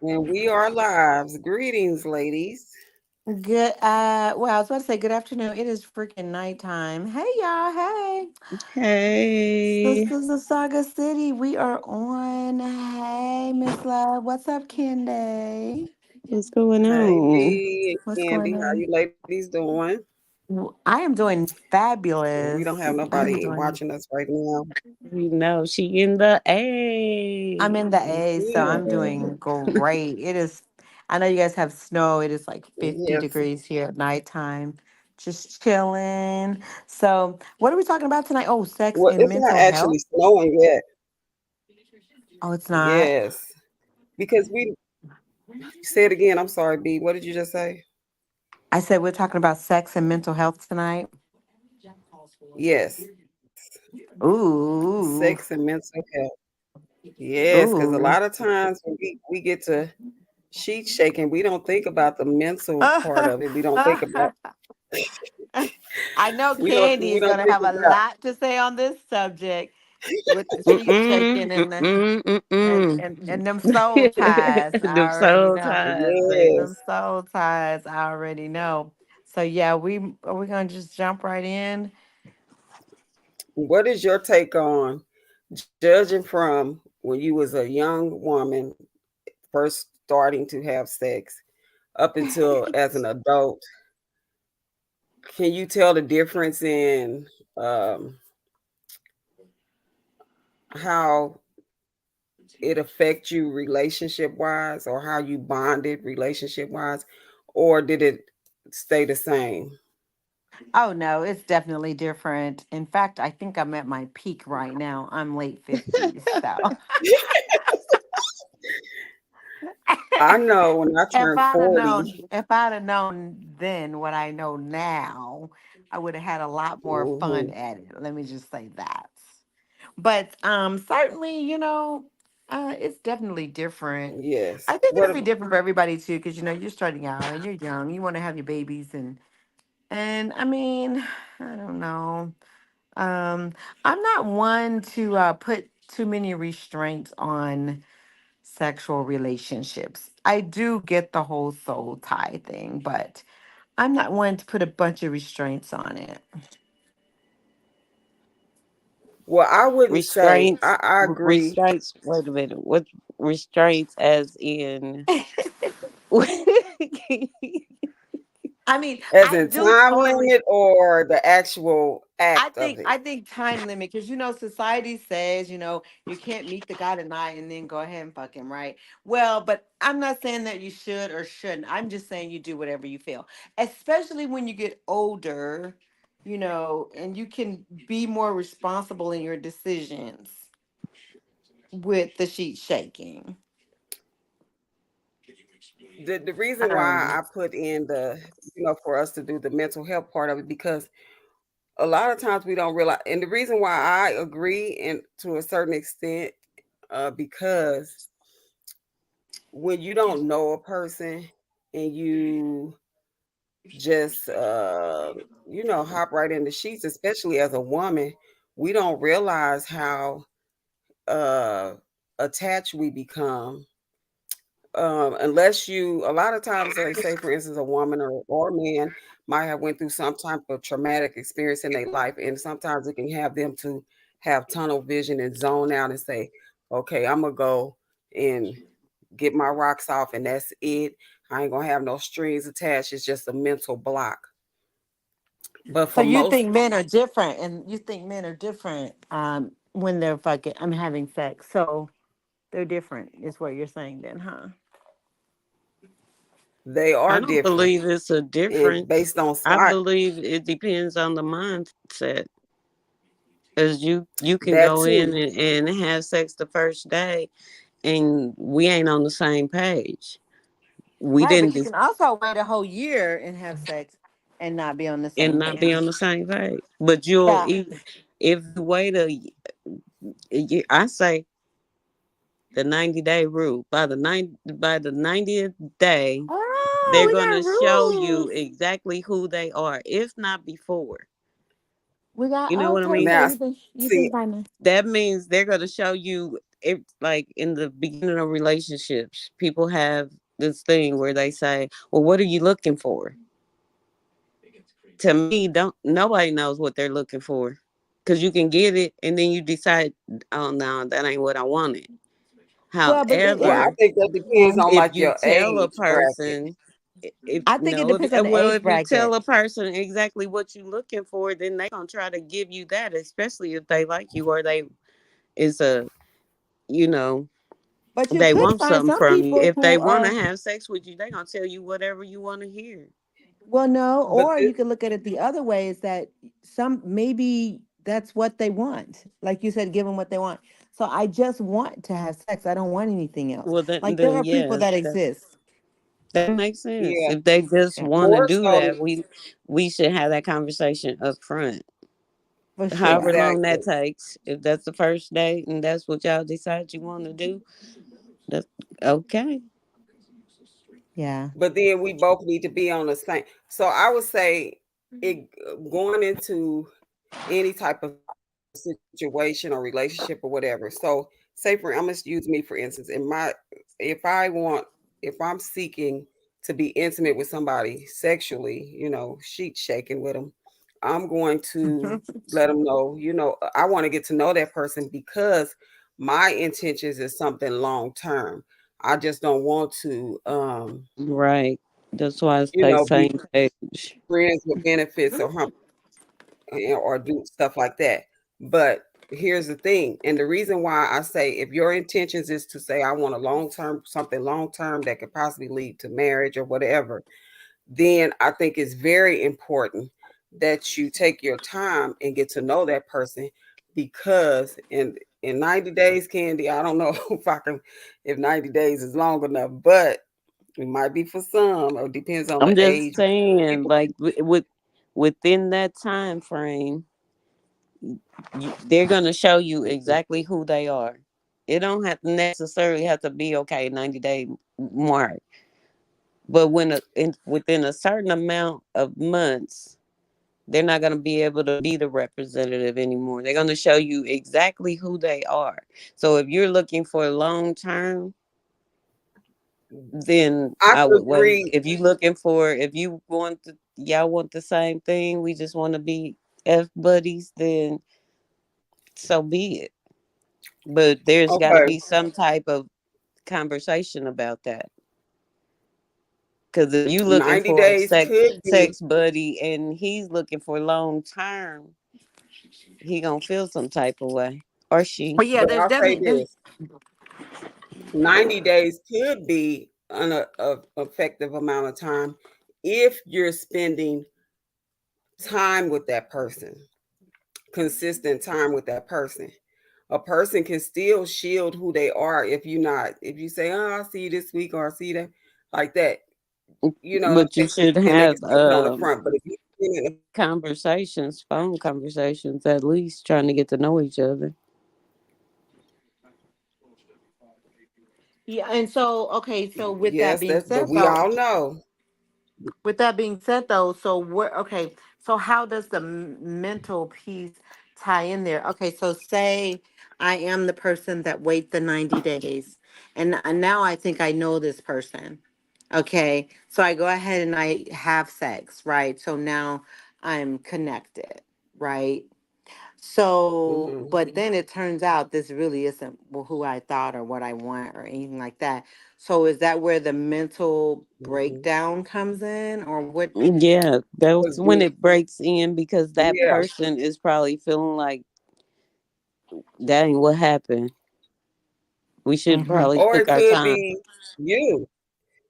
And we are live. Greetings, ladies. Good well, I was about to say good afternoon. It is freaking nighttime. Hey y'all, hey. Hey, Sisters of Saga City, we are on. Hey, Miss Love. What's up, Kende? what's going Hey, on? B What's and going Candy. How on? you ladies doing? I am doing We don't fabulous. have I am nobody doing watching us right now. You know she in the A. I'm in the A, so Yeah. I'm doing great. It is I know you guys have snow. It is like 50 Yes. degrees here at nighttime. Just chilling. So, what are we talking about tonight? Oh, sex Well, and it's not mental actually health. snowing yet. Oh, it's not. Yes. Because we say it again. I'm sorry, B. What did you just say? I said we're talking about sex and mental health tonight. Yes. Sex Ooh, and mental health. Yes, because a ooh. lot of times when we get to sheet shaking, we don't think about the mental part of it. We don't think about I know we don't Candy we is don't going to think have a about lot to say on this subject with the sheet Mm-mm, shaking and the mm-mm, mm-mm. and them soul ties. I Them already soul know. ties, baby. Them yes. soul ties. I already know. So yeah, we gonna just jump right in. What is your take on judging from when you was a young woman first starting to have sex up until as an adult? Can you tell the difference in um, how it affect you relationship wise, or how you bonded relationship wise, or did it stay the same? Oh no, it's definitely different. In fact, I think I'm at my peak right now. I'm late 50s, so I know when I turned 40. If I'd have known then what I know now, I would have had a lot more fun Mhm. at it. Let me just say that. But certainly, it's definitely different. Yes. I think What it'll be different for everybody too, because you're starting out and you're young. You want to have your babies and I mean, I don't know. Um, I'm not one to put too many restraints on sexual relationships. I do get the whole soul tie thing, but I'm not one to put a bunch of restraints on it. well, I wouldn't say Restraints, I agree. restraints. Wait a minute. What restraints? As in, I mean, As I in do time totally. limit or the actual act of it? I think time limit because society says you can't meet the guy tonight and then go ahead and fuck him, right? Well, but I'm not saying that you should or shouldn't. I'm just saying you do whatever you feel, especially when you get older, and you can be more responsible in your decisions with the sheet shaking. The reason why Um, I put in for us to do the mental health part of it, because a lot of times we don't realize, and the reason why I agree and to a certain extent, because when you don't know a person and you just hop right in the sheets, especially as a woman, we don't realize how uh attached we become, unless you a lot of times they say, for instance, a woman or a man might have went through some type of traumatic experience in their life, and sometimes it can have them to have tunnel vision and zone out and say, okay, I'm gonna go and get my rocks off, and that's it. I ain't gonna have no strings attached. It's just a mental block. But so for you most, think men are different, and you think men are different when they're fucking. I'm having sex, so they're different. Is what you're saying, then, huh? they I are don't different, believe it's a and difference. based on I science, believe it depends on the mindset. Because you can that go in too. and have sex the first day, and we ain't on the same page. We Right, didn't but you can also wait a whole year and have sex and not be on the and same not be on page. the same page. But you'll Yeah. if you wait I say the 90-day rule. By the 90th day, Oh, they're we gonna got show you rules. exactly who they are, if not before. We got You know what I okay. mean? So Now, you see, think by now? That means they're gonna show you. it, like in the beginning of relationships, people have this thing where they say, "Well, what are you looking for?" To me, don't nobody knows what they're looking for, because you can get it and then you decide, "Oh no, that ain't what I wanted." Well, but Well, I However, think that depends Mhm. on if like you your tell a age bracket. person, if I think it no, depends on the well, age if you tell bracket. a person exactly what you're looking for, then they gonna try to give you that, especially if they like you, or they is a, you know, But you they could want find something some from you. people If they who want to are, have sex with you, they gonna tell you whatever you want to hear. well, no, But or this, you could look at it the other way is that some maybe that's what they want. Like you said, give them what they want. So I just want to have sex. I don't want anything else. Well, Like there then are people yes, that that exist. that makes sense. yeah, If they just Yeah, want to more do so, that, we should have that conversation up front. for However sure. long that exactly. takes, if that's the first date and that's what y'all decide you want to do, that's okay. Yeah. But then we both need to be on the same. So I would say it going into any type of situation or relationship or whatever. So say for I'm gonna use me for instance. If I want if I'm seeking to be intimate with somebody sexually, sheet shaking with them, I'm going to let them know, I want to get to know that person because my intentions is something long term. I just don't want to Right. That's why I say be same page. friends with benefits or do stuff like that. But here's the thing, and the reason why I say if your intentions is to say I want a something long term that could possibly lead to marriage or whatever, then I think it's very important that you take your time and get to know that person because in 90 days, Candy, I don't know if 90 days is long enough, but it might be for some, or depends on I'm the just age. saying, People, like within that time frame, they're gonna show you exactly who they are. It don't have to necessarily have to be okay 90-day mark, but within a certain amount of months, they're not going to be able to be the representative anymore. They're going to show you exactly who they are. So if you're looking for long term, then I I could would wait. agree. If you want to, y'all want the same thing, we just want to be F buddies, then so be it. But there's got to Okay, be some type of conversation about that. Because if you looking 90 for a days could be. sex buddy and he's looking for long term, he gonna feel some type of way, or she. But yeah, But there's I'll say definitely there's this: 90 days could be an effective amount of time if you're spending time with that person, consistent time with that person. A person can still shield who they are if you say, "Oh, I'll see you this week," or "I'll see you that," like that. But you should Then they can have still put on the front. But if you conversations, phone conversations, at least trying to get to know each other. yeah, and so okay, so yes, but we all know. with that being said though, so where okay, so how does the mental piece tie in there? Okay, so say I am the person that wait the 90 days and now I think I know this person. Okay, so I go ahead and I have sex, right? So now I'm connected, right? So, Hmm. but then it turns out this really isn't who I thought or what I want or anything like that. So, is that where the mental Hmm. breakdown comes in, or what? Yeah, that's Because when it breaks in, because that yeah, person is probably feeling like that ain't what happened. We should Hmm. probably or take it our could time. be you.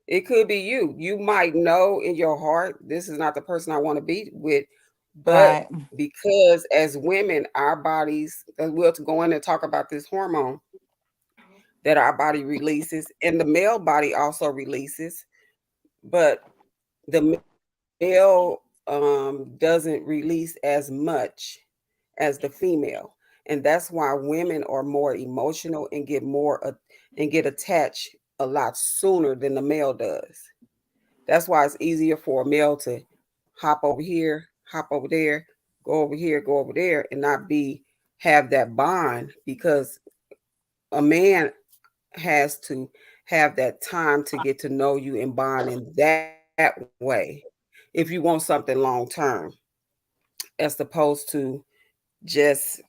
It could be you. You might know in your heart this is not the person I want to be with, but Right. because as women, our bodies, we'll go in and talk about this hormone that our body releases, and the male body also releases, but the male doesn't release as much as the female, and that's why women are more emotional and and get attached a lot sooner than the male does. That's why it's easier for a male to hop over here, hop over there, go over here, go over there, and not be have that bond because a man has to have that time to get to know you and bond in that way if you want something long term, as opposed to just,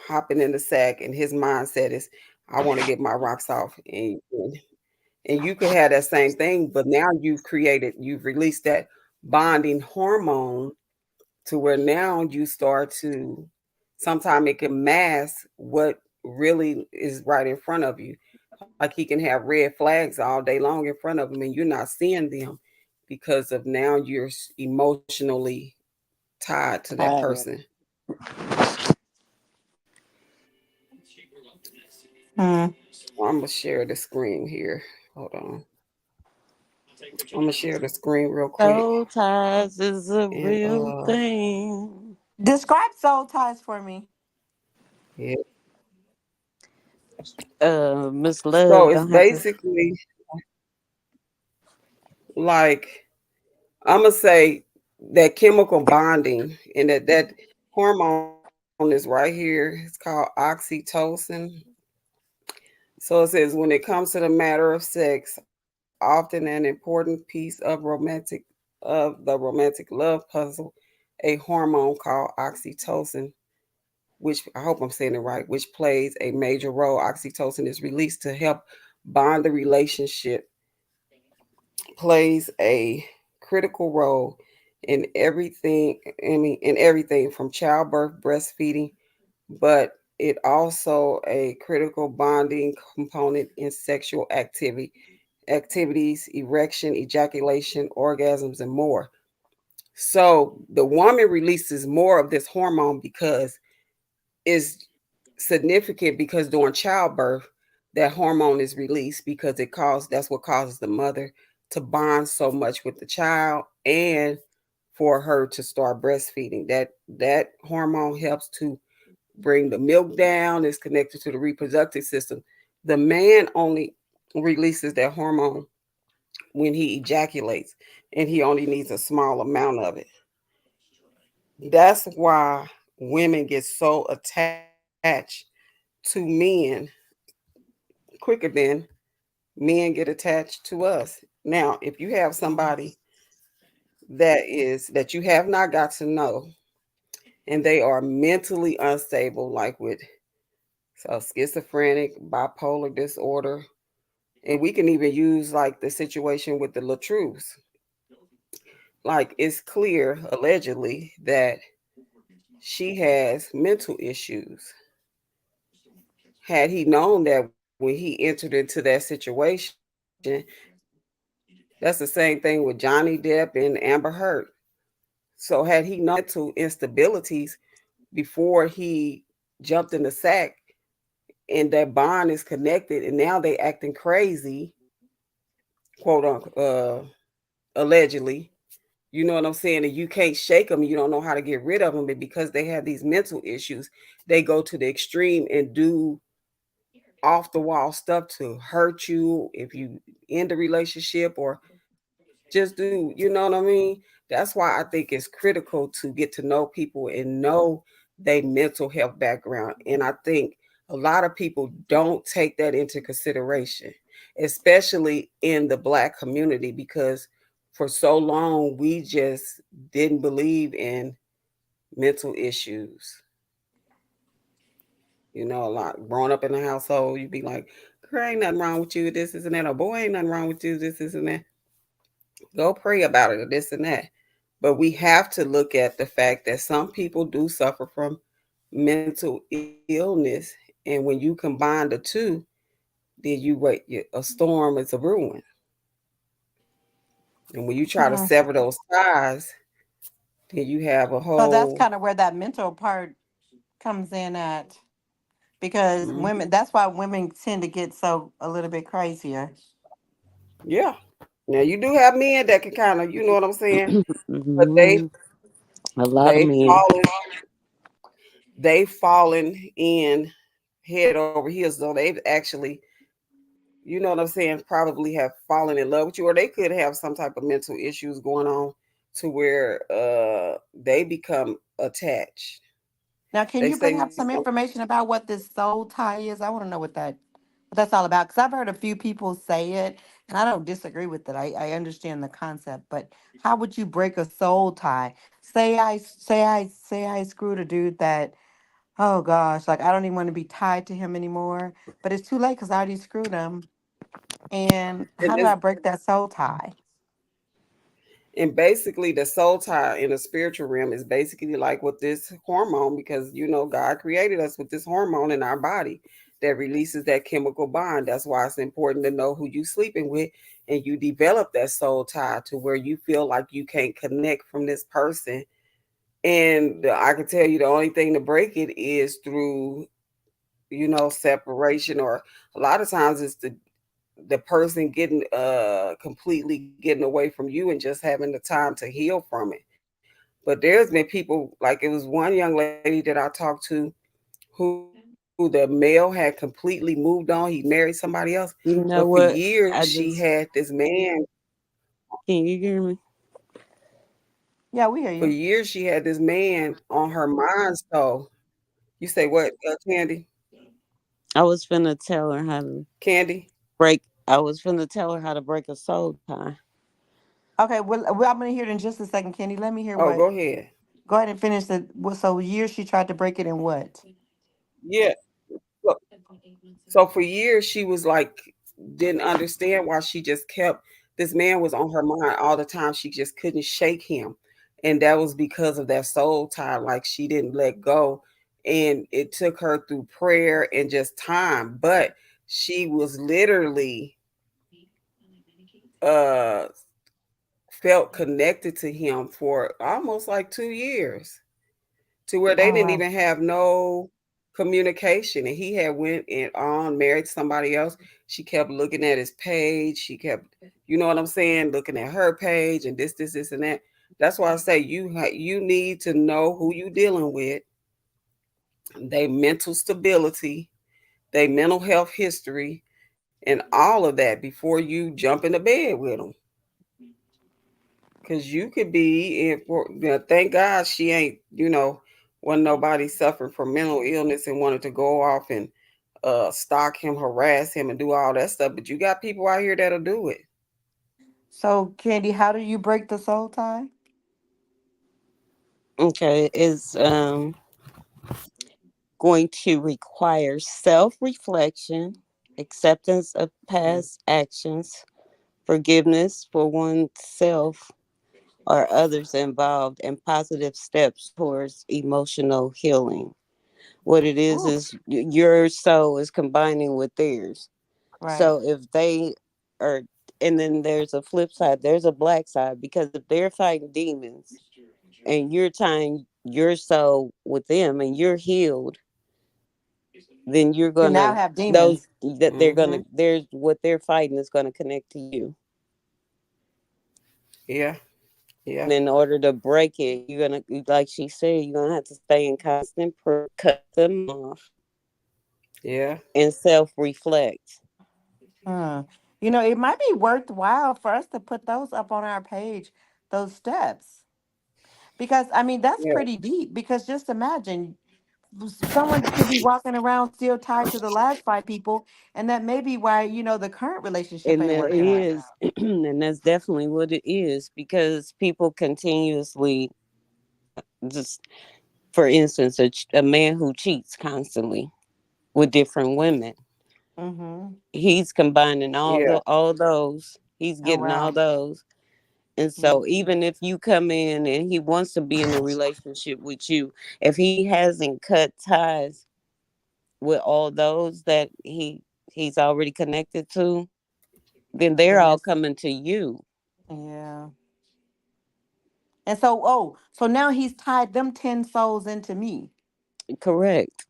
hopping in the sack, and his mindset is, I want to get my rocks off. And you could have that same thing, but now you've released that bonding hormone to where now you start to, sometimes it can mask what really is right in front of you. Like he can have red flags all day long in front of him, and you're not seeing them because of now you're emotionally tied to that Tired. person. Hmm. I'm gonna share the screen here. Hold on. I'm gonna share the screen real quick. Soul ties is a And real thing. Describe soul ties for me. yeah. Miss So Love it's gonna have to. basically like, I'm gonna say that chemical bonding, and that hormone is right here. It's called oxytocin. So it says, when it comes to the matter of sex, often an important piece of the romantic love puzzle, a hormone called oxytocin, which I hope I'm saying it right, which plays a major role. Oxytocin is released to help bond the relationship, plays a critical role in everything. I mean, in everything from childbirth, breastfeeding, but it also a critical bonding component in sexual activities, erection, ejaculation, orgasms, and more. So the woman releases more of this hormone because it's significant, because during childbirth that hormone is released because that's what causes the mother to bond so much with the child, and for her to start breastfeeding. That hormone helps to bring the milk down. It's connected to the reproductive system. The man only releases that hormone when he ejaculates, and he only needs a small amount of it. That's why women get so attached to men quicker than men get attached to us. Now, if you have somebody that you have not got to know, and they are mentally unstable, like with schizophrenic, bipolar disorder, and we can even use like the situation with the Latrues. Like, it's clear allegedly that she has mental issues. Had he known that when he entered into that situation, that's the same thing with Johnny Depp and Amber Heard. So had he known the mental instabilities before he jumped in the sack, and that bond is connected, and now they acting crazy, quote unquote, allegedly. You know what I'm saying? And you can't shake them. You don't know how to get rid of them. But because they have these mental issues, they go to the extreme and do off the wall stuff to hurt you if you end a relationship, or just do, you know what I mean? That's why I think it's critical to get to know people and know their mental health background. And I think a lot of people don't take that into consideration, especially in the Black community, because for so long we just didn't believe in mental issues. A lot growing up in the household, you'd be like, girl, ain't nothing wrong with you, this, and that. Or boy, ain't nothing wrong with you, this, and that. Go pray about it, or this and that. But we have to look at the fact that some people do suffer from mental illness. And when you combine the two, then a storm is a ruin. And when you try to Hmm. sever those ties, then you have a So that's whole. kind of where that mental part comes in at, because Mhm. women, that's why women tend to get so a little bit crazier. Yeah. Now you do have men that can kind of, you know what I'm saying, but Hmm. A lot of they men. fallen fallen in head over heels. So they've actually, you know what I'm saying, probably have fallen in love with you, or they could have some type of mental issues going on to where they become attached. Now, can They you bring say up some, some information about what this soul tie is? I want to know what that. what that's all about. Because I've heard a few people say it, and I don't disagree with it. I understand the concept, but how would you break a soul tie? Say I screwed a dude that, oh gosh, like I don't even want to be tied to him anymore. But it's too late because I already screwed him. And And how do this I break that soul tie? and basically the soul tie in the spiritual realm is basically like with this hormone, because God created us with this hormone in our body that releases that chemical bond. That's why it's important to know who you sleeping with, and you develop that soul tie to where you feel like you can't connect from this person. And I can tell you the only thing to break it is through separation, or a lot of times it's the person getting completely getting away from you and just having the time to heal from it. But there's been people, like it was one young lady that I talked to, who the male had completely moved on. He married somebody else, but for You know years what? she I had this just man. can you hear me? Yeah, we hear For you. years she had this man on her mind. So you say what, Candy? I was finna tell her how to Candy? break. I was finna tell her how to break a soul tie. Okay, well, I'm gonna hear it in just a second, Kenny. Let me hear Oh, what. go ahead. Go ahead and finish the. So years she tried to break it in what? Yeah. So, so for years she was like, didn't understand why she just kept, this man was on her mind all the time. She just couldn't shake him. And that was because of that soul tie. Like she didn't let go. And it took her through prayer and just time. But she was literally uh felt connected to him for almost like 2 years, to where they Oh didn't wow. even have no communication, and he had went and on married somebody else. She kept looking at his page, she kept, you know what I'm saying, looking at her page, and this and that. That's why I say you need to know who you dealing with, they mental stability, they mental health history, and all of that before you jump into bed with them. Because you could be in for, thank God she ain't, wasn't nobody suffering from mental illness and wanted to go off and stalk him, harass him, and do all that stuff. But you got people out here that'll do it. So Candy, how do you break the soul tie? Okay, is going to require self-reflection, acceptance of Mm. past actions, forgiveness for oneself or others involved, and positive steps towards emotional healing. What it Ooh, is your soul is combining with theirs. right. So if they are, and then there's a flip side, there's a black side, because if they're fighting demons and you're tying your soul with them and you're healed, then you're You now gonna, have those demons. that they're gonna, Mm-hmm. there's what they're fighting is gonna connect to you. Yeah. Yeah. And in order to break it, you're gonna, like she said, you're gonna have to stay in constant prayer, cut them off, Yeah. and self reflect. Hmm. It might be worthwhile for us to put those up on our page, those steps. Because I mean that's Yeah. pretty deep. Because just imagine someone could be walking around still tied to the last five people, and that may be why the current relationship And ain't that working out. is, and that's definitely what it is, because people continuously, just for instance, a man who cheats constantly with different women, Mm-hmm. he's combining Yeah. all those, he's Oh getting all wow. those. And so Mm-hmm. even if you come in and he wants to be in a relationship with you, if he hasn't cut ties with all those that he's already connected to, then they're Then all that's coming to you. yeah. And so now he's tied them 10 souls into me. Correct.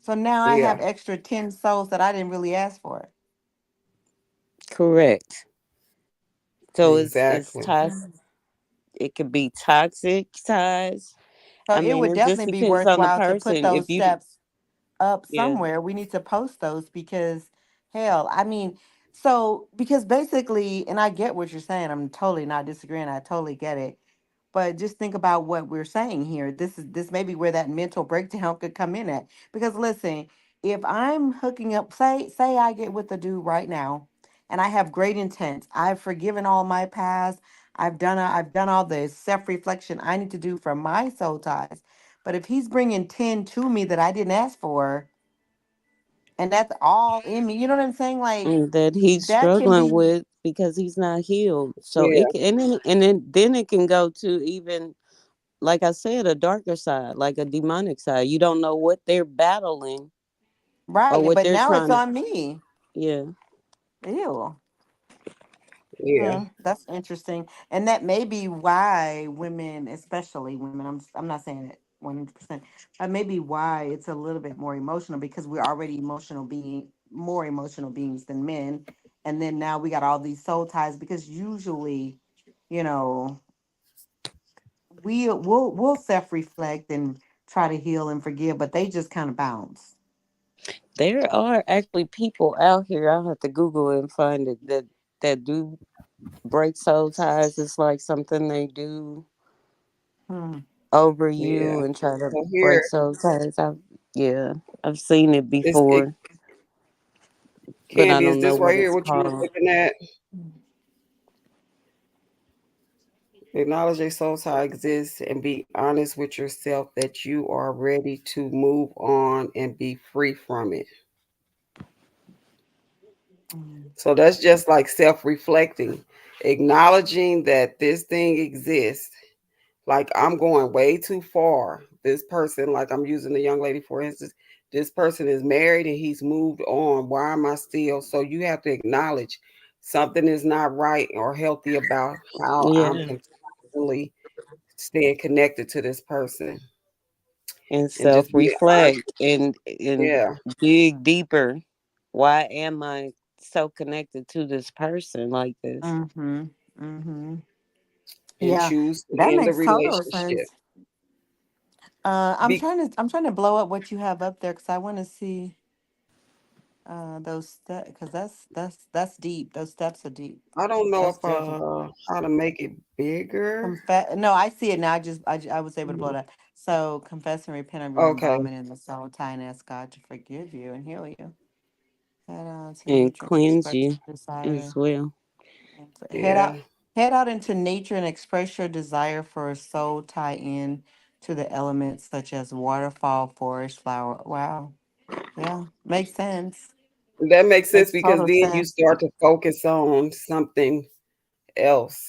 So now I Yeah. have extra 10 souls that I didn't really ask for. Correct. So it's Exactly. ties. It could be toxic ties. So I it mean, would it just definitely be depends on the worthwhile to put person. If those you, steps up yeah, somewhere. We need to post those because hell, I mean, so because basically, and I get what you're saying. I'm totally not disagreeing. I totally get it. But just think about what we're saying here. This may be where that mental breakdown could come in at. Because listen, If I'm hooking up, say I get with a dude right now, and I have great intent. I've forgiven all my past. I've done all the self reflection I need to do for my soul ties. But if he's bringing 10 to me that I didn't ask for, and that's all in me, you know what I'm saying? Like And that he's that can struggling be with because he's not healed. So Yeah, it can, and then it can go to even, like I said, a darker side, like a demonic side. You don't know what they're battling or right. what But they're now it's trying to. on me. Yeah, Ew. yeah. That's interesting, and that may be why women, especially women, I'm not saying it 100%, but maybe why it's a little bit more emotional because we're already more emotional beings than men, and then now we got all these soul ties because usually, you know, we'll self reflect and try to heal and forgive, but they just kind of bounce. there are actually people out here. I'll have to Google and find it that do break soul ties. It's like something they do Hmm. over Yeah. you and try to So break here, soul ties. Yeah, I've seen it this it, before, but I Candy, is don't know this right what here it's what you was called. looking at? Acknowledge a soul tie exists and be honest with yourself that you are ready to move on and be free from it. Mm. So that's just like self-reflecting, acknowledging that this thing exists. Like I'm going way too far. This person, like I'm using the young lady for instance, this person is married and he's moved on. Why am I still? So you have to acknowledge something is not right or healthy about how I'm Yeah, continually staying connected to this person and and self just be honest. reflect and Yeah, dig deeper. Why am I so connected to this person like this? Mm-hmm. Mm-hmm. and Yeah, choose to that end the makes total relationship. sense. Be, I'm trying to blow up what you have up there because I want to see those steps because that's deep. Those steps are deep. I don't know That's if definitely. how to make it bigger. No, I see it now. I was able to blow Mhm. it up. So confess and repent of your Okay. involvement in the soul tie and ask God to forgive you and heal you. Head out to And nature and cleanse express you your desire. as well. And Yeah. head out into nature and express your desire for a soul tie in to the elements such as waterfall, forest, flower. Wow. Yeah. Makes sense. That makes sense Makes because total then you sense. start to focus on something else.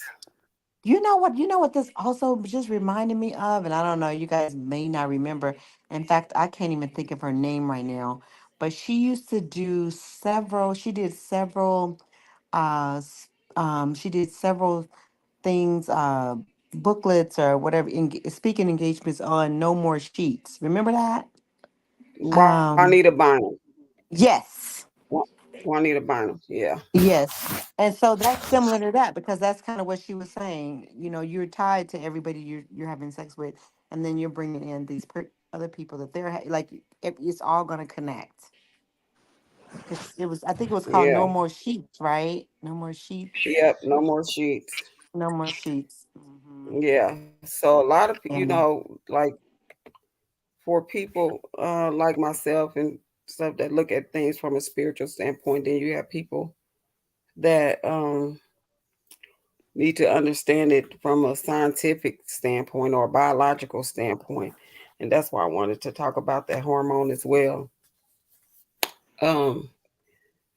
You know what? You know what this also just reminded me of, and I don't know. You guys may not remember. In fact, I can't even think of her name right now. But she used to do several. She did several. She did several things. Booklets or whatever. Speaking engagements on No More Sheets. Remember that? Um. Juanita Bynum. Yes. Ju- Juanita Bynum. Yeah. Yes. And so that's similar to that because that's kind of what she was saying. You know, you're tied to everybody you're having sex with, and then you're bringing in these other people that like it's all going to connect. Because it was, I think it was called Yeah. No More Sheets, right? No More Sheets. Yep. No more sheets. No More Sheets. Hmm. Yeah. So a lot of Yeah. like for people like myself and stuff that look at things from a spiritual standpoint, then you have people that need to understand it from a scientific standpoint or a biological standpoint. And that's why I wanted to talk about that hormone as well. Um,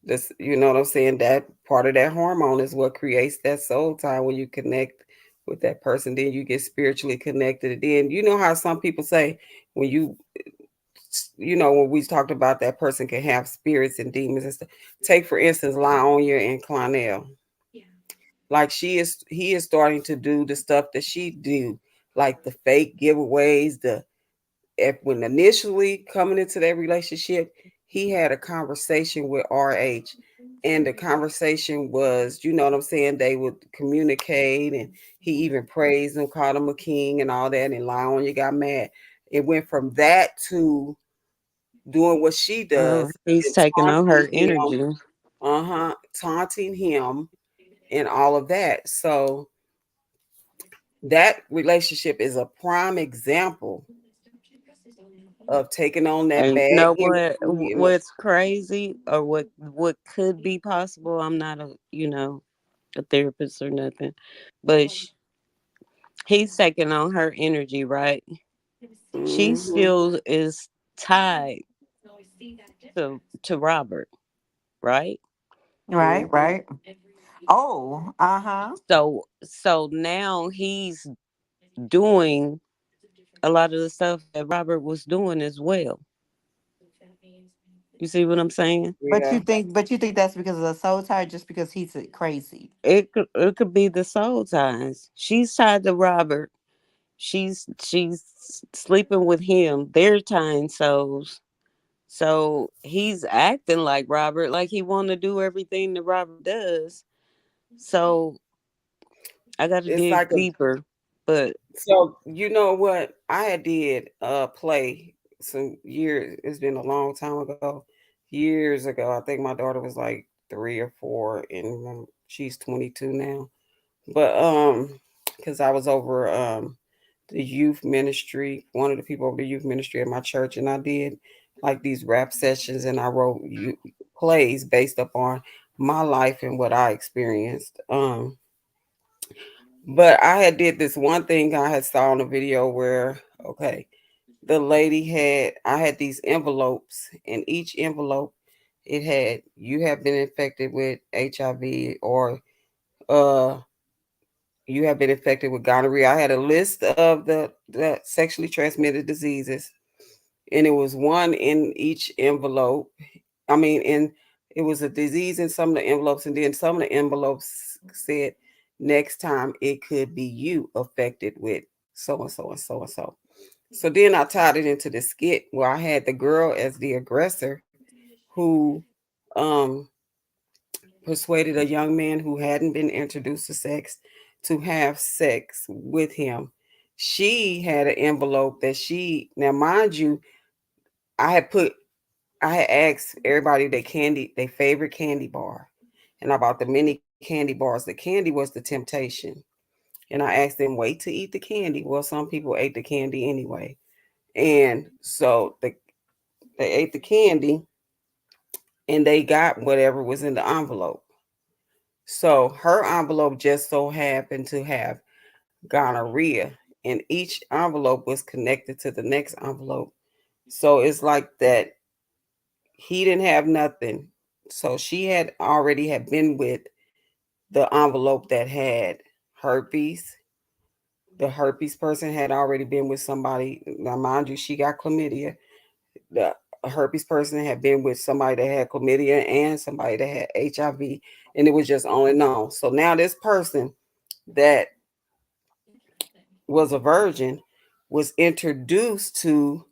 this, you know what I'm saying? That part of that hormone is what creates that soul tie when you connect with that person. Then you get spiritually connected. And then you know how some people say when when we talked about that person can have spirits and demons and stuff. Take for instance, Lionia and Clonel. Like he is starting to do the stuff that she do, like the fake giveaways. When initially coming into that relationship, he had a conversation with RH, and the conversation was, you know what I'm saying, they would communicate, and he even praised him, called him a king, and all that. And Lionya got mad. It went from that to doing what she Oh, does he's and taking on taunting her him, energy. taunting him and all of that. So that relationship is a prime example of taking on that And you bad know what? energy. And What's crazy, or what could be possible? I'm not a therapist or nothing, but he's taking on her energy, right? She mm-hmm. still is tied to Robert, right? Right, Mm-hmm. right. Oh, uh-huh. So now he's doing a lot of the stuff that Robert was doing as well. You see what I'm saying? Yeah. But you think that's because of the soul tie, or just because he's crazy? It could be the soul ties. She's tied to Robert. She's sleeping with him. They're tying souls. So he's acting like Robert, like he want to do everything that Robert does. So I got to It's dig like a deeper. But so you know what I had did play some years. It's been a long time ago, years ago. I think my daughter was like 3 or 4, and she's 22 now. But because I was over the youth ministry, one of the people over the youth ministry at my church, and I did like these rap sessions, and I wrote plays based upon my life and what I experienced. But I had did this one thing I had saw on a video where, okay, the lady had, I had these envelopes, and each envelope it had, you have been infected with HIV, or uh you have been infected with gonorrhea. I had a list of the sexually transmitted diseases, and it was one in each envelope. I mean, and it was a disease in some of the envelopes, and then some of the envelopes said, next time it could be you affected with so and so and so and so. So then I tied it into the skit where I had the girl as the aggressor who um persuaded a young man who hadn't been introduced to sex to have sex with him. She had an envelope that now mind you, I had put, I had asked everybody their favorite candy bar. And I bought the many candy bars. The candy was the temptation. And I asked them, wait to eat the candy. Well, some people ate the candy anyway. And so they ate the candy, and they got whatever was in the envelope. So her envelope just so happened to have gonorrhea, and each envelope was connected to the next envelope. So it's like that he didn't have nothing. So she had already had been with the envelope that had herpes. The herpes person had already been with somebody. Now, mind you, she got chlamydia. The herpes person had been with somebody that had chlamydia and somebody that had HIV, and it was just on and on. So now this person that was a virgin was introduced to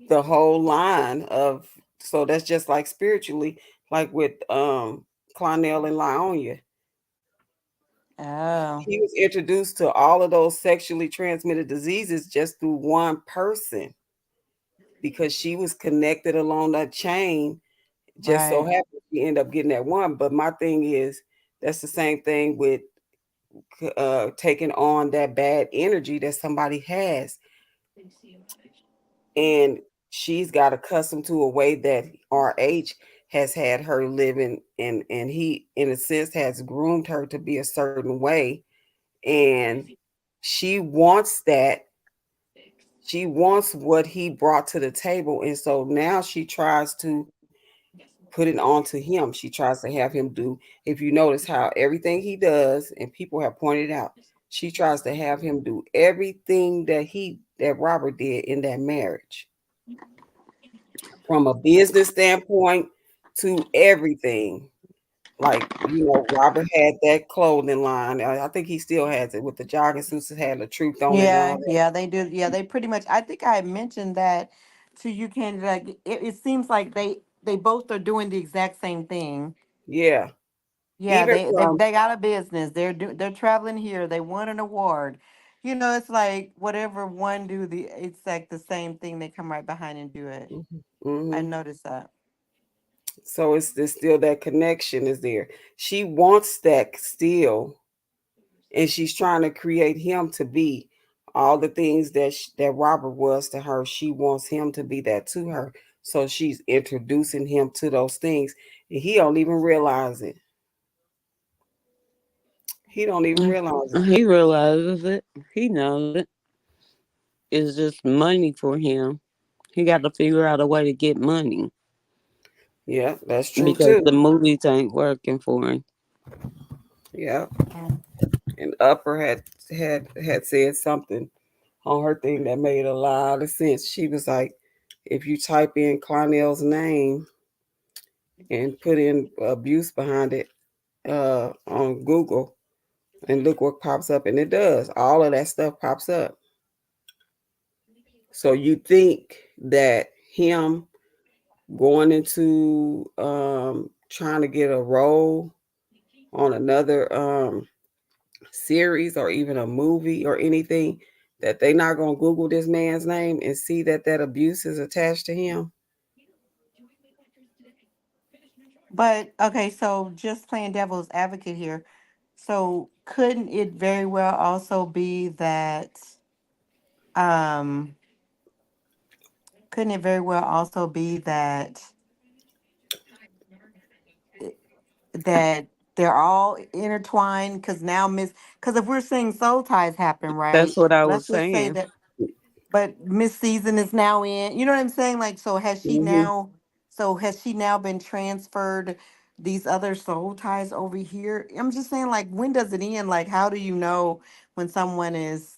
the whole line of, so that's just like spiritually, like with Clonel and Lyonia. Oh, He was introduced to all of those sexually transmitted diseases just through one person, because she was connected along that chain. Just so right. happened we end up getting that one. But my thing is, that's the same thing with taking on that bad energy that somebody has, and she's got accustomed to a way that RH has had her living, and he in a sense has groomed her to be a certain way, and she wants that, she wants what he brought to the table, and so now she tries to put it onto him. She tries to have him do, if you notice how everything he does, and people have pointed out, she tries to have him do everything that Robert did in that marriage, from a business standpoint to everything. Like, Robert had that clothing line. I think he still has it with the jogging suits that had the truth on it and all Yeah, that. yeah, they do. Yeah, they pretty much. I think I had mentioned that to you, Candy. Like it seems like they both are doing the exact same thing. Yeah. Yeah, Even from, they got a business. They're traveling here. They won an award. It's like whatever one do, it's like the same thing. They come right behind and do it. I hmm noticed that. so it's still that connection is there. She wants that still, and she's trying to create him to be all the things that Robert was to her, she wants him to be that to her. So she's introducing him to those things, and he don't even realize it. He don't even realize it. He realizes it. He knows it. It's just money for him. He got to figure out a way to get money Yeah, that's true because too. the movies ain't working for him. Yeah, and Upper had said something on her thing that made a lot of sense. She was like, if you type in Clarnell's name and put in abuse behind it on Google and look what pops up, and it does. All of that stuff pops up. So you think that him going into trying to get a role on another series or even a movie or anything, that they not gonna Google this man's name and see that that abuse is attached to him? But okay, so just playing devil's advocate here. So couldn't it very well also be that um couldn't it very well also be that that they're all intertwined because now Miss because if we're seeing soul ties happen, That's right? what I was Let's just say saying. that but Miss Season is now in. You know what I'm saying? Like, Hmm. so has she now been transferred these other soul ties over here? I'm just saying, like, when does it end? Like, how do you know when someone is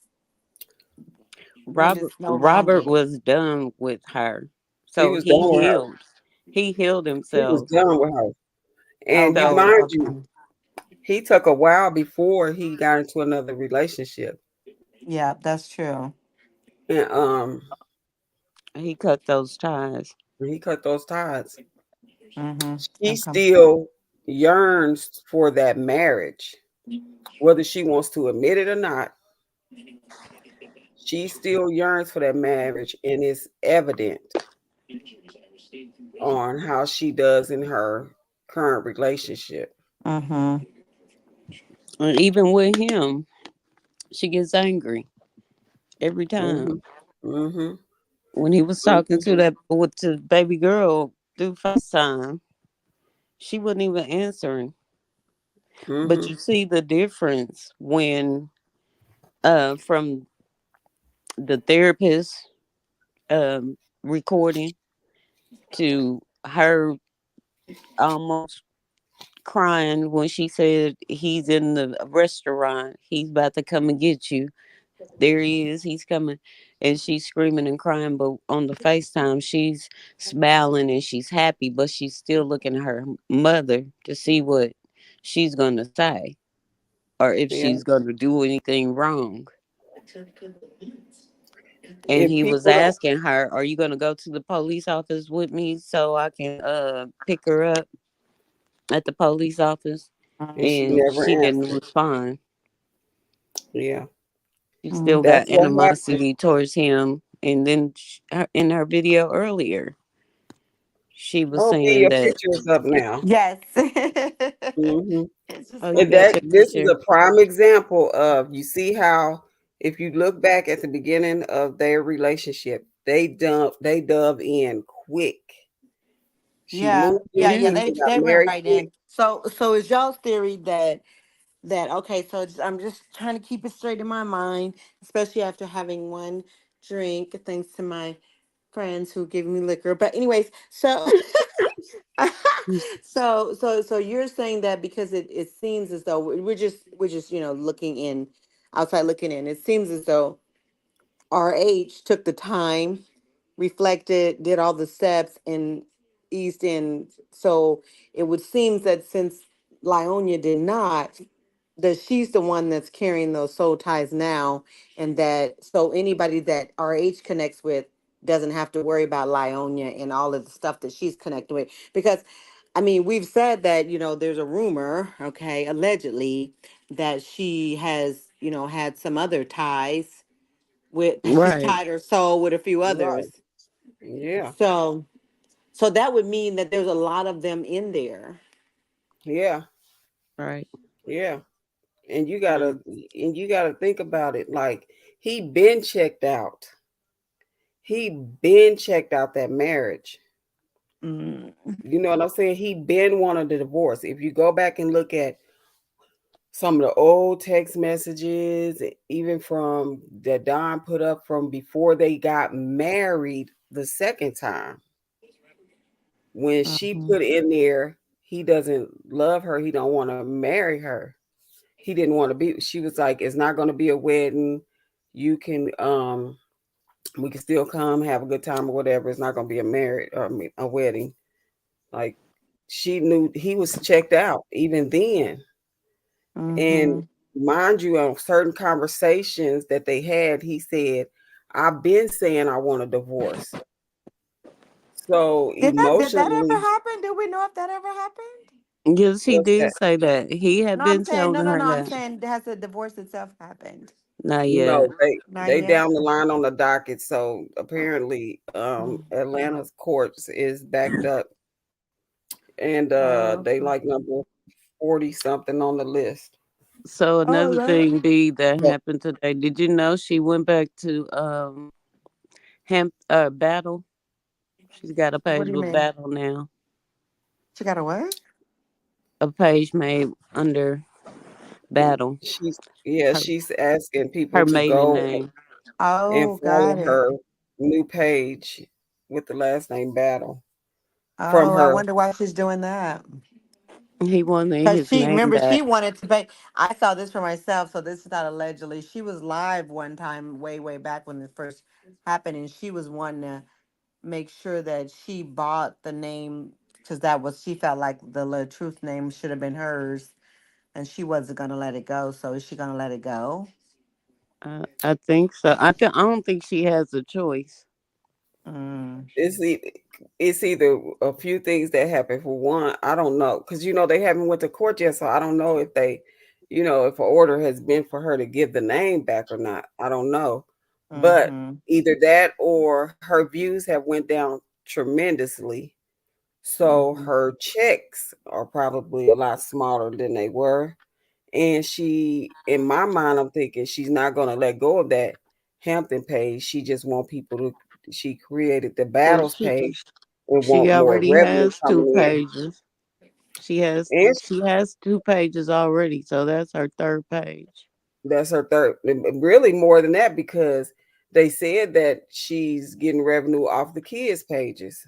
when Robert it's no Robert longer? was done with her, He so was done he with her. healed. He healed He was himself. done with her. And you Okay, So mind you, okay, he took a while before he got into another relationship. yeah, that's true. And he cut those ties. he cut those ties. Mm-hmm. She Okay. still yearns for that marriage, whether she wants to admit it or not. She still yearns for that marriage, and it's evident on how she does in her current relationship. Mm-hmm. And even with him, she gets angry every Hmm. time. Hmm. When he was talking Hmm. to that with the baby girl through FaceTime, she wasn't even answering. But Hmm. you see the difference when from the therapist recording to her almost crying when she said he's in the restaurant, he's about to come and get you. There he is, he's coming. And she's screaming and crying, but on the FaceTime, she's smiling and she's happy, but she's still looking at her mother to see what she's going to say or if Yeah. she's going to do anything wrong. And If he was people don't, asking her, "Are you going to go to the police office with me so I can pick her up at the police office?" and she Mm-hmm. And never she didn't answered. respond. Yeah. She still Mm-hmm. got That's what happened. animosity towards him. And then in her video earlier, she was Oh, get saying your that, pictures up now. Yes. Hmm. It's "Oh, just you And like got that your this is picture." a prime example of, you see how, if you look back at the beginning of their relationship, they dove in quick. She yeah, moved yeah, in yeah. quick. Yeah. They They got they went married right quick. in. So is y'all's theory that okay? So I'm just trying to keep it straight in my mind, especially after having one drink. Thanks to my friends who give me liquor. But anyways, so so you're saying that because it seems as though we're just looking in outside looking in. It seems as though RH took the time, reflected, did all the steps, and eased in. So it would seem that since Lionia did not, that she's the one that's carrying those soul ties now, and that so anybody that RH connects with doesn't have to worry about Lionia and all of the stuff that she's connected with. Because, I mean, we've said that, there's a rumor, okay, allegedly, that she has, had some other ties with she's Right. tied her soul with a few Right. others. Yeah. So that would mean that there's a lot of them in there. Yeah. Right. Yeah. And Mm. you gotta think about it. Like, he been checked out. He been checked out that marriage. Mm. You know what I'm saying? He been wanting a divorce. If you go back and look at some of the old text messages, even from that Don put up from before they got married the second time, when she Mhm. put in there, he doesn't love her, he don't want to marry her. He didn't want to be. She was like, "It's not going to be a wedding. You can we can still come have a good time or whatever. It's not going to be a marriage or a wedding." Like she knew he was checked out even then. And Mhm. mind you, on certain conversations that they had, he said, "I've been saying I want a divorce." So Did that ever emotionally, happen? Do we know if that ever happened? Yes, he what's did that? say that. He had No, I'm been saying no, telling no, her no. I'm that. saying has the divorce itself happened? Not yet. No, Not they yet. down the line on the docket. So apparently, Mm. Atlanta's courts is backed up, and Oh, they okay. like number 40 something on the list. So Oh, another that. thing, B, that But happened today. Did you know she went back to Battle? She's got a What page do you with mean? Battle now. She got a what? A page made under Battle. she's yeah, Her she's asking people her to maiden go name. and Oh, got follow it. her new page with the last name Battle from Oh, I her. wonder why she's doing that. He wanted Cause his she name remember back. she wanted to pay. I saw this for myself, so this is not allegedly. She was live one time, way back when it first happened, and she was wanting to make sure that she bought the name because that was she felt like the Truth name should have been hers, and she wasn't gonna let it go. So is she gonna let it go? I think so. I don't think she has a choice. Mm, It's it's either a few things that happen. For one, I don't know because they haven't went to court yet, so I don't know if they, if an order has been for her to give the name back or not. I don't know, but mm-hmm, either that or her views have went down tremendously, so mm-hmm. her checks are probably a lot smaller than they were. And she, in my mind, I'm thinking she's not going to let go of that Hampton page. She just want people to. She created the Well, battles she page and she want more already revenue has two coming pages. She has in. And she has two pages already, so that's her third page. that's her third, really more than that because they said that she's getting revenue off the kids' pages.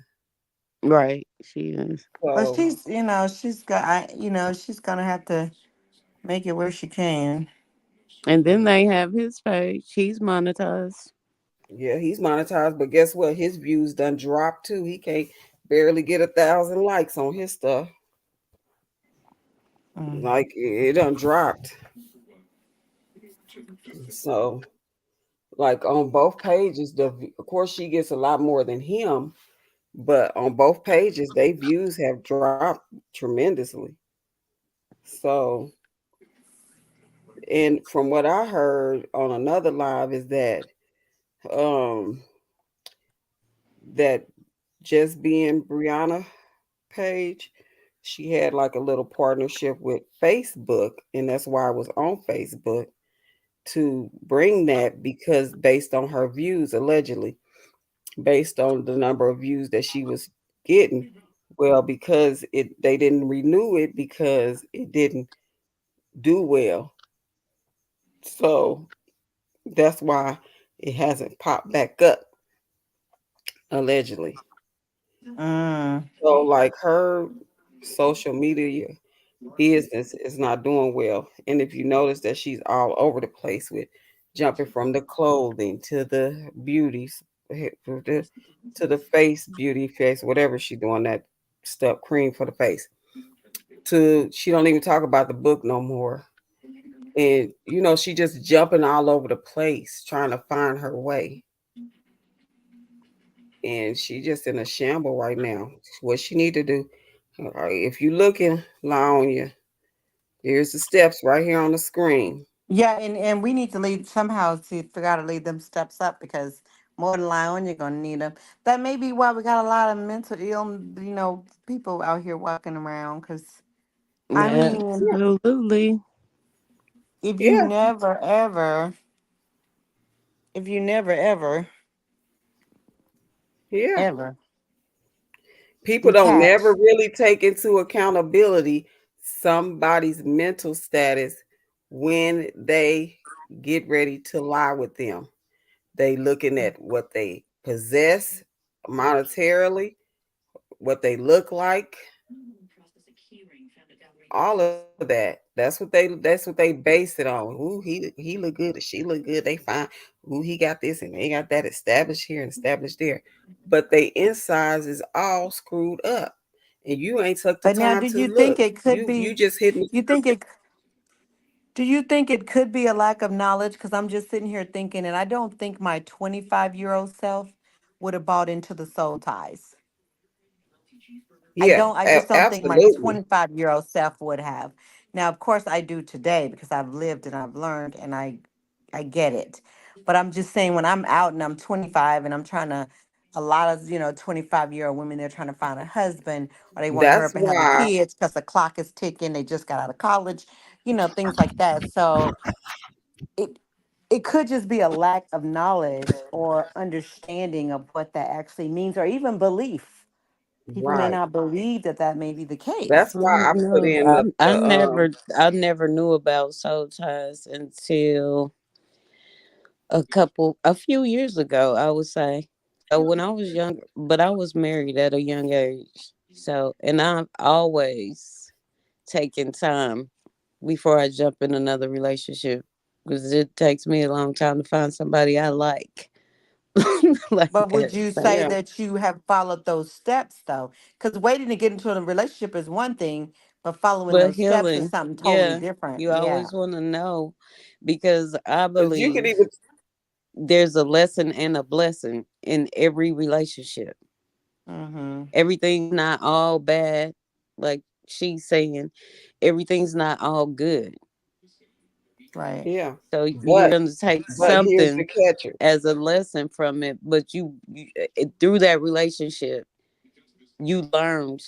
Right, she is. But So she's got, she's gonna have to make it where she can. And then they have his page. He's monetized. yeah, he's monetized, but guess what? His views done dropped too. He can't barely get 1,000 likes on his stuff. Mm. Like it done dropped. So like on both pages, of course she gets a lot more than him, but on both pages, they views have dropped tremendously. So, and from what I heard on another live is um that just being Brianna page, she had like a little partnership with Facebook, and that's why I was on Facebook to bring that because based on her views allegedly based on the number of views that she was getting. Well, because they didn't renew it because it didn't do well. So that's why it hasn't popped back up allegedly. Mm. So like her social media business is not doing well. And if you notice that she's all over the place with jumping from the clothing to the beauties to the face beauty face whatever she doing that stuff cream for the face to she don't even talk about the book no more. And she just jumping all over the place trying to find her way. And she just in a shamble right now. What she need to do, if you looking, Laonia, here's the steps right here on the screen. Yeah, and we need to lead somehow to figure out to lead them steps up because more than likely you're gonna need them. That may be why we got a lot of mental ill, people out here walking around. Cause I mean, Yeah, Absolutely. if you yeah, never ever if you never ever Yeah. ever People don't never detach. really take into accountability somebody's mental status when they get ready to lie with them. They looking at what they possess monetarily, what they look like, all of that. That's what they base it on. Ooh, he look good, or she look good, they fine. Ooh, he got this and they got that established here and established there. But they insides is all screwed up. And you ain't took the But now, time do to you think look. it could You be? just hitting. You think it? Do you think it could be a lack of knowledge? Because I'm just sitting here thinking, and I don't think my 25-year-old self would have bought into the soul ties. I Yeah, don't, I just don't think my absolutely. 25-year-old self would have. Now, of course, I do today because I've lived and I've learned and I get it. But I'm just saying when I'm out and I'm 25 and I'm trying to, a lot of, 25-year-old women, they're trying to find a husband or they want to hurry That's up and have the why. kids because the clock is ticking. They just got out of college, things like that. So it, it could just be a lack of knowledge or understanding of what that actually means or even belief. People may Right. not believe that that may be the case. That's why I put No, in I never knew about soul ties until a few years ago, I would say. So when I was younger, but I was married at a young age. So, and I've always taken time before I jump in another relationship because it takes me a long time to find somebody I like. Like But would that. you So, say yeah. that you have followed those steps though? Because waiting to get into a relationship is one thing, but following but those steps is healing, something totally yeah, different. you Yeah. always want to know because I Because you could believe even there's a lesson and a blessing in every relationship. Mm-hmm. Everything's not all bad, like she's saying. Everything's not all good. Right. yeah. So you're But gonna take here's the something catcher. as a lesson from it, but through that relationship, you learned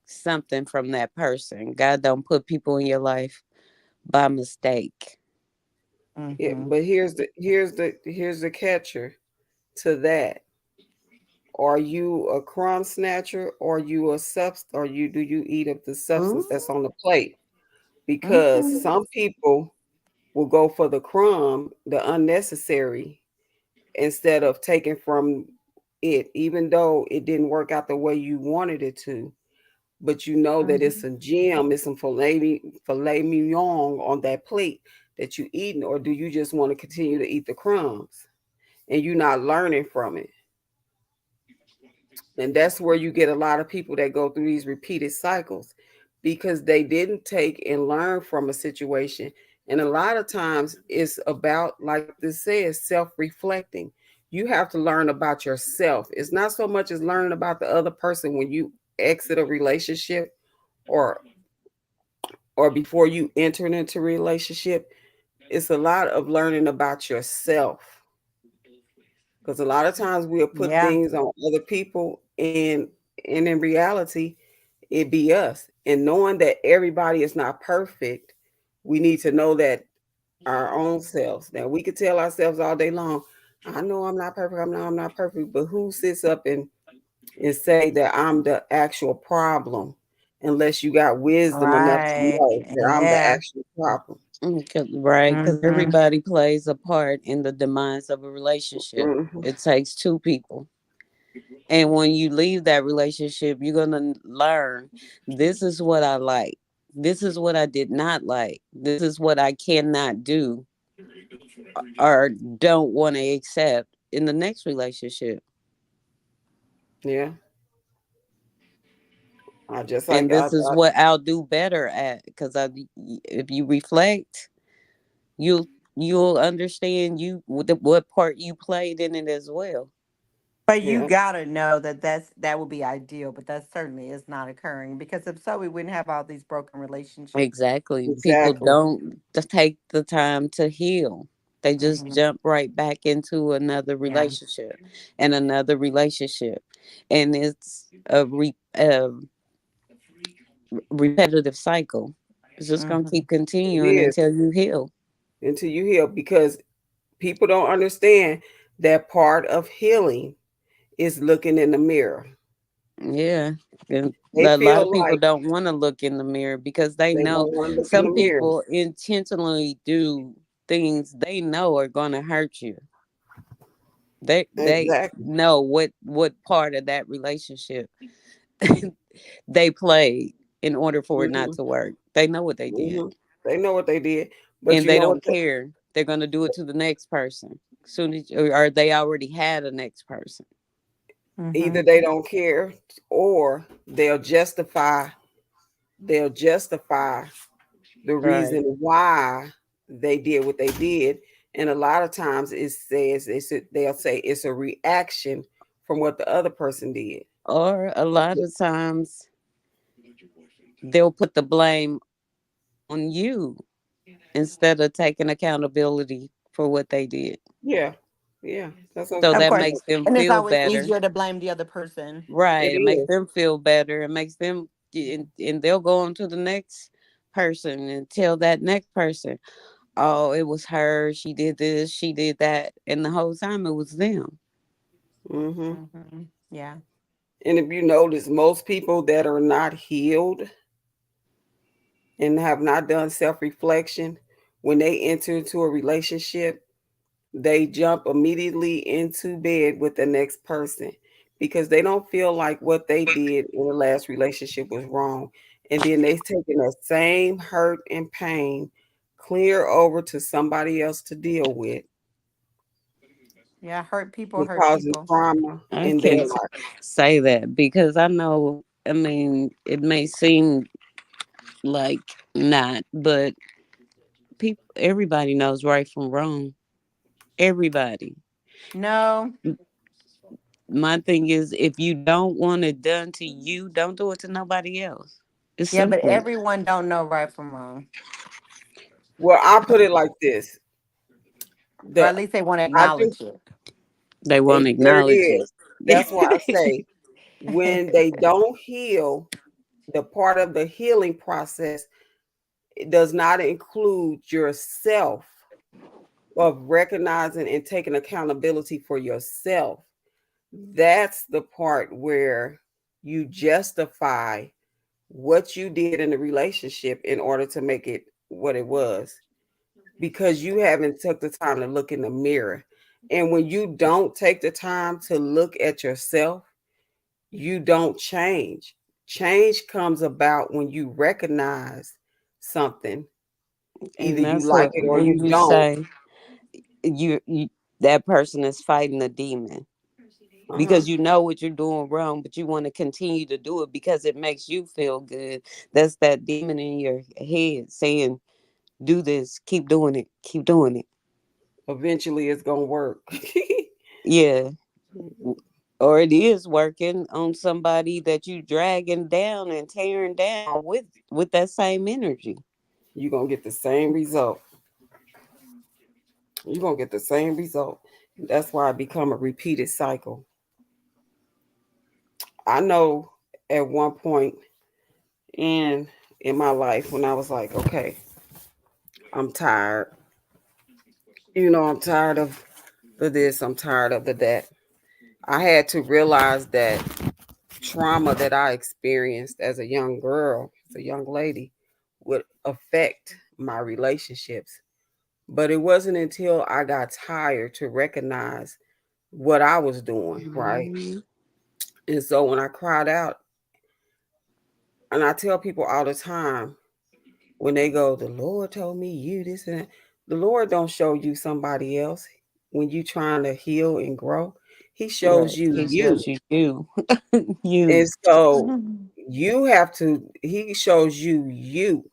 something from that person. God don't put people in your life by mistake. Yeah, Mm-hmm. but here's the catcher to that. Are you a crumb snatcher or you a subst or you do you eat up the substance Ooh. that's on the plate? Because Mm-hmm. some people will go for the crumb, the unnecessary, instead of taking from it, even though it didn't work out the way you wanted it to. But you know that it's Mm-hmm. a gem, it's some filet mignon on that plate that you eating, or do you just want to continue to eat the crumbs and you're not learning from it? And that's where you get a lot of people that go through these repeated cycles because they didn't take and learn from a situation. And a lot of times it's about, like this says, self reflecting. You have to learn about yourself. It's not so much as learning about the other person when you exit a relationship or before you enter into a relationship. It's a lot of learning about yourself because a lot of times we'll put Yeah. things on other people and in reality it be us. And knowing that everybody is not perfect, we need to know that our own selves. Now we could tell ourselves all day long, I know I'm not perfect, I'm not perfect, but who sits up and say that I'm the actual problem unless you got wisdom enough to Right. know that I'm the Yeah. actual problem. Right, because Mm-hmm. everybody plays a part in the demise of a relationship. Hmm. It takes two people. And when you leave that relationship, you're going to learn this is what I like. This is what I did not like. This is what I cannot do or don't want to accept in the next relationship. Yeah. I just And like this is I what I'll do better at because if you reflect, you'll you'll understand what part you played in it as well. But you yeah, gotta know that that would be ideal, but that certainly is not occurring because if so, we wouldn't have all these broken relationships. Exactly. People exactly. don't take the time to heal. They just Mm-hmm. jump right back into another Yeah. relationship and another relationship. And it's repetitive cycle. It's just going to Mm-hmm. keep It continuing is until you heal. until you heal because people don't understand that part of healing is looking in the mirror. Yeah. And They a lot of feel people like don't want to look in the mirror because they they know don't want to look in the some mirror. people intentionally do things they know are going to hurt you. They Exactly. know what part of that relationship they played in order for it not Hmm. to work. They know what they did, Hmm. They know what they did, but and you they know what? don't care. They're going to do it to the next person. Soon as, or they already had a next person. Mm-hmm. Either they don't care, or they'll justify the Right. reason why they did what they did. And a lot of times they'll say it's a reaction from what the other person did. Or a lot of times they'll put the blame on you instead of taking accountability for what they did. Yeah, yeah, that's what I'm So Of that saying. course. makes them And it's feel always better. easier to blame the other person. It Right. It makes is. them feel better. It makes them, and they'll go on to the next person and tell that next person, oh, it was her. She did this. She did that. And the whole time it was them. Hmm. Mm-hmm. Yeah. And if you notice, most people that are not healed and have not done self-reflection, when they enter into a relationship, they jump immediately into bed with the next person because they don't feel like what they did in the last relationship was wrong. And then they've taken that same hurt and pain clear over to somebody else to deal with Yeah. Hurt people and hurt causing people. trauma I in their can't life. say that because I know, I mean, it may seem like not, but people, everybody knows right from wrong. Everybody. No. My thing is, if you don't want it done to you, don't do it to nobody else. It's Yeah, but simple. everyone don't know right from wrong. Well, I put it like this. Or The at least they want to I think acknowledge it. They won't there it acknowledge is. That's why I it. say when they don't heal, the part of the healing process, it does not include yourself of recognizing and taking accountability for yourself. That's the part where you justify what you did in the relationship in order to make it what it was, because you haven't took the time to look in the mirror. And when you don't take the time to look at yourself, you don't change. Change comes about when you recognize something. Either And you that's like what, it or when you you don't. say you that person is fighting a demon Uh-huh. because you know what you're doing wrong, but you want to continue to do it because it makes you feel good. That's that demon in your head saying, "Do this, keep doing it, keep doing it." Eventually it's gonna work. Yeah, or it is working on somebody that you dragging down and tearing down with that same energy. You're gonna get the same result. You're gonna get the same result. That's why it become a repeated cycle. I know at one point in in my life when I was like, okay, I'm tired. I'm tired of the this, I'm tired of the that. I had to realize that trauma that I experienced as a young girl, as a young lady, would affect my relationships. But it wasn't until I got tired to recognize what I was doing, right? Mhm. And so when I cried out, and I tell people all the time when they go, the Lord told me you this and that. The Lord don't show you somebody else when you trying to heal and grow. He shows Right. you He you. shows you you. You. And so Mhm. he shows you you.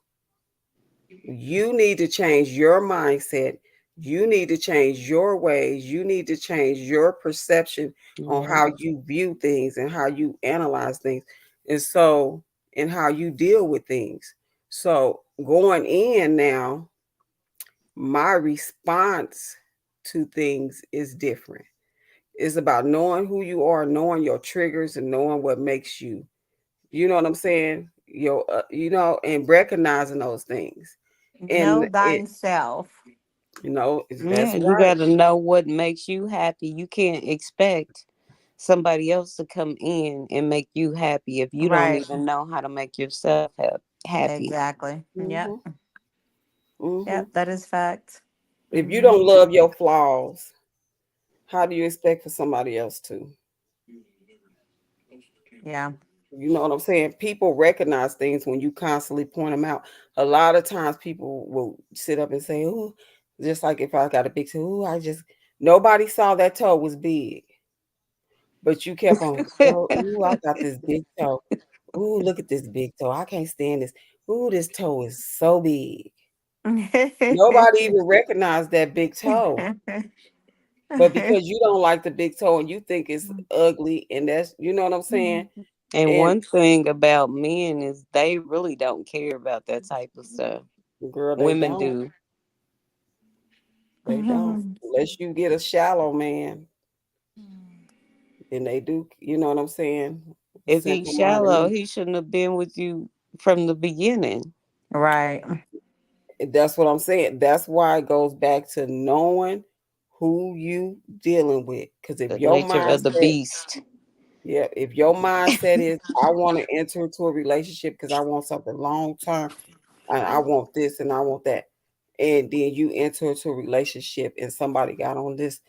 You need to change your mindset. You need to change your ways. You need to change your perception on Yep. how you view things and how you analyze things. And so, and how you deal with things. So, going in now, my response to things is different. It's about knowing who you are, knowing your triggers, and knowing what makes you. You know what I'm saying? And recognizing those things. Know And it thyself. That's Yeah, you right. got to know what makes you happy. You can't expect somebody else to come in and make you happy if you don't Right. even know how to make yourself happy. Exactly. Yep. Hmm. Hmm. Yep. That is fact. If you Hmm. don't love your flaws, how do you expect for somebody else to? Yeah. You know what I'm saying? People recognize things when you constantly point them out. A lot of times people will sit up and say, "Oh," just like if I got a big toe, "Oh, I just nobody saw that toe was big." But you kept on, "Girl, ooh, I got this big toe. Ooh, look at this big toe. I can't stand this. Ooh, this toe is so big." Nobody even recognized that big toe. But because you don't like the big toe and you think it's ugly, and that's, you know what I'm saying? And And one thing about men is they really don't care about that type of stuff. girl, they Women don't. do. They don't. Unless you get a shallow man, then they do. You know what I'm saying? If he's Simple minded shallow, men. he shouldn't have been with you from the beginning. Right. That's what I'm saying. That's why it goes back to knowing who you dealing with. Because if The your nature of the mindset, beast. yeah, if your mindset is, I want to enter into a relationship because I want something long term, and I want this and I want that, and then you enter into a relationship and somebody got on this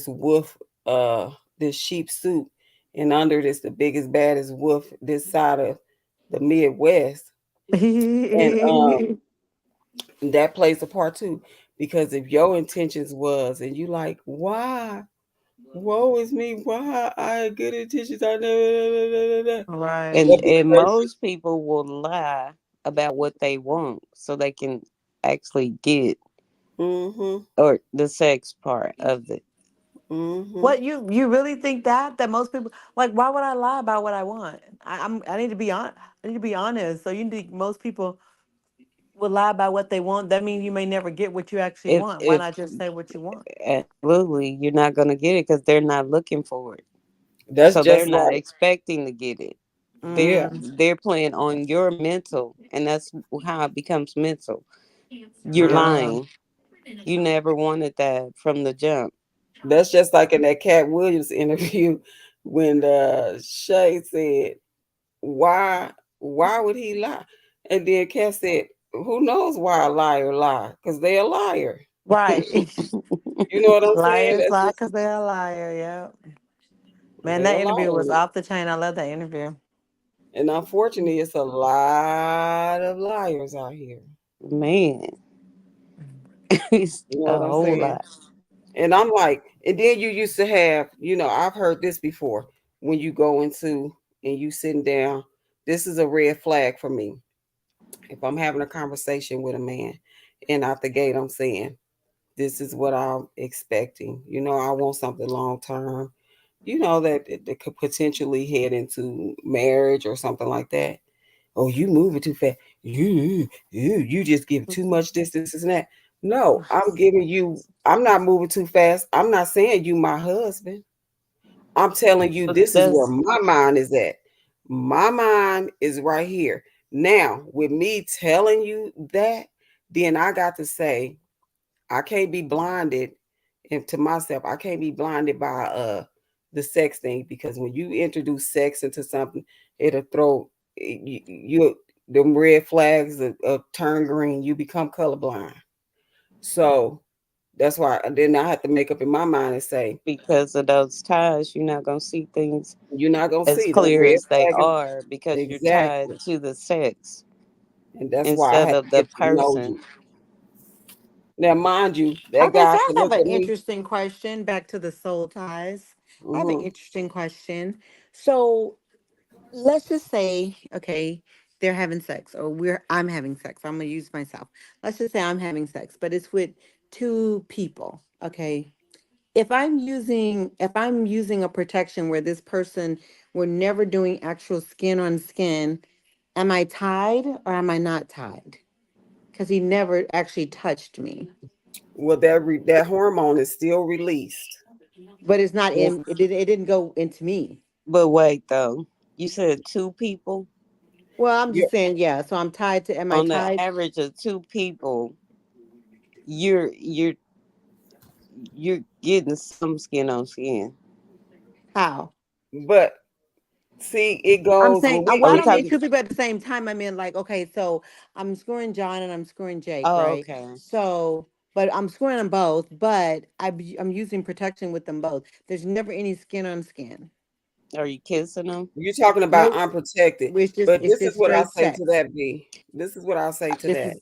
wolf, uh, this sheep suit, and under this the biggest baddest wolf this side of the Midwest, and that plays a part too, because if your intentions was and you like, why, woe is me, why I had good intentions, I never, Right. And but and because most people will lie about what they want so they can actually get mm-hmm, or the sex part of it. mm-hmm. What you really think that most people like? Why would I lie about what I want? I need to be on. I need to be honest. So you think most people would lie about what they want? That means you may never get what you actually want. Why If not just say what you want? absolutely, you're not gonna get it because they're not looking for it, That's so they're just not like, expecting to get it. They're yeah, Mm, they're playing on your mental, and that's how it becomes mental. You're yeah. uh, lying. You never wanted that from the jump. That's just like in that Cat Williams interview when Shay said, why would he lie? And then Cat said, who knows why a liar lie? Because they're a liar. right. You know what I'm saying? Liars That's lie just because they're a liar. Yeah. Man, they're that a interview was liar. off the chain. I love that interview. And unfortunately, it's a lot of liars out here. Man, it's You know a what I'm whole saying? lot. And I'm like, and then you used to have, I've heard this before when you go into and you sitting down. This is a red flag for me. If I'm having a conversation with a man and out the gate, I'm saying, this is what I'm expecting. I want something long term, that could potentially head into marriage or something like that. Oh, you moving too fast. You just give too much this, and that. No, I'm not moving too fast. I'm not saying you my husband. I'm telling you, But this is where that's my mind is at. My mind is right here. Now, with me telling you that, then I got to say, I can't be blinded, and to myself, I can't be blinded by the sex thing, because when you introduce sex into something, it'll throw you them red flags turn green. You become colorblind. So that's why then I have to make up in my mind and say, because of those ties, you're not gonna see things you're not gonna as see that clear red as they flag is are because you're tied exactly. to the sex And that's why I instead had of to the get to know person. you. Now, mind you, that Okay, so guy I could have look an at me. interesting question back to the soul ties. I have an Hmm. interesting question. So let's just say, okay, they're having sex, or I'm having sex. I'm gonna use myself. Let's just say I'm having sex, but it's with two people. Okay. If I'm using a protection where this person, we're never doing actual skin on skin, am I tied or am I not tied? Because he never actually touched me. Well, that hormone is still released. But it's not And in it didn't go into me. But wait, though, you said two people. Well, I'm you just saying, yeah. So I'm tied to am I On the tied? average of two people, you're you're getting some skin on skin. How? But see, it I'm goes saying, when we Are well, I we don't we mean talking? two people at the same time. I mean, like, okay, so I'm screwing John and I'm screwing Jake, Oh, right? okay. So, but I'm screwing them both, but I'm using protection with them both. There's never any skin on skin. Are you kissing them? you're talking about Nope. unprotected. But It's this is just what I straight say to sex. that, B. This is what I'll say to This that. is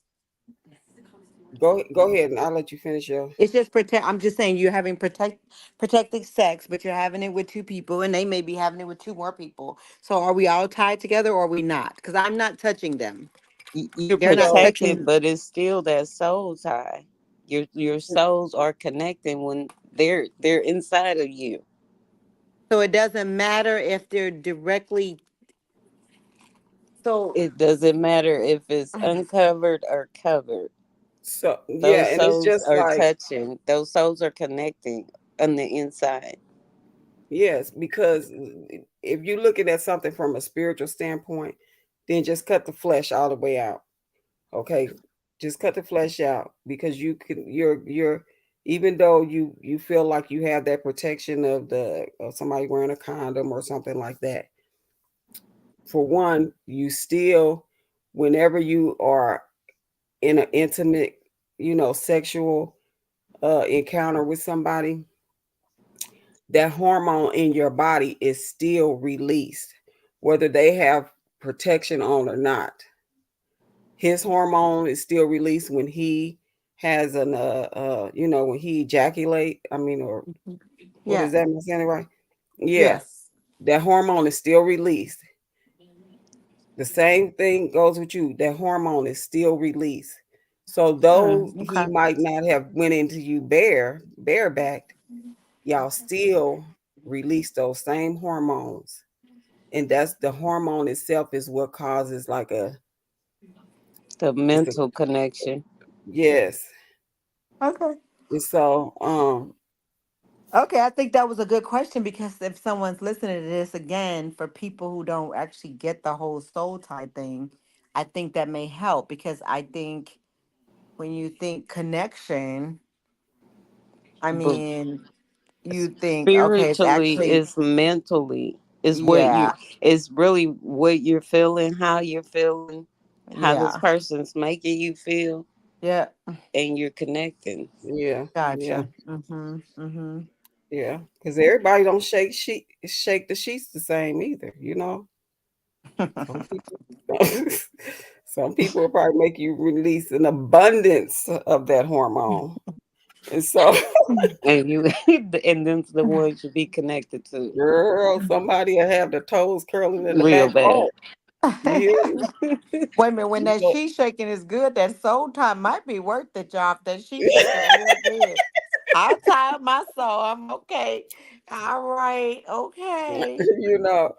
Go ahead, and I'll let you finish your. It's just protect. I'm just saying you're having protected sex, but you're having it with two people, and they may be having it with two more people. So are we all tied together, or are we not? Because I'm not touching them. You're They're not So protected, touching. but it's still that soul tie. Your souls are connecting when they're inside of you. So it doesn't matter if they're directly. So It doesn't matter if it's uncovered or covered. yeah, Those and it's souls just are like touching. Those souls are connecting on the inside. yes, because if you're looking at something from a spiritual standpoint, then just cut the flesh all the way out. Okay, just cut the flesh out because you're even though you feel like you have that protection of somebody wearing a condom or something like that. For one, you still, whenever you are in an intimate, sexual encounter with somebody, that hormone in your body is still released, whether they have protection on or not. His hormone is still released when he has when he ejaculate. I mean, or what yeah, is that? Am I saying it right? Yeah, yes. that hormone is still released. The same thing goes with you. That hormone is still released. So though he Okay. might not have went into you barebacked, y'all still release those same hormones. And that's the hormone itself is what causes like The it's a mental connection. yes. Okay. And so Okay, I think that was a good question because if someone's listening to this again, for people who don't actually get the whole soul tie thing, I think that may help because I think when you think connection, I But mean, you think, okay, it's spiritually, actually, it's mentally. It's what you. yeah, It's really what you're feeling, how you're feeling, how this yeah, person's making you feel, yeah, and you're connecting. yeah, yeah, gotcha. Mm-hmm. yeah. Because everybody don't shake the sheets the same either. Some people some people will probably make you release an abundance of that hormone. And so And you, and then the ones you be connected to girl, somebody will have the toes curling in the real back bad. part. You hear me? Wait a minute, when And that so sheet shaking is good, that soul tie might be worth the job. That sheet shaking real good. I'll tie up my soul. I'm okay. All right. Okay. you know,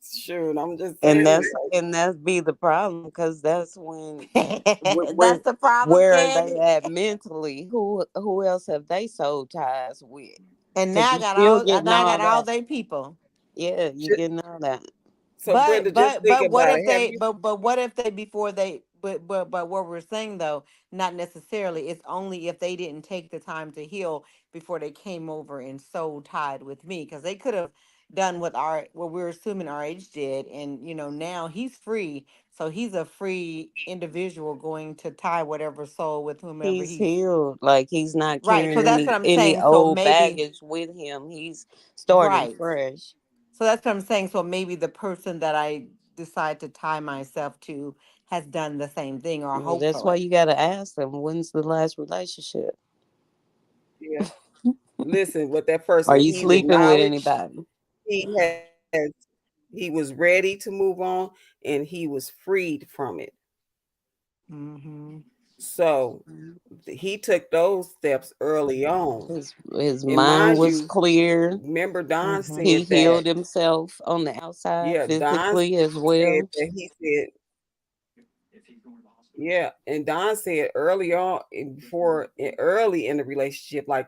shoot, I'm just and saying, that's and that's be the problem because that's when That's where the problem, where are they Candy. at mentally? Who else have they soul ties with? And Because now you still getting I all got all that. they people. Yeah, you ju- getting all that. so Brenda, just think But what about if it. Have they you but what if they before they but what we're saying though, not necessarily. It's only if they didn't take the time to heal before they came over and soul tied with me. Because they could have done what we're assuming RH did, and now he's free. So he's a free individual going to tie whatever soul with whomever He's he's healed. Like he's not right. carrying So that's what I'm any saying. So old maybe baggage with him. He's starting right. fresh. So that's what I'm saying. So maybe the person that I decide to tie myself to has done the same thing, or Well, that's why hopefully. you got to ask them when's the last relationship. yeah. Listen, with that Are person, you he's sleeping with acknowledged anybody? he was ready to move on and he was freed from it. Hmm. So he took those steps early on. His And mind mind was you, clear. remember Don Hmm. He said that, healed himself on the outside yeah, Don physically as said well. that he said, yeah, and Don said early on, early in the relationship, I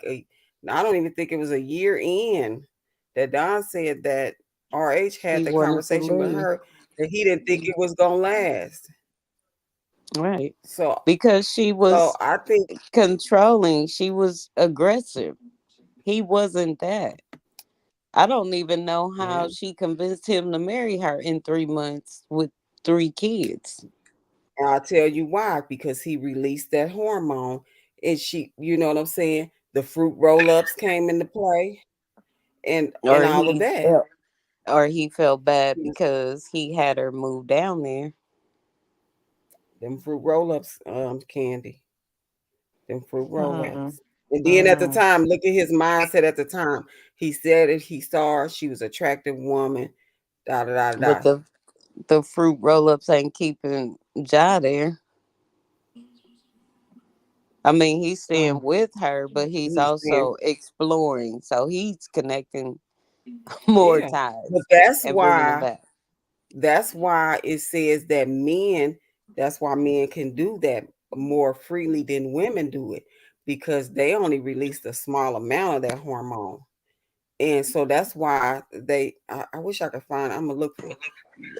don't even think it was a year in, that Don said that RH He had the wanted to conversation with leave. her that he didn't think it was gonna last. Right. So Because she so was I think controlling, she was aggressive. He wasn't that. I don't even know yeah, how she convinced him to marry her in 3 months with 3 kids. and I'll tell you why, because he released that hormone and she, you know what I'm saying? The fruit roll-ups came into play and Or all of he that. felt or he felt bad Yes. because he had her move down there. Them fruit roll-ups, Candy. Them fruit Mm, roll-ups. And then at the mm. time, look at his mindset at the time. He said that he saw her, she was an attractive woman, da da da But da. the fruit roll ups ain't keeping Ja there. I mean, he's staying Mm. with her, but he's He's saying, also exploring. So he's connecting more yeah. But ties and bringing them back. that's why it says that men, that's why men can do that more freely than women do it, because they only release a small amount of that hormone. And so that's why I wish I could find, I'm gonna look for it.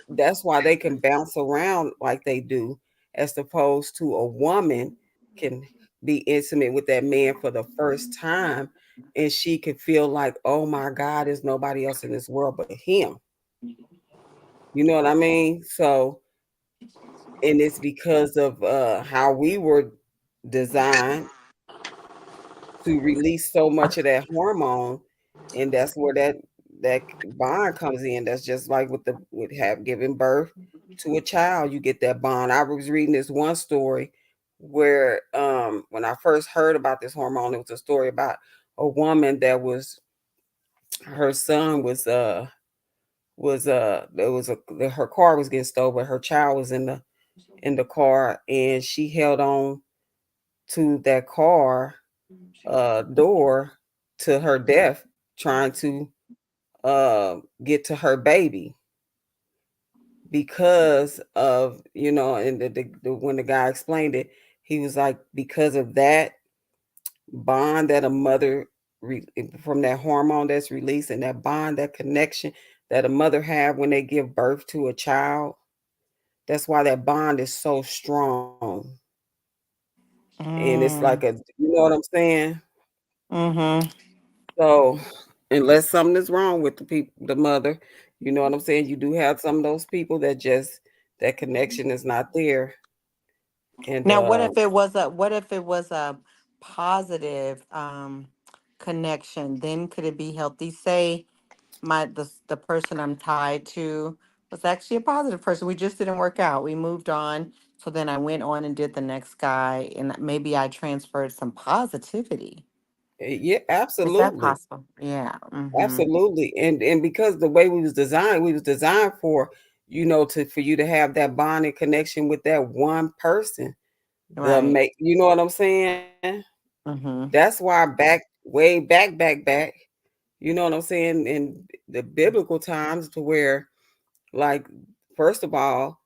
That's why they can bounce around like they do, as opposed to a woman can be intimate with that man for the first time and she can feel like, oh my God, there's nobody else in this world but him. You know what I mean? So, and it's because of how we were designed to release so much of that hormone, and that's where that bond comes in. That's just like with have giving birth to a child, you get that bond. I was reading this one story where when I first heard about this hormone, it was a story about a woman that was, her son was there was her car was getting stolen, but her child was in the car, and she held on to that car door to her death, trying to get to her baby, because of, you know, and when the guy explained it, he was like, because of that bond that a mother from that hormone that's released, and that bond, that connection that a mother have when they give birth to a child, that's why that bond is so strong. And it's like a, Mm. you know what I'm saying? Mm-hmm. So, unless something is wrong with the people, the mother, you know what I'm saying? You do have some of those people that just, that connection is not there. And Now, what if it was a positive connection? Then could it be healthy? Say the person I'm tied to was actually a positive person. We just didn't work out. We moved on. So then I went on and did the next guy, and maybe I transferred some positivity. yeah, Is that absolutely. possible? Yeah. Mm-hmm. Absolutely. And because the way we was designed for, you know, to for you to have that bonding connection with that one person. The Right. make, you know what I'm saying? Mm-hmm. That's why way back, you know what I'm saying, in the biblical times, to where, like, first of all,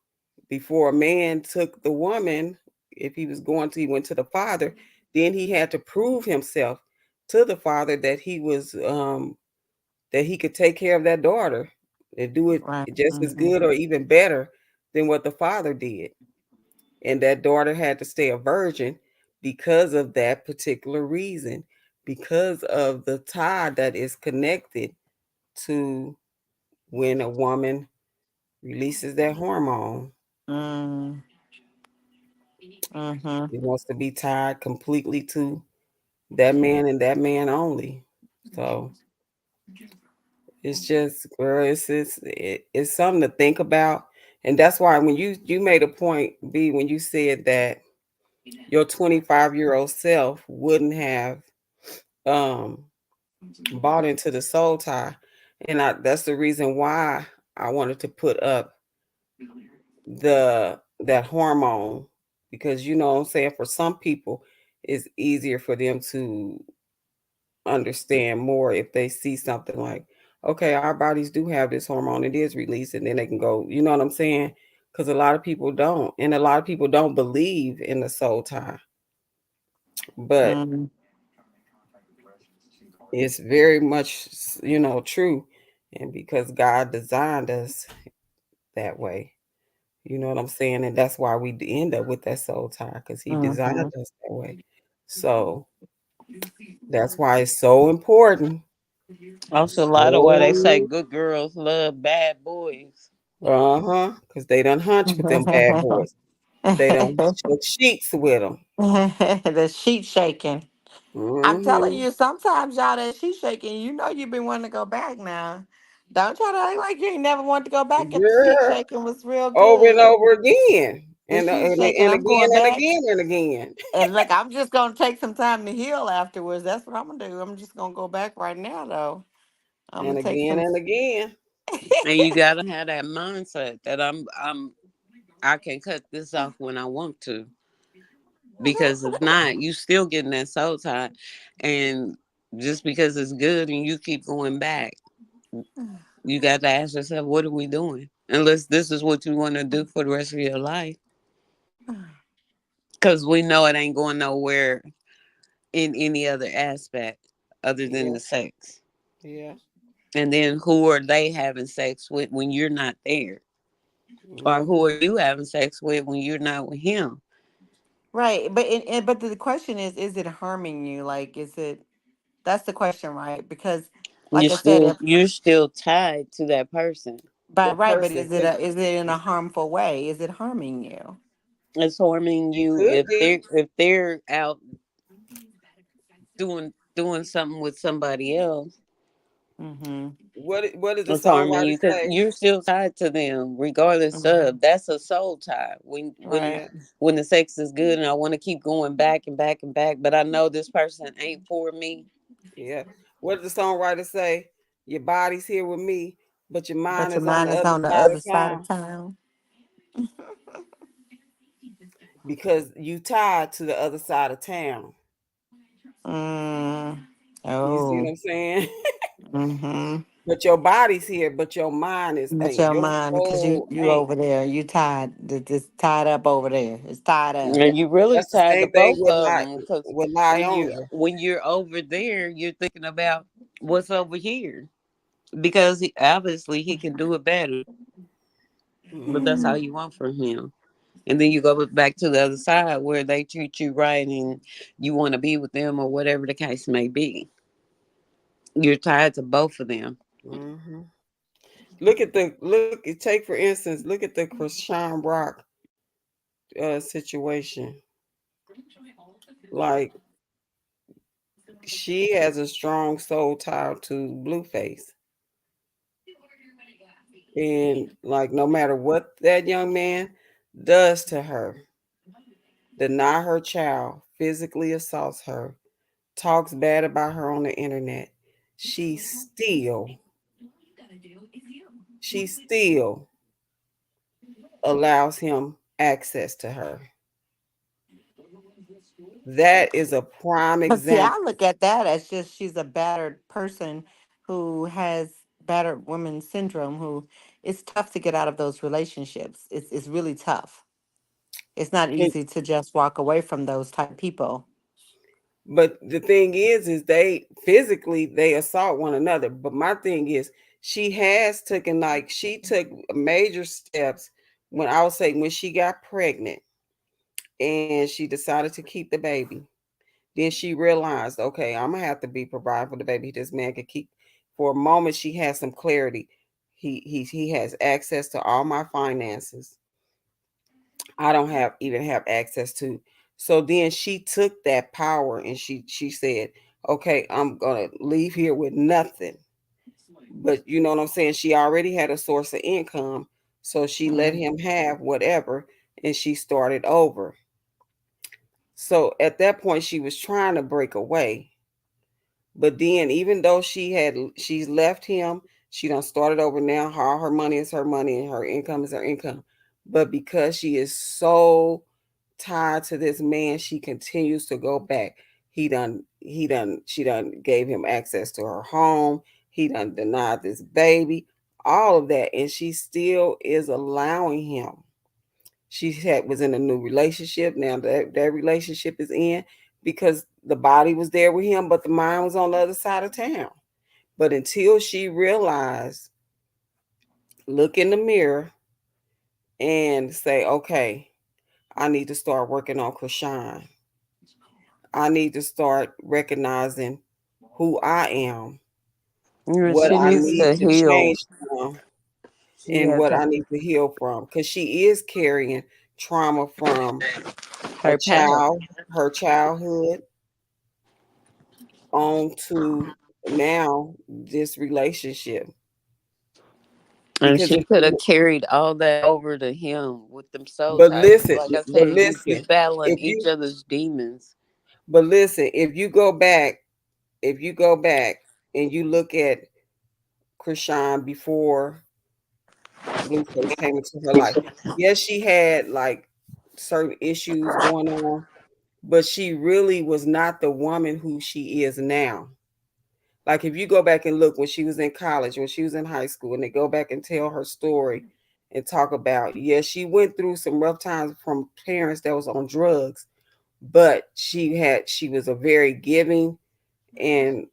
before a man took the woman, if he was going to, he went to the father, then he had to prove himself to the father that he was that he could take care of that daughter and do it Right. just as Mm-hmm. good or even better than what the father did. And that daughter had to stay a virgin because of that particular reason, because of the tie that is connected to when a woman releases that hormone. Mm. Mm-hmm. It wants to be tied completely to that man and that man only. So it's just, girl, it's something to think about. And that's why when you made a point, B, when you said that your 25-year-old self wouldn't have um bought into the soul tie. And that's the reason why I wanted to put up that hormone, because, you know what I'm saying, for some people it's easier for them to understand more if they see something like, okay, our bodies do have this hormone, it is released, and then they can go, you know what I'm saying? Because a lot of people don't, and a lot of people don't believe in the soul tie, but Mm-hmm. it's very much, you know, true. And because God designed us that way, You know what I'm saying? And that's why we end up with that soul tie, because he designed Mm-hmm. us that way. So that's why it's so important. Also, a lot of why they say So, good girls love bad boys. uh-huh, because they done hunch with them bad boys. They done shook sheets with them. The sheet shaking. I'm telling Mm-hmm. you, sometimes y'all that sheet shaking, you know you've been wanting to go back now. Don't try to act like you ain't never wanted to go back if the sheet Yeah, shaking was real over and good. over again. The And, sheet and, shaking, and I'm again going and back. again and again. And look, I'm just gonna take some time to heal afterwards. That's what I'm gonna do. I'm just gonna go back right now though. I'm And gonna take again some. and again. And you gotta have that mindset that I can cut this off when I want to. Because if not, you still getting that soul tie. And just because it's good and you keep going back, you got to ask yourself, what are we doing? Unless this is what you want to do for the rest of your life. Because we know it ain't going nowhere in any other aspect other than Yeah, the sex. yeah. And then who are they having sex with when you're not there? Or who Mm-hmm. are you having sex with when you're not with him? Right, but but the question is it harming you? Like, is it? That's the question, right? Because, like I said, if You're still tied to that person. but That right, but person is it could, is it in a harmful way? Is it harming you? It's harming it you could be. if they're out doing something with somebody else. Mm-hmm. What did the It's harming songwriter you because say? you're still tied to them, regardless of. That's a soul tie. Right. Yeah, When the sex is good and I want to keep going back and back and back, but I know this person ain't for me. yeah. What did the songwriter say? Your body's here with me, but your mind But your is on mind the is other on the side other of side of town town. because you tied to the other side of town. Mm. You see what Oh. I'm saying? Mm-hmm. But your body's here, but your mind is But ain't. your Your mind, because soul you ain't. over there, you tied. It's tied up over there. It's tied up. Yeah. And you really That's the tied to same thing both of them because with lie when on you you. when you're over there, you're thinking about what's over here because obviously he can do it better, but that's Hmm. all you want from him. And then you go back to the other side where they treat you right and you want to be with them or whatever the case may be. You're tied to both of them. Hmm. Take for instance, look at the Krishan Rock situation. Like she has a strong soul tie to Blueface, and like no matter what that young man does to her, deny her child, physically assaults her, talks bad about her on the internet, she still allows him access to her. That is a prime But see, I example. look at that as just she's a battered person who has battered woman syndrome. Who it's tough to get out of those relationships. It's really tough. It's not And, easy to just walk away from those type people. but the thing is they physically they assault one another. But my thing is, she took major steps when I would say when she got pregnant and she decided to keep the baby. Then she realized, okay, I'm gonna have to be providing for the baby. This man could keep. For a moment, she had some clarity. He has access to all my finances. I don't have even have access to. So then she took that power and she said, okay, I'm gonna leave here with nothing. But you know what I'm saying? She already had a source of income, so she let Mm. him have whatever, and she started over. So at that point, she was trying to break away. But then, even though she's left him, she done started over now. All her money is her money, and her income is her income. But because she is so tied to this man, she continues to go back. She done gave him access to her home. He done denied this baby, all of that, and she still is allowing him. Was in a new relationship. Now that relationship is in because the body was there with him, but the mind was on the other side of town. But until she realized, look in the mirror and say, okay, I need to start working on Krishan. I need to start recognizing who I am, what She I needs need to to heal. change from, She and had what to I need to heal from. Because she is carrying trauma from a her past. her childhood on to now this relationship. And Because she if could have you, carried all that over to him with them soul but ties. listen, Like I but said, you listen, battling if each you, other's demons. but listen, if you go back and you look at Krishan before Blueface came into her life, yes, she had like certain issues going on, but she really was not the woman who she is now. Like if you go back and look when she was in college, when she was in high school, and they go back and tell her story and talk about, yes, she went through some rough times from parents that was on drugs, but she was a very giving and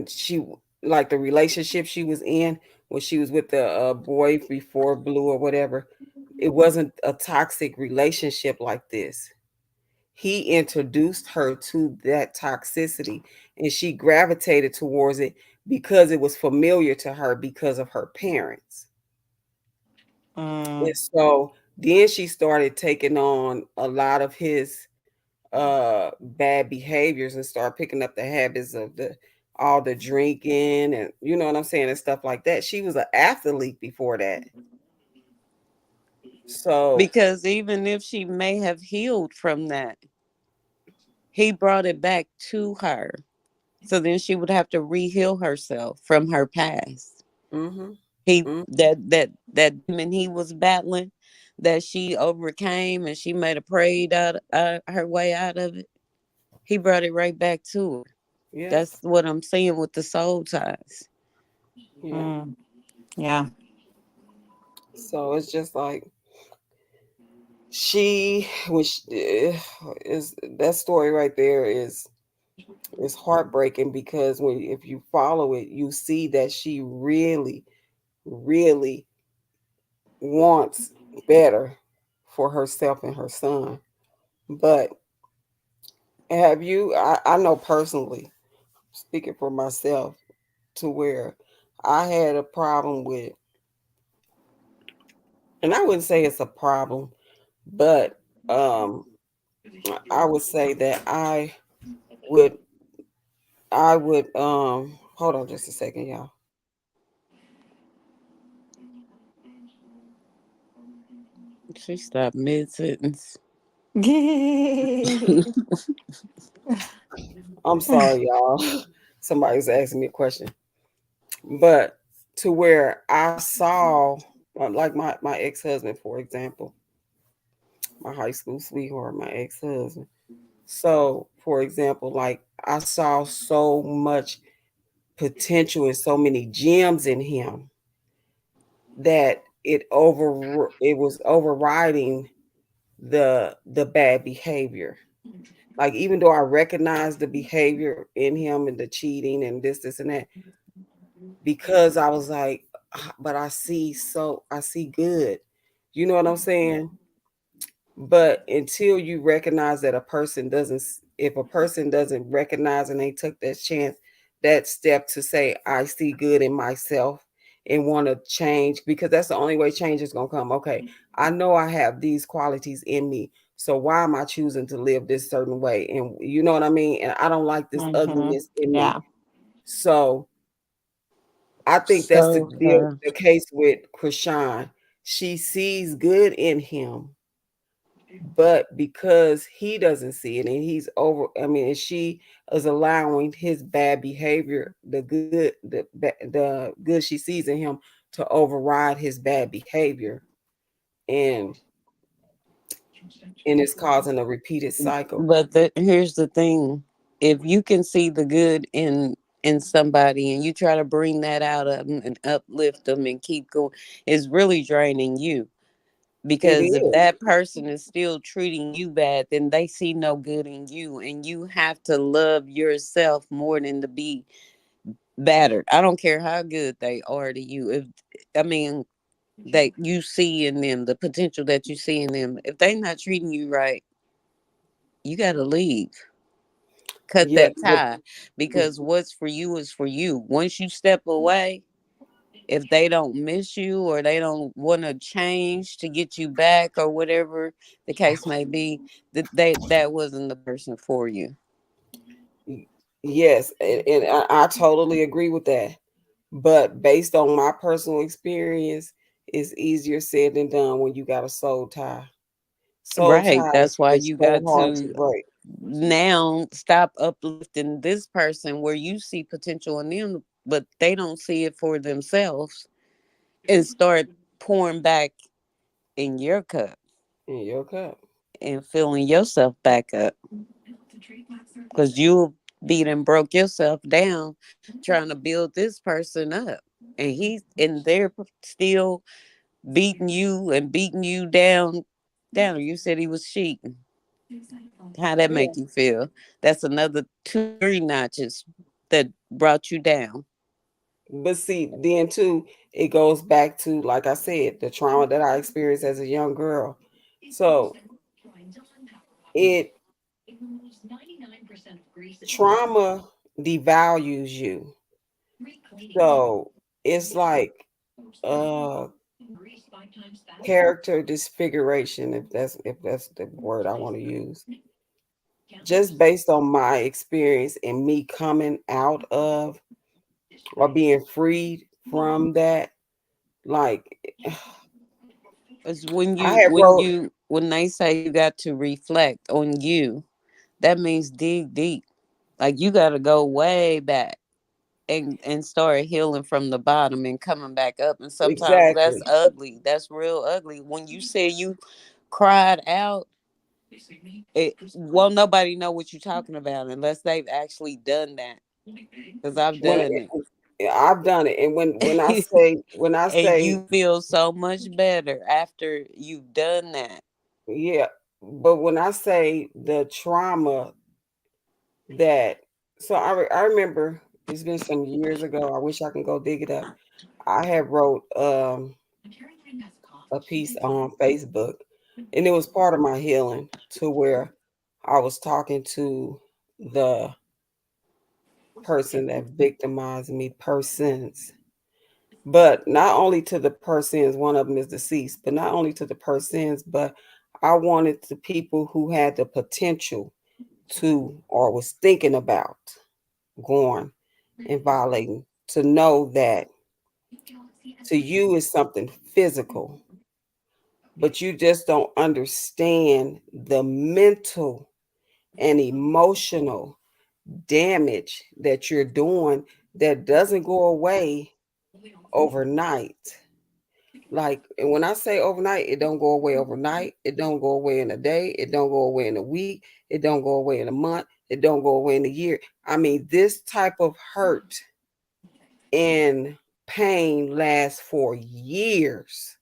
she like the relationship she was in when she was with the boy before Blue or whatever, it wasn't a toxic relationship like this. He introduced her to that toxicity and she gravitated towards it because it was familiar to her because of her parents. And Mm. so then she started taking on a lot of his bad behaviors and start picking up the habits of the all the drinking and you know what I'm saying and stuff like that. She was an athlete before that. So Because even if she may have healed from that, he brought it back to her. So then she would have to re-heal herself from her past. mhm, He mhm, that demon he was battling, that she overcame and she made a prayed out her way out of it. He brought it right back to her. yeah, That's what I'm saying with the soul ties. yeah. Mm. Yeah. So it's just like she which is that story right there is heartbreaking because when if you follow it you see that she really really wants better for herself and her son. But have you, I know personally, speaking for myself, to where I had a problem with, and I wouldn't say it's a problem, but um, I would say that would, hold on just a second, y'all. She stopped mid sentence. I'm sorry, y'all. Somebody's asking me a question. But to where I saw, like my ex husband, for example, my high school sweetheart, my ex husband. So, for example, like I saw so much potential and so many gems in him that it was overriding the bad behavior. Like even though I recognized the behavior in him and the cheating and this and that, because I was like, "Ah, but I see good. You know what I'm saying? But until you recognize that a person doesn't, if a person doesn't recognize and they took that chance, that step to say, I see good in myself and want to change, because that's the only way change is going to come. Okay, I know I have these qualities in me. So why am I choosing to live this certain way? And you know what I mean? And I don't like this Hmm. ugliness in me. Yeah. So I think that's So the case with Krishan. She sees good in him, but because he doesn't see it and he's over, I mean, and she is allowing his bad behavior, the good she sees in him, to override his bad behavior, and it's causing a repeated cycle. but here's the thing. If you can see the good in somebody and you try to bring that out of them and uplift them and keep going, it's really draining you. It Because if is. that person is still treating you bad, then they see no good in you, and you have to love yourself more than to be battered. I don't care how good they are to you. If I mean that you see in them, the potential that you see in them, if they not treating you right, you gotta leave. Cut Yeah, that tie, because what's for you is for you. Once you step away, if they don't miss you or they don't want to change to get you back or whatever the case may be, that wasn't the person for you. yes, and I totally agree with that. But based on my personal experience, it's easier said than done when you got a soul tie. Soul Right. ties That's why is you so got hard to to break. now stop uplifting this person where you see potential in them, but they don't see it for themselves, and start pouring back in your cup In your cup. and filling yourself back up, because you beat and broke yourself down trying to build this person up, and they're still beating you and beating you down. You said he was cheating. How that Yeah. make you feel? That's another 2, 3 notches that brought you down. But see, then too, it goes back to, like I said, the trauma that I experienced as a young girl. So it trauma devalues you. So it's like uh character disfiguration, if that's the word I want to use. Just based on my experience and me coming out of or being freed from that, like It's I had wrote when they say you got to reflect on you, that means dig deep. Like you got to go way back and start healing from the bottom and coming back up. And sometimes that's exactly. ugly. That's real ugly. When you say you cried out, it won't nobody know what you're talking about unless they've actually done that. Because I've When done I've done it, and when I it. say when I And say you feel so much better after you've done that. yeah, but when I say the trauma that, so I remember it's been some years ago. I wish I can go dig it up. I had wrote a piece on Facebook, and it was part of my healing to where I was talking to the person that victimized me, persons, but not only to the persons, one of them is deceased, but not only to the persons, but I wanted the people who had the potential to or was thinking about going and violating to know that to you is something physical, but you just don't understand the mental and emotional damage that you're doing that doesn't go away overnight. Like, and when I say overnight, it don't go away overnight. It don't go away in a day. It don't go away in a week. It don't go away in a month. It don't go away in a year. I mean, this type of hurt and pain lasts for years.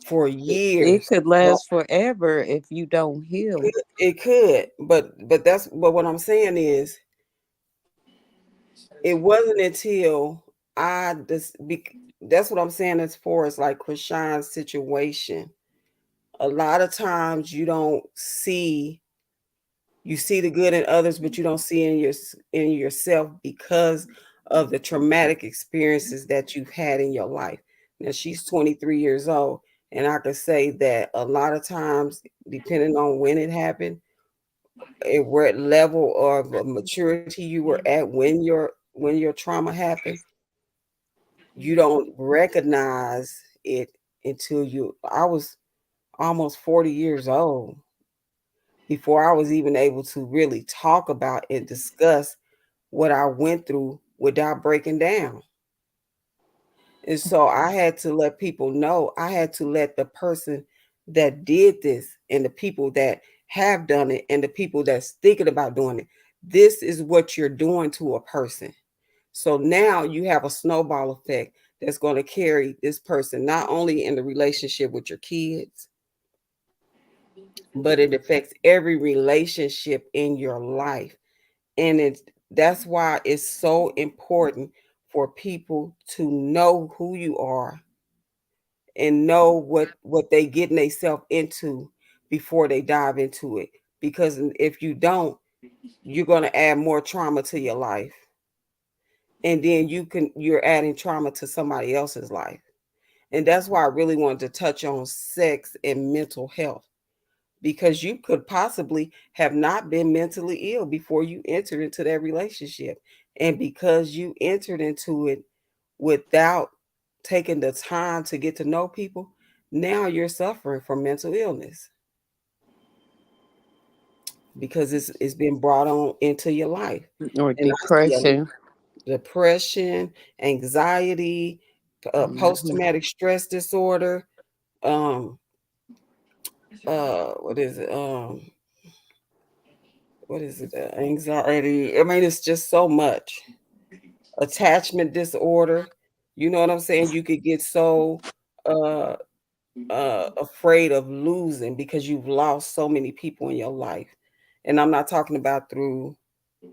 For It years. could Well, last forever if you don't heal. it could, but what I'm saying is it wasn't until I this that's what I'm saying as far as like Krishan's situation. A lot of times you see the good in others, but you don't see in yourself because of the traumatic experiences that you've had in your life. Now she's 23 years old, and I could say that a lot of times, depending on when it happened, what level of maturity you were at when your trauma happened, you don't recognize it until you. I was almost 40 years old before I was even able to really talk about and discuss what I went through without breaking down. And so I had to let people know, I had to let the person that did this and the people that have done it and the people that's thinking about doing it, this is what you're doing to a person. So now you have a snowball effect that's going to carry this person not only in the relationship with your kids, but it affects every relationship in your life. And That's why it's so important for people to know who you are and know what they getting themselves into before they dive into it. Because if you don't, you're going to add more trauma to your life, and then you're adding trauma to somebody else's life. And that's why I really wanted to touch on sex and mental health, because you could possibly have not been mentally ill before you entered into that relationship. And because you entered into it without taking the time to get to know people, now you're suffering from mental illness because it's been brought on into your life. Or And I see depression. depression, anxiety, Mhm. post-traumatic stress disorder, um, what is it? What is it? Anxiety. I mean, it's just so much. Attachment disorder. You know what I'm saying? You could get so uh afraid of losing because you've lost so many people in your life. And I'm not talking about through,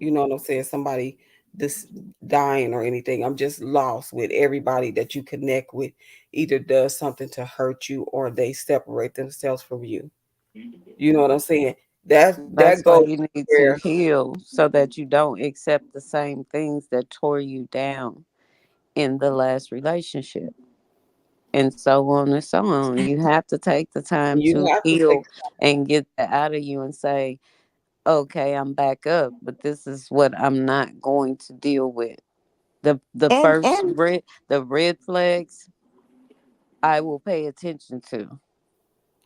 you know what I'm saying, somebody this dying or anything. I'm just lost with everybody that you connect with either does something to hurt you or they separate themselves from you. You know what I'm saying? That That's why goes you need to where heal so that you don't accept the same things that tore you down in the last relationship, and so on and so on. You have to take the time you to have to take heal and get that out of you and say, okay, I'm back up, but this is what I'm not going to deal with. The and first and red flags I will pay attention to.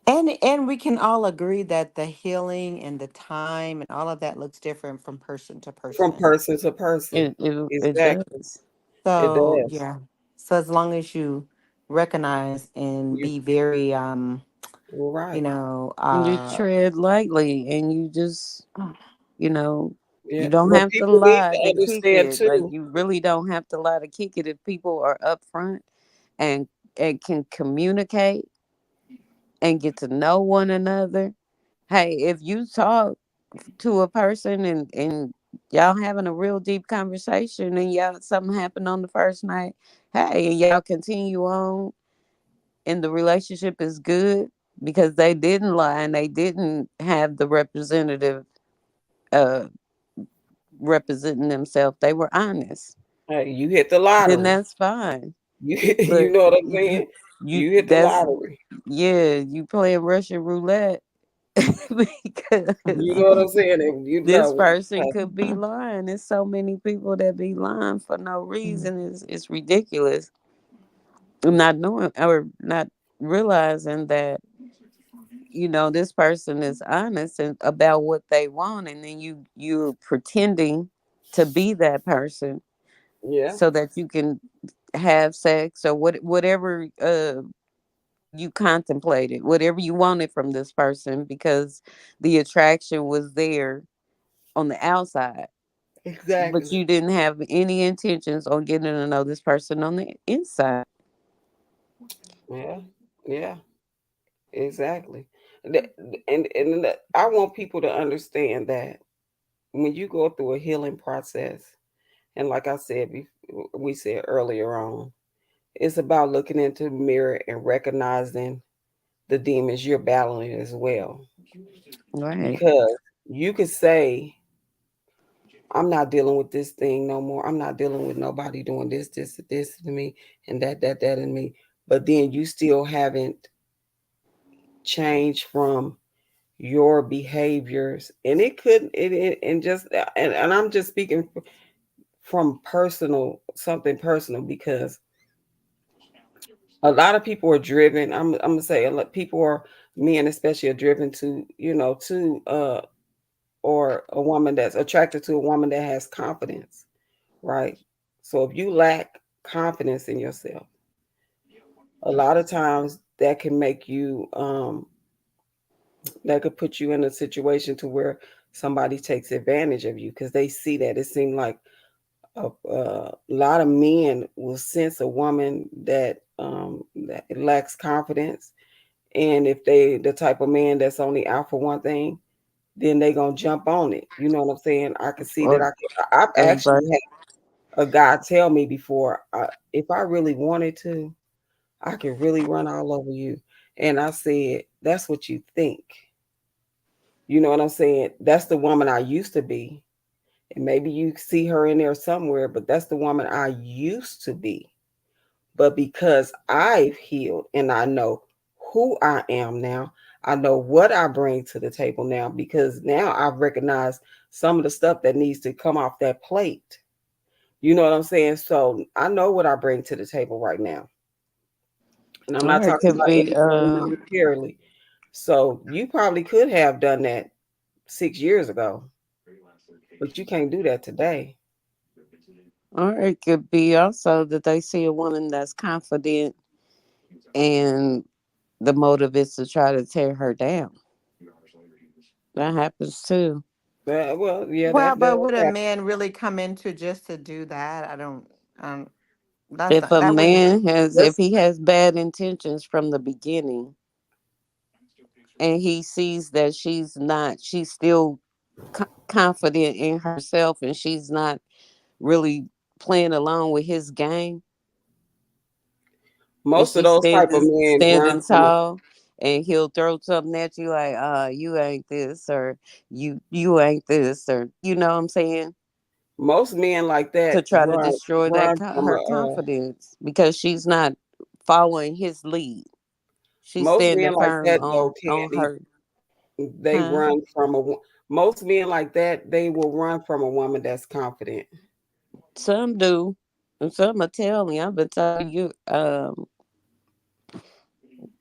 and we can all agree that the healing and the time and all of that looks different from person to from person. person to person. It Exactly. does. It So does. yeah. So as long as you recognize and You be very you're you right. know, You tread lightly and you just, you know, Yeah. you don't But have to people need lie to to kick understand it. Like too. you really don't have to lie to kick it if people are upfront and can communicate and get to know one another. Hey, if you talk to a person and y'all having a real deep conversation and y'all something happened on the first night, hey, and y'all continue on and the relationship is good because they didn't lie and they didn't have the representative uh representing themselves. They were honest. Hey, you hit the Then lottery. that's fine. You you But know what I'm you saying? you You hit the that's lottery. yeah, you playing Russian roulette You because know what I'm saying? And you this know, person could be lying. There's so many people that be lying for no reason. It's ridiculous. Not knowing or not realizing that this person is honest and about what they want, and then you're pretending to be that person yeah, so that you can have sex or whatever you contemplated, whatever you wanted from this person because the attraction was there on the outside, but exactly. you didn't have any intentions on getting to know this person on the inside. Yeah, yeah, exactly. That- I want people to understand that when you go through a healing process, and like I said, we said earlier on, it's about looking into the mirror and recognizing the demons you're battling as well. Right. Because you could say, I'm not dealing with this thing no more. I'm not dealing with nobody doing this to me, and that to me. But then you still haven't changed from your behaviors, and it could it and just and I'm just speaking from personal something personal because a lot of people are driven. I'm gonna say a lot people are men especially are driven to to or a woman that's attracted to a woman that has confidence, right? So if you lack confidence in yourself, a lot of times that can make you that could put you in a situation to where somebody takes advantage of you because they see that it seems like a lot of men will sense a woman that lacks confidence, and if they the type of man that's only out for one thing, then they gonna jump on it. You know what I'm saying? I can see that. Or I've everybody. actually had a guy tell me before, if I really wanted to, I could really run all over you. And I said, that's what you think. You know what I'm saying? That's the woman I used to be. And maybe you see her in there somewhere, but that's the woman I used to be. But because I've healed and I know who I am now, I know what I bring to the table now because now I've recognized some of the stuff that needs to come off that plate. You know what I'm saying? So I know what I bring to the table right now. And I'm not Or it talking could about be anything monetarily. So you probably could have done that 6 years ago, but you can't do that today. or it could be also that they see a woman that's confident and the motive is to try to tear her down. That happens too. Well, yeah, Well, that but would a happened. man really come into just to do that? I don't. Um, that's If not, a that wouldn't. man has, if That's he has bad intentions from the beginning and he sees that she's not, she's still confident in herself and she's not really playing along with his game, and most of she's those type of standing men run standing from a tall, and he'll throw something at you like, you ain't this, or you ain't this, or you know what I'm saying, most men like to that try to destroy that run from her confidence because she's not following his lead. She's most standing men like firm that though, on Candy. her. They Huh? run from most men like that. They will run from a woman that's confident Some do, and some will tell me. I've been telling you,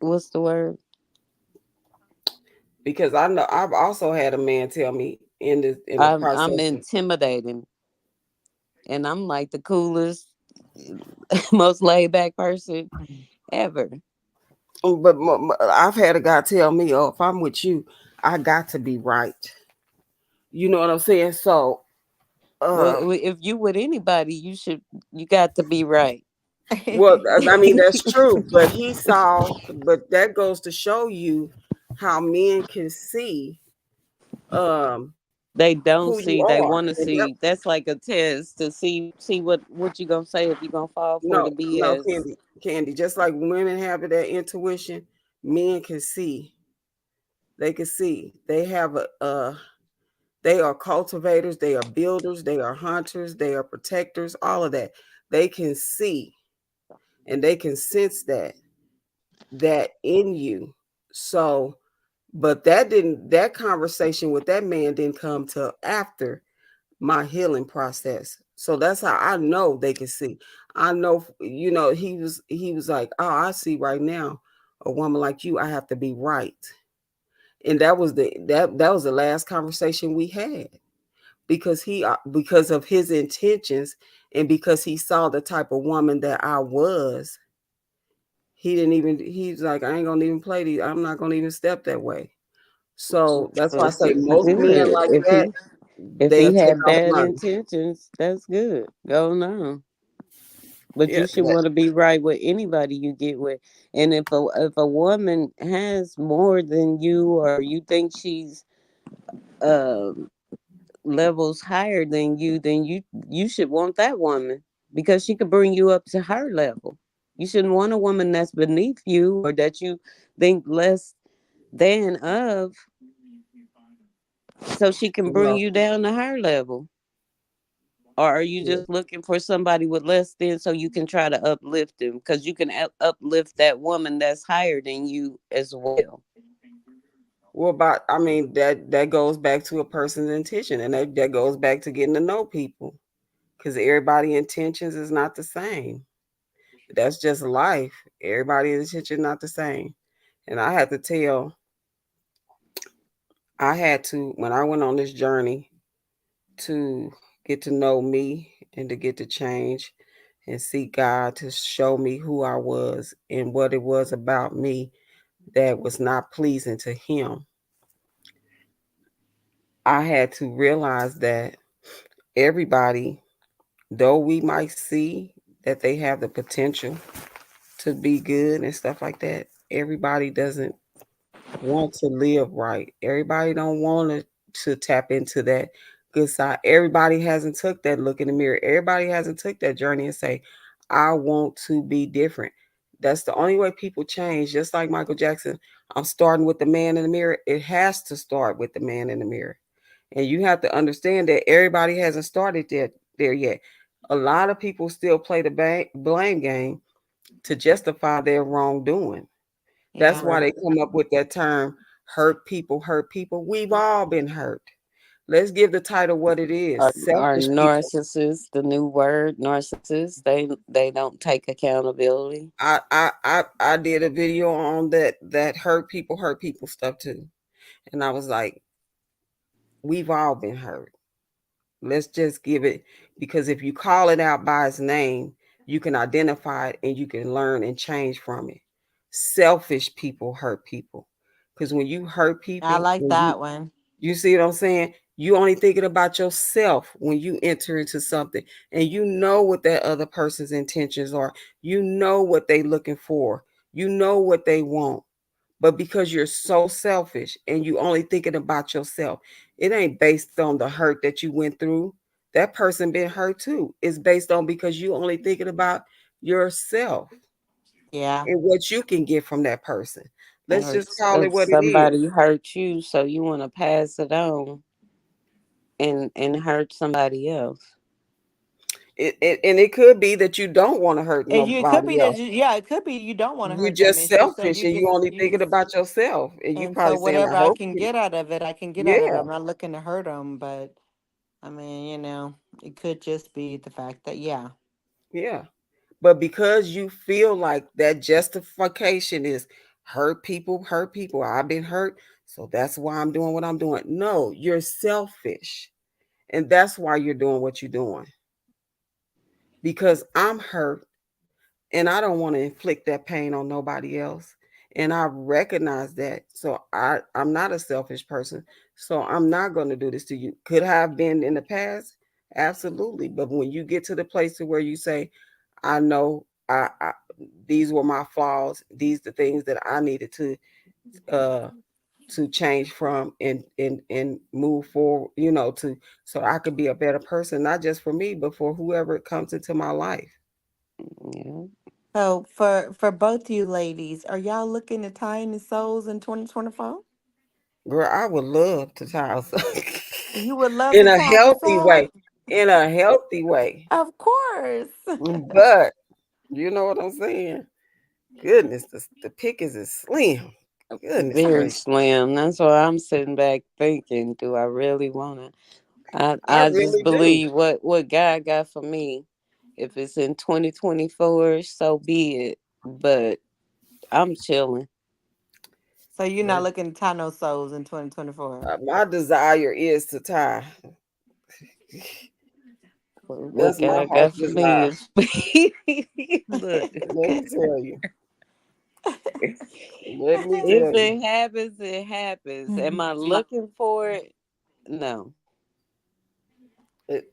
what's the word? because I know I've also had a man tell me in the I'm process. intimidating, and I'm like the coolest, most laid back person ever. But I've had a guy tell me, "Oh, if I'm with you, I got to be right." You know what I'm saying? So, Well, uh, if you with anybody, you got to be right. well, I mean that's true. But he saw, but that goes to show you how men can see um They don't who you see, they are. want to And see. That's like a test to see what you gonna say if you gonna fall for the no, BS. Candy. Just like women have that intuition, men can see. They can see. They have they are cultivators, they are builders, they are hunters, they are protectors, all of that. They can see and they can sense that in you. So, but that conversation with that man didn't come till after my healing process. So that's how I know they can see. I know, he was like, "Oh, I see right now a woman like you, I have to be right." And that was the last conversation we had because of his intentions and because he saw the type of woman that I was. He's like, "I ain't gonna even play these. I'm not gonna even step that way." So that's why I Well, say most men good. like that, If they'll he take had off bad running. intentions, that's good. Go on. But Yeah, you should want to be right with anybody you get with. And if a woman has more than you, or you think she's um levels higher than you, then you should want that woman because she could bring you up to her level. You shouldn't want a woman that's beneath you or that you think less than of, so she can bring well, you down to her level. Or are you yeah. just looking for somebody with less than so you can try to uplift them? Because you can uplift that woman that's higher than you as well. Well, but I mean that goes back to a person's intention, and that goes back to getting to know people, because everybody' intentions is not the same. That's just life. Everybody's intention not the same, and I had to when I went on this journey to get to know me and to get to change and seek God to show me who I was and what it was about me that was not pleasing to Him. I had to realize that everybody, though we might see that they have the potential to be good and stuff like that, everybody doesn't want to live right. Everybody don't want to to tap into that good side. Everybody hasn't took that look in the mirror. Everybody hasn't took that journey and say, I want to be different. That's the only way people change. Just like Michael Jackson, I'm starting with the man in the mirror. It has to start with the man in the mirror. And you have to understand that everybody hasn't started there yet. A lot of people still play the blame game to justify their wrongdoing. That's Yeah. why they come up with that term, hurt people, hurt people. We've all been hurt. Let's give the title what it is. Are Selfish people. narcissists the new word? Narcissists, they don't take accountability. I did a video on that hurt people stuff too. And I was like, we've all been hurt. Let's just give it, because if you call it out by its name, you can identify it and you can learn and change from it. Selfish people hurt people. Because when you hurt I people, like that one. you see what I'm saying? You only thinking about yourself when you enter into something, and you know what that other person's intentions are. You know what they looking for. You know what they want. But because you're so selfish and you only thinking about yourself, it ain't based on the hurt that you went through. That person been hurt too. It's based on because you only thinking about yourself Yeah. and what you can get from that person. Let's Or, just call or it what it is. somebody hurt you, so you want to pass it on and hurt somebody else. And it could be that you don't want to hurt And it could be nobody that else. yeah, it could be you don't want to You hurt them. just It's just that selfish and you only you thinking just about yourself. And you and so probably saying, whatever I I hope can you. get out of it, I can get out of it. Yeah, I'm not looking to hurt them, but I mean, it could just be the fact that yeah. yeah. But because you feel like that justification is hurt people, I've been hurt, so that's why I'm doing what I'm doing. No, you're selfish. And that's why you're doing what you're doing. Because I'm hurt and I don't want to inflict that pain on nobody else. And I recognize that. So I'm not a selfish person. So I'm not going to do this to you. Could I have been in the past? Absolutely. But when you get to the place to where you say, I know I these were my flaws, these the things that I needed uh to change from and move forward, to so I could be a better person, not just for me, but for whoever comes into my life. Yeah. So for both you ladies, are y'all looking to tie any souls in 2024? Girl, I would love to tile You would love in to a tie a healthy soul? way. In a healthy way. Of course. But you know what I'm saying? Goodness, the pickings is slim. Goodness Very gracious. slim. That's why I'm sitting back thinking, do I really want to? I I just really do. believe what God got for me. If it's in 2024, so be it. But I'm chilling. So you're not looking to tie no souls in 2024. My desire is to tie. What That's my God heart's got for me desire. is look. Let me tell you. Let me If tell you. it happens, it happens. Am I looking for it? No. It,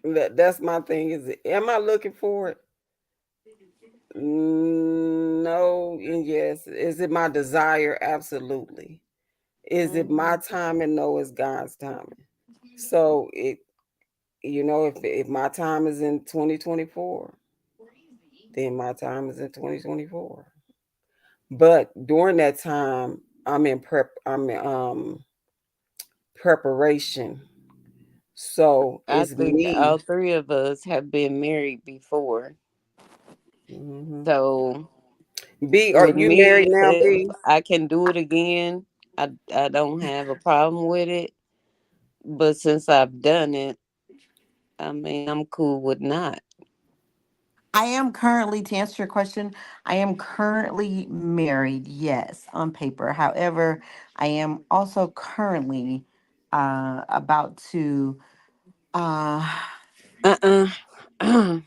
that's my thing. Am I looking for it? No and yes. Is it my desire? Absolutely. Is it my time? And no, it's God's timing. So if my time is in 2024, then my time is in 2024. But during that time, I'm in preparation. So I it's think all me. three of us have been married before. Hmm. So Are with you married me, now, if B? I can do it again, I don't have a problem with it. But since I've done it, I mean, I'm cool with not. I am currently, to answer your question, I am currently married, yes, on paper. However, I am also currently about to uh Uh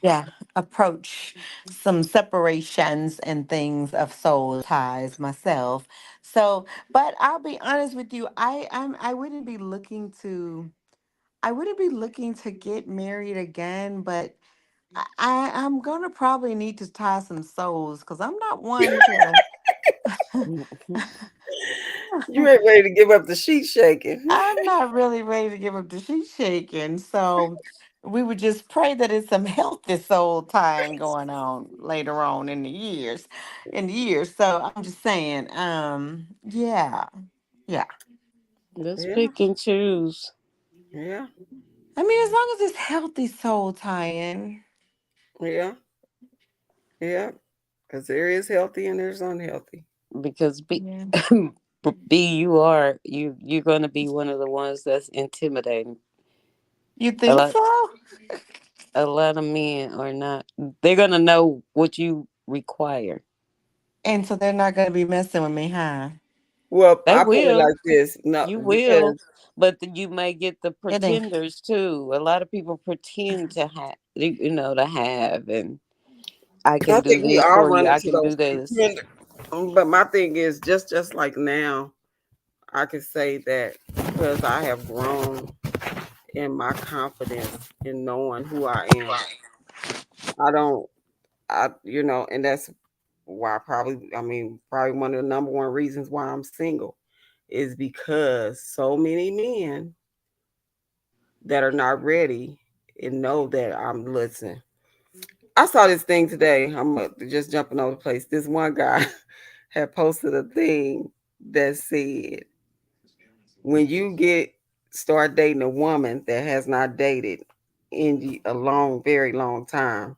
yeah, approach some separations and things of soul ties myself. So, but I'll be honest with you, I wouldn't be looking to get married again, but I'm gonna probably need to tie some souls because I'm not one to. You ain't ready to give up the sheet shaking. I'm not really ready to give up the sheet shaking. So we would just pray that it's some healthy soul tying going on later on in the years. So I'm just saying, yeah. Yeah. Let's Yeah, pick and choose. yeah, I mean, as long as it's healthy soul tying. yeah, yeah. Because there is healthy and there's unhealthy. Because Yeah. you're gonna be one of the ones that's intimidating. You A think lot so? a lot of men are not. They're gonna know what you require. And so they're not going to be messing with me, huh? Well, They I put it will. like this. No, You will, because but you may get the Yeah, they. pretenders too. A lot of people pretend to have, to have, and I I can do think we this all for you. run I into can do those this. pretenders. But my thing is just like now, I can say that because I have grown in my confidence in knowing who I am. I don't, and that's why probably one of the number one reasons why I'm single is because so many men that are not ready and know that I'm listening. I saw this thing today. I'm just jumping over the place. This one guy had posted a thing that said, when you start dating a woman that has not dated in a long, very long time,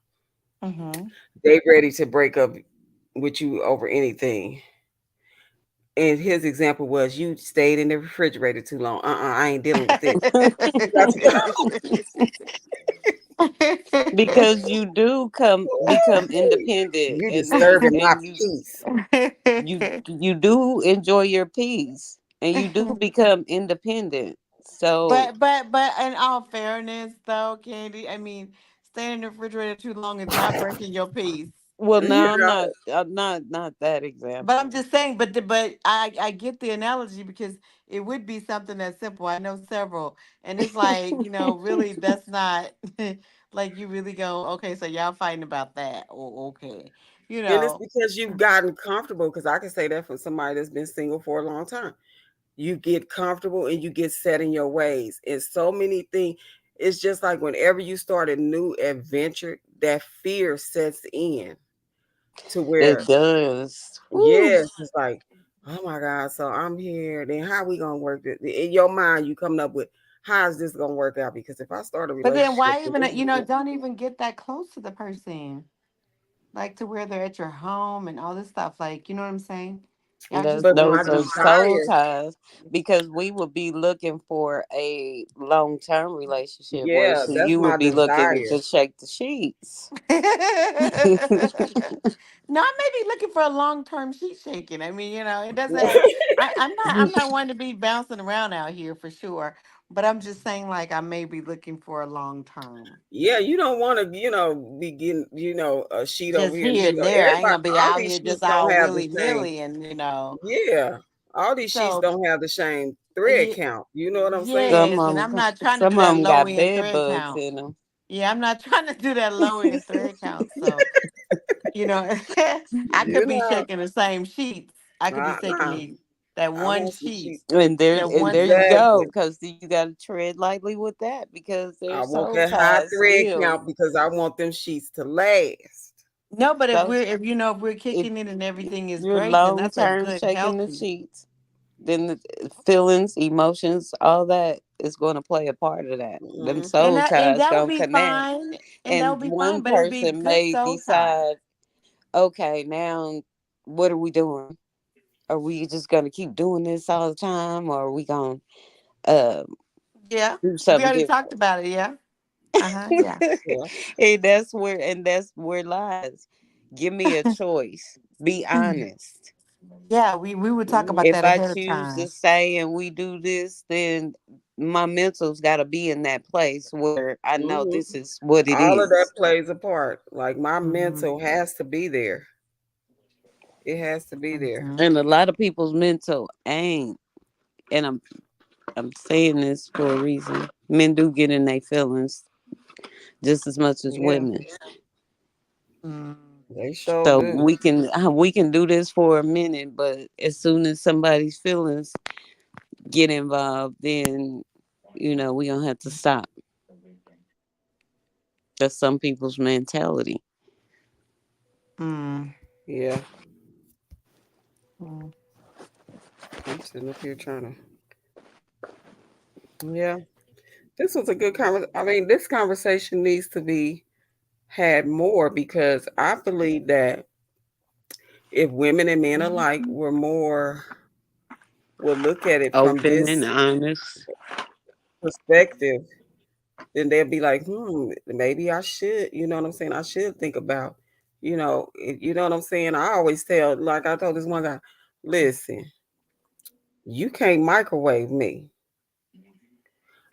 Mm-hmm. they ready to break up with you over anything. And his example was, you stayed in the refrigerator too long. I ain't dealing with this. Because you do come become independent, You and disturbing my and you peace. you do enjoy your peace, and you do become independent. So, but in all fairness though, Candy, I mean, staying in the refrigerator too long is not breaking your peace. well, no, I'm Yeah. not. I'm not that But I'm example. just saying, but I get the analogy because it would be something that's simple. I know several, and it's like, really that's not like you really go, okay, so y'all fighting about that, or okay, you And it's know. because you've gotten comfortable. Because I can say that from somebody that's been single for a long time. You get comfortable and you get set in your ways. And so many things. It's just like whenever you start a new adventure, that fear sets in to It where, does. Whew. yes, it's like, oh my God, so I'm here. Then how we gonna work this? In your mind, you coming up with, how is this gonna work out? Because if I start a But then relationship, why then even this is don't even get that close to the person, like to where they're at your home and all this stuff, like, you know what I'm saying? Y'all just but my Those are soul desire, ties, because we would be looking for a long term relationship, yeah, whereas that's you my would be looking desire. to shake the sheets. No, I may be looking for a long term sheet shaking. I mean, it doesn't have. I'm not one to be bouncing around out here for sure. But I'm just saying, like, I may be looking for a long term. Yeah, you don't want to, be getting, a sheet over Just here and here sheet and over. there. I ain't Everybody, gonna be all out these here just sheets don't all have the willy same. nilly, and Yeah, all these sheets so don't have the same thread ye- count. You know what I'm saying? Some yes, of and I'm them, not trying to do some of that them low got end bed thread bugs count. in them. Yeah, I'm not trying to do that low end thread count. So you know, I You could be know, shaking the same sheets. I could be shaking nah, that I one want some sheet, sheets. that And one there you time. go, Exactly. because you got to tread lightly with that, because I there's want soul that high ties thread still. count because I want them sheets to last. No, but if So we're if you know if we're if kicking it and everything is you're great, then long that's a term good shaking the healthy. sheets, then the feelings, emotions, all that is going to play a part of that. Them Hmm. And soul and ties that would gonna be connect, fine. And that and would be fine, one but it would be person good may soul ties. decide, okay, now what are we doing? Are we just gonna keep doing this all the time, or are we gonna uh, Yeah. do We something already talked different? about it, yeah. Uh-huh. Yeah. Yeah. And that's where lies. Give me a choice. Be honest. Yeah, we would talk Hmm. about If that I ahead of choose to time. stay and we do this, then my mental's got to be in that place where I know Hmm. this is what it All of that is. plays a part. Like my Mm-hmm. mental has to be there. It has to be there. Mm-hmm. And a lot of people's mental ain't. And I'm saying this for a reason. Men do get in their feelings just as much as Yeah. women. Mm. They sure So do. we can do this for a minute, but as soon as somebody's feelings get involved, then we gonna have to stop. That's some people's mentality. Mm. Yeah. Mm. I'm sitting up here trying to. Yeah. This was a good conversation. I mean, this conversation needs to be had more because I believe that if women and men alike were more would look at it from Open and this honest. perspective, then they'll be like, maybe I should, you know what I'm saying? I should think about, you know what I'm saying? I always tell, like I told this one guy, listen, you can't microwave me.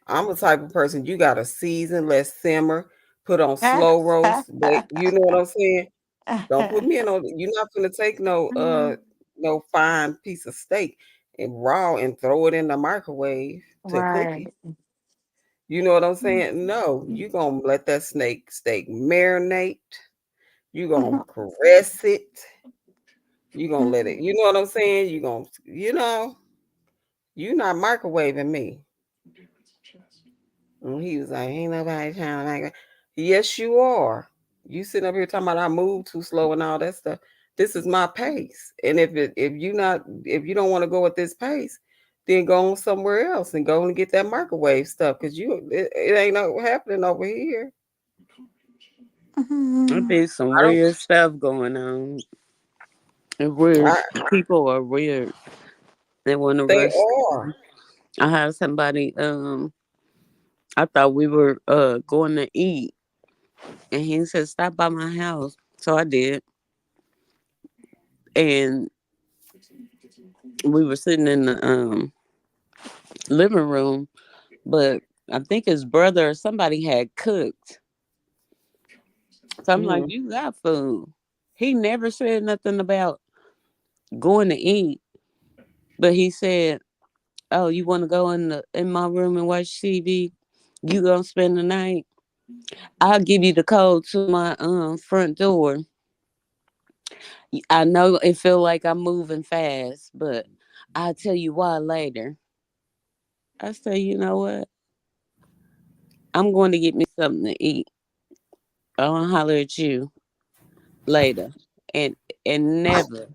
I'm the type of person you gotta season, let simmer, put on slow roast, wait, you know what I'm saying? Don't put me in no, you're not gonna take no fine piece of steak and raw and throw it in the microwave to cook it. Right. You know what I'm saying? No, you gonna let that steak marinate. You gonna caress it. You gonna let it. You know what I'm saying? You not microwaving me. And he was like, ain't nobody trying to microwave. Yes, you are. You sitting up here talking about I move too slow and all that stuff. This is my pace. And if you don't want to go at this pace, then go on somewhere else and go and get that microwave stuff because it ain't no happening over here. There Mhm. be some I don't. weird stuff going on. And weird I, people are weird. They want to they rush. are. I had somebody. I thought we were going to eat, and he said, "Stop by my house." So I did, and we were sitting in the living room, but I think his brother or somebody had cooked. So I'm like, Mhm. "You got food." He never said nothing about going to eat, but he said, "Oh, you want to go in my room and watch TV? You gonna spend the night? I'll give you the code to my front door. I know it feel like I'm moving fast, but I'll tell you why later." I say, you know what? I'm going to get me something to eat. I'll holler at you later. And never,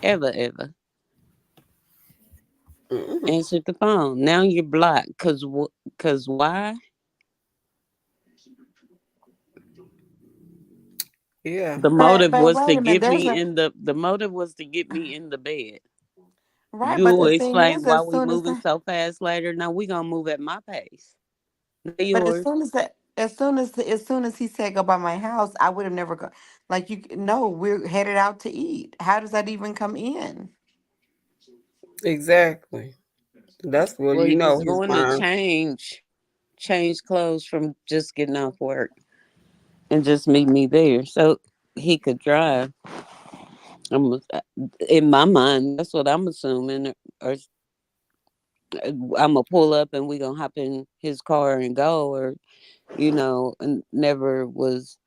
ever, ever Mm-mm. answered the phone. Now you're blocked. Cause why? Yeah. The But motive but was wait to a minute. get There's me a in the motive was to get me in the bed. right, but You'll the thing explain is, why as we soon as moving that, so fast later. Now we gonna move at my pace. Not but yours. as soon as he said go by my house, I would have never go. Like no, we're headed out to eat. How does that even come in? Exactly. That's what Well, you he know was his going to mind. change clothes from just getting off work and just meet me there so he could drive. I'm in my mind. That's what I'm assuming. Or I'm gonna pull up and we gonna hop in his car and go. Or and never was.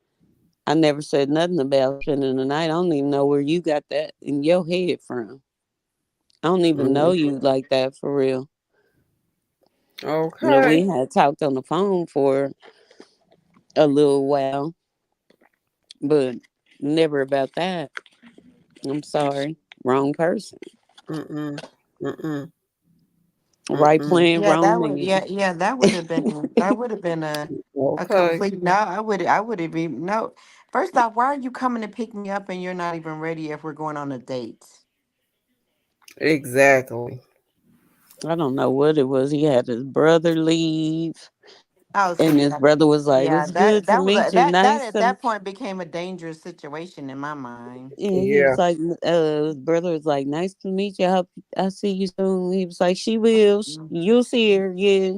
I never said nothing about spending the night. I don't even know where you got that in your head from. I don't even know Mhm. you like that for real. We Okay. had talked on the phone for a little while, but never about that. I'm sorry. Wrong person. Mm-mm. Mm-mm. Right Mm-mm. plan, Yeah, wrong that would man. yeah, that would have been a Okay. complete no. I would have been no. First off, why are you coming to pick me up and you're not even ready if we're going on a date? Exactly. I don't know what it was. He had his brother leave, Oh, and see, his brother was like, yeah, "It's good to meet you. that Nice at to." that point became a dangerous situation in my mind. And he Yeah. was like, his brother was like, "Nice to meet you. I hope I see you soon." He was like, "She will. Mm. You'll see her. Yeah,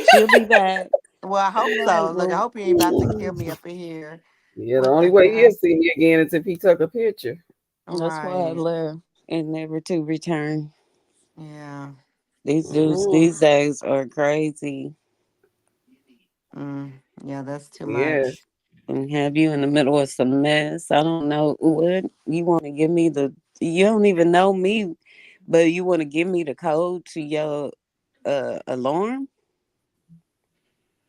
she'll be back." Well, I I'm hope like, so. Look, I "Well, hope you ain't about to kill me up in here. Yeah, the What only the way he'll heck? see me again is if he took a picture. that's why I Right. left and never to return." Yeah. These dudes Mm-mm. these days are crazy. Mm. Yeah, that's too Yes. much. and have you in the middle of some mess. I don't know what you want to give me the. You don't even know me, but you want to give me the code to your alarm.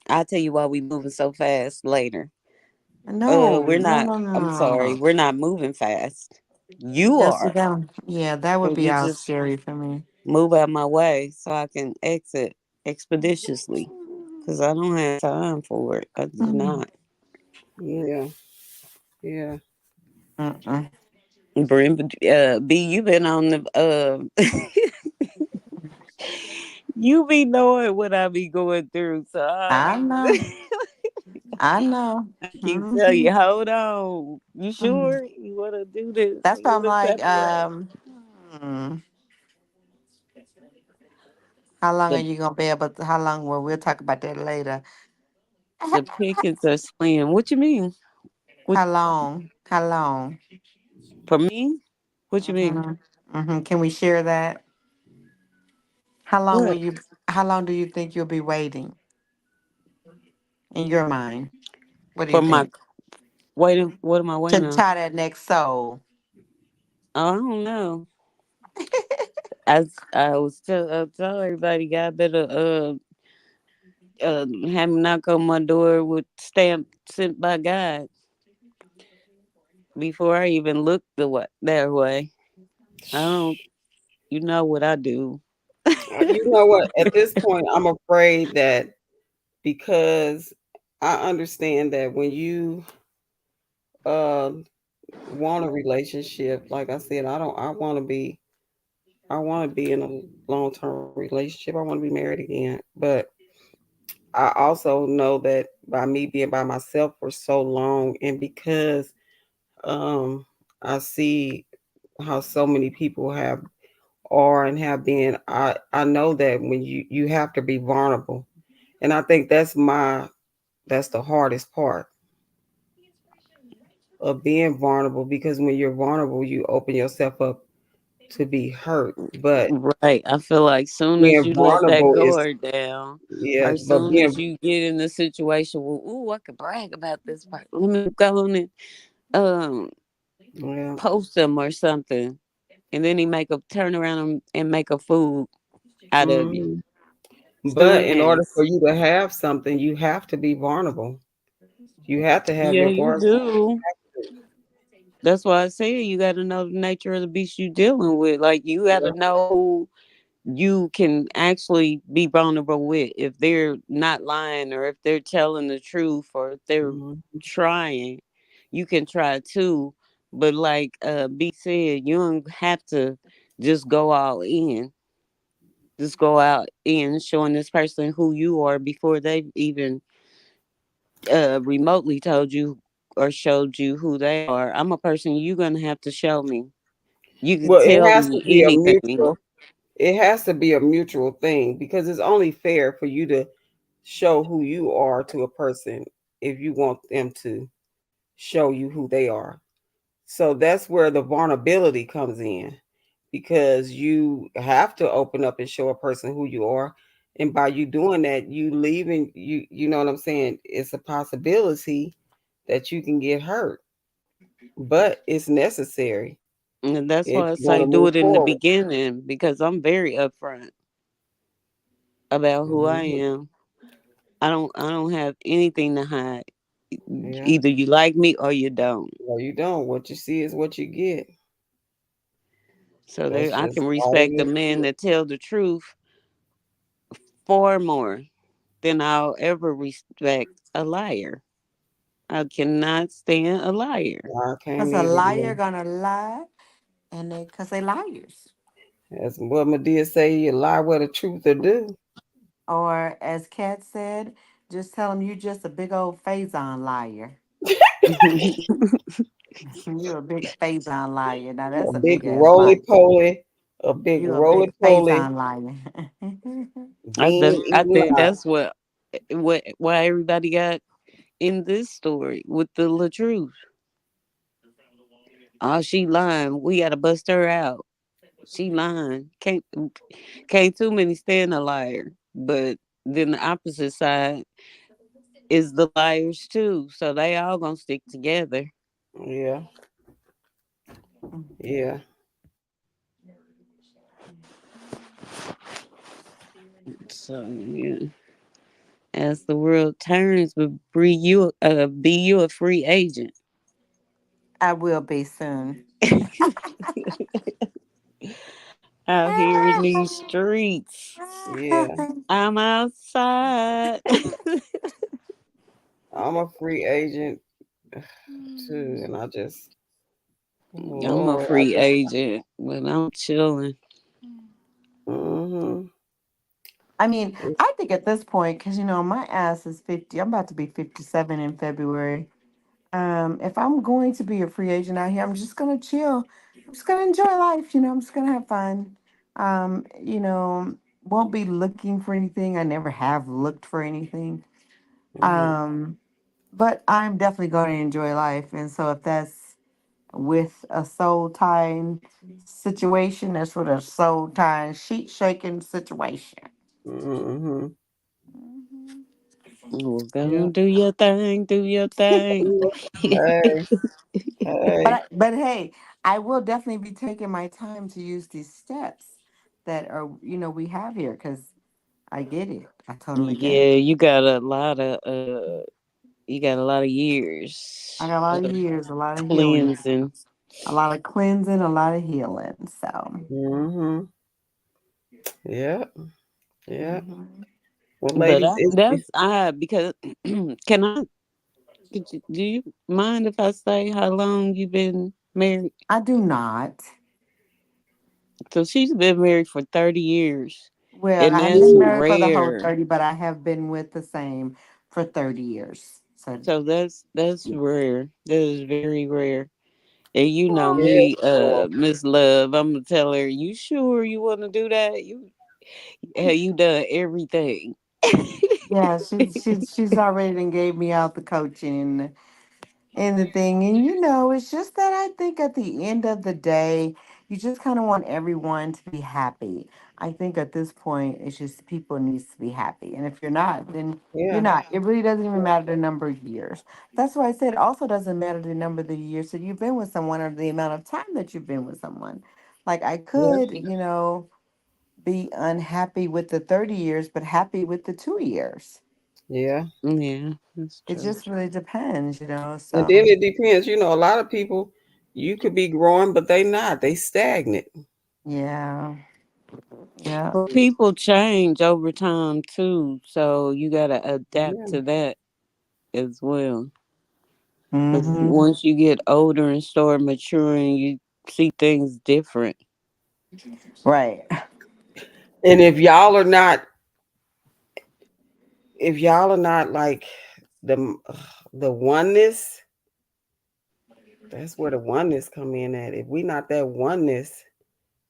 I'll tell you why we moving so fast later. No, We're no, not. no, no, I'm no, sorry, no. we're not moving fast. You That's are. them. Yeah, that would So be you all just scary for me. move out my way so I can exit expeditiously. Cause I don't have time for it. I do Mm. not. Yeah. Yeah. Mm-mm. Brim, B, you been on the you be knowing what I be going through, so I know. I know. I keep telling Hmm. you, hold on. You sure you want to do this? That's You why want I'm to like, separate? hmm, how long are The you gonna be able to, how long, well, we'll talk about that later. the pickets are slim. What you mean? What How long? How long? for me? What you mean? Hmm. Hmm. Can we share that? How long will What you, how long do you think you'll be waiting in your mind? What do you for my think? waiting? What am I To waiting on? tie that next soul. Oh, I don't know. I was tell everybody, God better have me knock on my door with stamp sent by God before I even look their way. I don't. You know what I do. You know what? At this point, I'm afraid that because I understand that when you uh want a relationship, like I said, I don't. I want to be. I want to be in a long term relationship. I want to be married again, but I also know that by me being by myself for so long, and because um I see how so many people have are and have been, I know that when you have to be vulnerable, and I think that's the hardest part of being vulnerable, because when you're vulnerable you open yourself up to be hurt. But Right. I feel like soon as being you let that vulnerable is, guard down, yeah, or but soon being, as you get in the situation, well, ooh, I could brag about this part. Let me go on and um yeah. post them or something, and then he make a turn around and make a fool out of you. Mhm. But Soon in order as. for you to have something, you have to be vulnerable. You have to have Yeah, your you guards. do. That's why I say you got to know the nature of the beast you dealing with. Like you got to Yeah. know who you can actually be vulnerable with. If they're not lying, or if they're telling the truth, or if they're Mhm. trying, you can try too. But like B said, you don't have to just go all in. Just go out in showing this person who you are before they've even remotely told you or showed you who they are. I'm a person you're gonna have to show me. You can Well, tell me anything. it has to be a mutual thing, because it's only fair for you to show who you are to a person if you want them to show you who they are. So that's where the vulnerability comes in, because you have to open up and show a person who you are. And by you doing that, you leaving, you know what I'm saying? It's a possibility that you can get hurt, but it's necessary And that's if why I you want say to do move it in the forward. beginning because I'm very upfront about who I Mhm. am. I don't have anything to hide. Yeah. Either you like me or you don't. Well, you don't. What you see is what you get. So That's there I just can all there respect a is to man it. that tell the truth far more than I'll ever respect a liar. I cannot stand a liar. I can't Because a either. liar Yeah. gonna lie, and they, because they liars. As what Medea say, you lie where the truth are due. Or as Kat said, just tell them you just a big old phazon liar. You a big phazon liar. Now A that's a big big ass roly lie. poly, a big You a roly big poly, phazon liar. bean I eating think lie. that's what why everybody got in this story with the Latruth. Oh, she lying. We gotta bust her out. She lying. Can't too many stand a liar. But then the opposite side, is the liars too. So they all gonna stick together. Yeah. Yeah. So yeah. As the world turns, but be you a free agent I will be soon. out here in these streets. Yeah. I'm outside. I'm a free agent too, and I just, I'm a Lord, I free just, agent, but I'm chilling. mm-hmm. I mean, I think at this point, because my ass is 50. I'm about to be 57 in February. If I'm going to be a free agent out here, I'm just gonna chill. I'm just gonna enjoy life. I'm just gonna have fun. Won't be looking for anything. I never have looked for anything. Mm-hmm. Um, but I'm definitely going to enjoy life. And so if that's with a soul tying situation, that's with a soul tying sheet shaking situation. Mm-hmm. Mhm. Well, go Yeah. do your thing, do your thing. Hey, hey. But hey, I will definitely be taking my time to use these steps that are we have here because I get it. I totally get it. Yeah, you got a lot of I years got a lot of of years, a lot of healing, cleansing. a lot of cleansing, a lot of healing. So, Mm-hmm. Yeah. Yeah. mhm. Well, But ladies, it's that's odd because can I? Do you mind if I say how long you've been married? I do not. So she's been married for 30 years, Well, and I haven't that's been mm-hmm. married for the whole rare. 30, but I have been with the same for 30 years. So, So that's rare. That is very rare. And you know well, Yeah. me, Well, Miss Love, I'm gonna tell her, you sure you wanna do that? Have you done everything? yeah, she's already done gave me out the coaching and the thing. And it's just that I think at the end of the day, you just kind of want everyone to be happy. I think at this point, it's just people needs to be happy. And if you're not, then you're yeah. not. It really doesn't even matter the number of years. That's why I said it also doesn't matter the number of the years that you've been with someone or the amount of time that you've been with someone. Like I Yeah. could, be unhappy with the 30 years, but happy with the 2 years. Yeah. Yeah, that's It true. just really depends. And So then it depends. A lot of people, you could be growing, but they not. They stagnant. yeah. Yeah. But people change over time too, so you gotta adapt Yeah. to that as well. Because Hmm. once you get older and start maturing, you see things different. Right. And if y'all are not like the the oneness, that's where the oneness come in at. If we not that oneness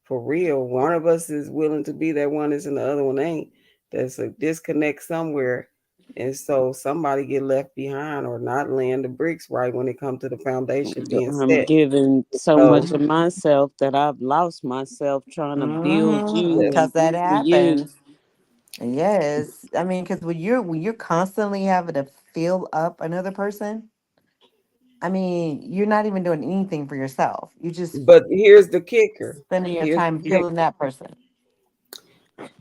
for real, one of us is willing to be that oneness and the other one ain't. There's a disconnect somewhere. And so somebody get left behind or not laying the bricks right when it comes to the foundation being I'm set. giving so So much of myself that I've lost myself trying to build you yeah, and Because that you for you. happens. Yes. I mean, because when you're constantly having to fill up another person, I mean, you're not even doing anything for yourself. You just but here's the kicker. spending your Here's time the kicker. filling that person.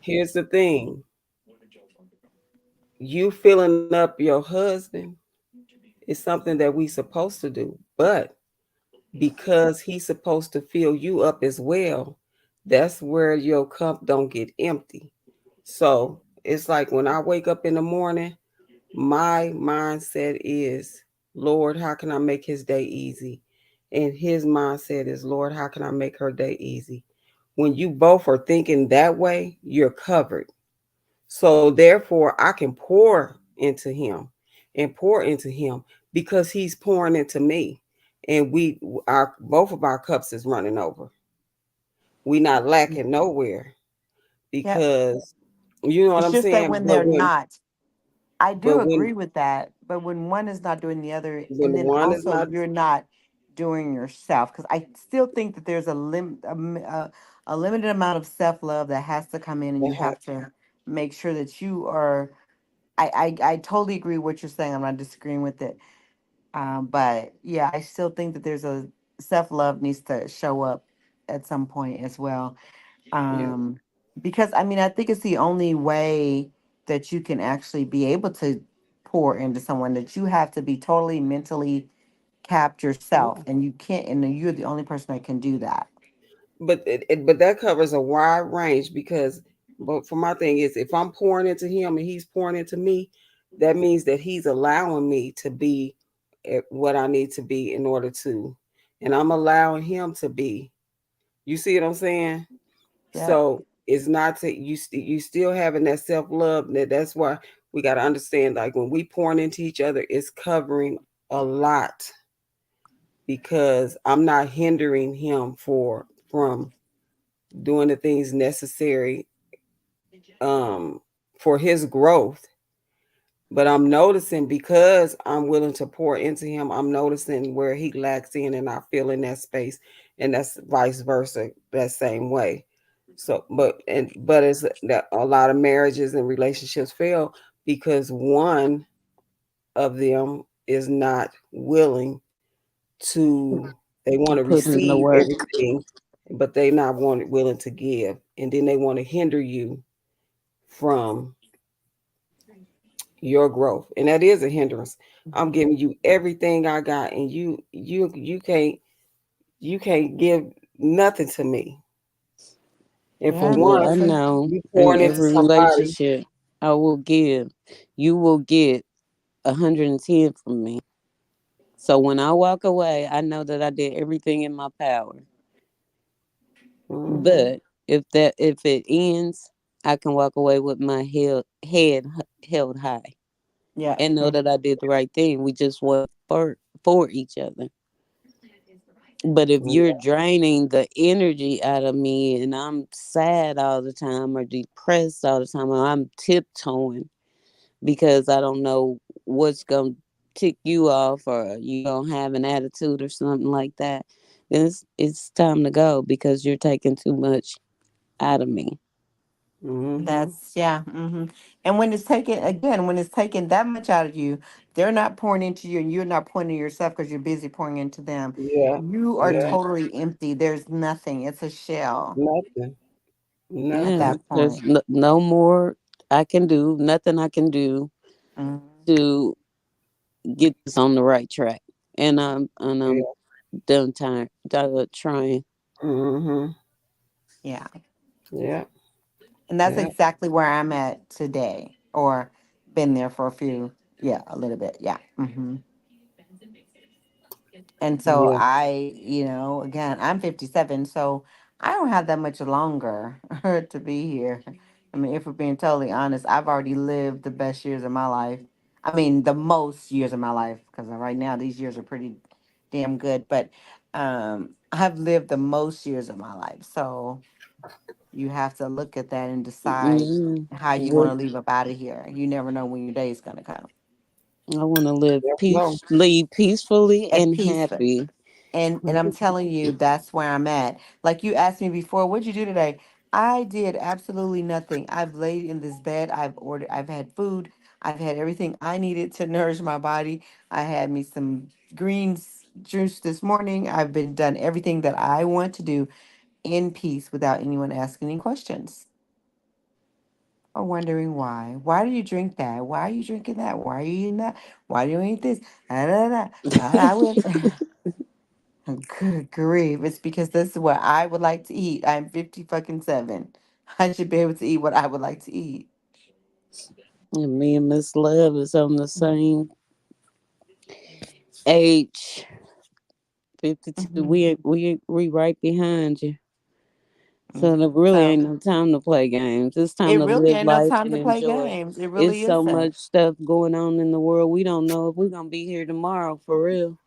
Here's the thing. You filling up your husband is something that we supposed to do. But because he's supposed to fill you up as well, that's where your cup don't get empty. So it's like when I wake up in the morning, my mindset is, Lord, how can I make his day easy? And his mindset is, Lord, how can I make her day easy? When you both are thinking that way, you're covered. So therefore, I can pour into him and pour into him because he's pouring into me. And our both of our cups is running over. We not lacking nowhere Yep. because you know what It's I'm just that saying. when they're not, I do But agree with that. But when one is not doing the other, when and then one is also not, you're not doing yourself, because I still think that there's a limited amount of self love that has to come in, and that you have to make sure that you are I totally agree with what you're saying. I'm not disagreeing with it. But yeah, I still think that there's a self love needs to show up at some point as well. Yeah. Um, because I mean, I think it's the only way that you can actually be able to pour into someone, that you have to be totally mentally capped yourself, Yeah. and you can't, and you're the only person that can do that. But but that covers a wide range because but for my thing is if I'm pouring into him and he's pouring into me, that means that he's allowing me to be at what I need to be in order to, and I'm allowing him to be. You see what I'm saying? Yep. So it's not to you still having that self love. That's why we got to understand like when we pouring into each other, it's covering a lot because I'm not hindering him from doing the things necessary um for his growth. But I'm noticing because I'm willing to pour into him, I'm noticing where he lacks in and I feel in that space. And that's vice versa, that same way. So but it's that a lot of marriages and relationships fail because one of them is not willing to they want to Put in the receive work. everything, but they not willing to give. And then they want to hinder you from your growth, and that is a hindrance. I'm giving you everything I got, and you can't give nothing to me. And for Yeah, Well, one, I that's a, know you in pouring into every somebody. relationship I will give, you will get 110 from me. So when I walk away, I know that I did everything in my power. Hmm. But if it ends, I can walk away with my held high yeah. and know that I did the right thing. We just work for each other. But if you're draining the energy out of me and I'm sad all the time or depressed all the time or I'm tiptoeing because I don't know what's going to tick you off or you don't have an attitude or something like that, then it's time to go because you're taking too much out of me. Hmm. That's yeah. And when it's taken again, when it's taken that much out of you, they're not pouring into you, and you're not pouring into yourself because you're busy pouring into them. Yeah, You are yeah, totally empty. There's nothing. It's a shell nothing, at Yeah, nothing. that there's point. no more I can do, nothing I can do Mhm. to get this on the right track. And I'm Yeah. done time trying. Hmm. Yeah, Yeah, and that's yeah, exactly where I'm at today, or been there for a few. Yeah, a little bit. Yeah. And so yeah. I, again, I'm 57, so I don't have that much longer to be here. I mean, if we're being totally honest, I've already lived the best years of my life. I mean, the most years of my life, because right now these years are pretty damn good, but I've lived the most years of my life. So you have to look at that and decide how you're going What to leave up out of here. You never know when your day is going to come. I want to live Never know. peacefully At and peace. happy. And I'm telling you, that's where I'm at. Like you asked me before, what'd you do today? I did absolutely nothing. I've laid in this bed. I've had food. I've had everything I needed to nourish my body. I had me some greens juice this morning. I've been done everything that I want to do in peace without anyone asking any questions or wondering why. Why do you drink that? Why are you drinking that? Why are you eating that? Why do you eat this? Da, da, da. I will. Good grief. It's because this is what I would like to eat. I'm 50 fucking 7. I should be able to eat what I would like to eat. And me and Miss Love is on the same age. 52. Mhm. We right behind you. So Mhm. there really So ain't no time to play games. It's time it to really live ain't no life time and to play enjoy. games. It It's really so isn't. much stuff going on in the world. We don't know if we're gonna be here tomorrow for real.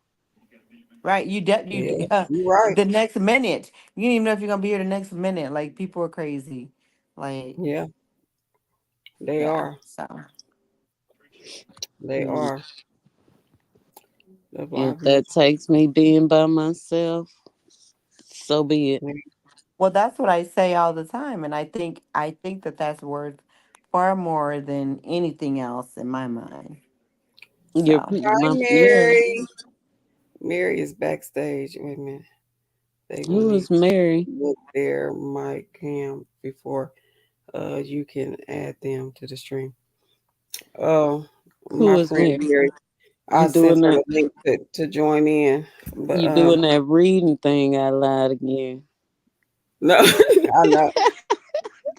Right? Yeah, you're right. The next minute. You don't even know if you're gonna be here the next minute. Like people are crazy. Like, Yeah, they yeah. are. So They Mm. are. That's why I If be. that takes me being by myself, so be it. well, that's what I say all the time, and I think that that's worth far more than anything else in my mind. Your So, Hi, yeah. Mary. Mary is backstage. Wait a minute. They will Who need is to Mary? look their mic cam before you can add them to the stream. Oh, Who my is friend Mary? Mary. I You sent doing her that? the link to join in. But You doing that reading thing out loud again? no, I know.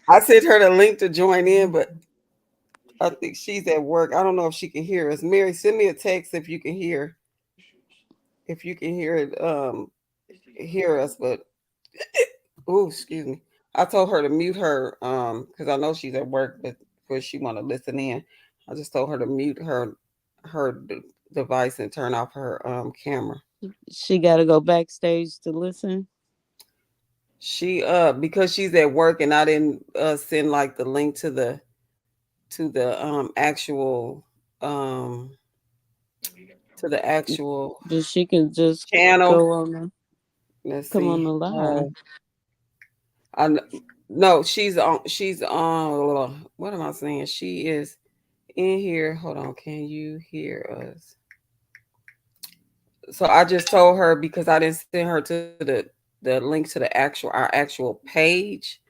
I sent her the link to join in, but I think she's at work. I don't know if she can hear us. Mary, send me a text if you can hear it hear us, but oh, excuse me. I told her to mute her because I know she's at work, but she want to listen in. I just told her to mute her device and turn off her camera. She got to go backstage to listen. She because she's at work and I didn't send like the link to the um to the actual But she can just channel. go on the, Let's come on see. the Uh, live. I no, she's on. What am I saying? She is in here. Hold on. Can you hear us? So I just told her because I didn't send her to the link to the our actual page.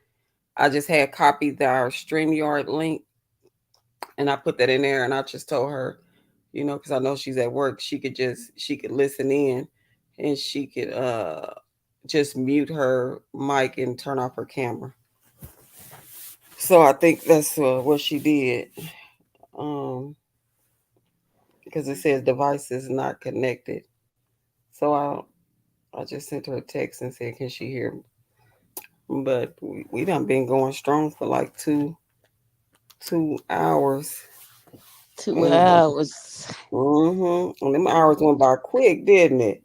I just had copied our StreamYard link and I put that in there and I just told her, because I know she's at work, she could listen in and she could just mute her mic and turn off her camera. So I think that's what she did. Um, because it says device is not connected. So I just sent her a text and said, can she hear me? But we done been going strong for like 2 hours. 2 hours. And them hours went by quick, didn't it?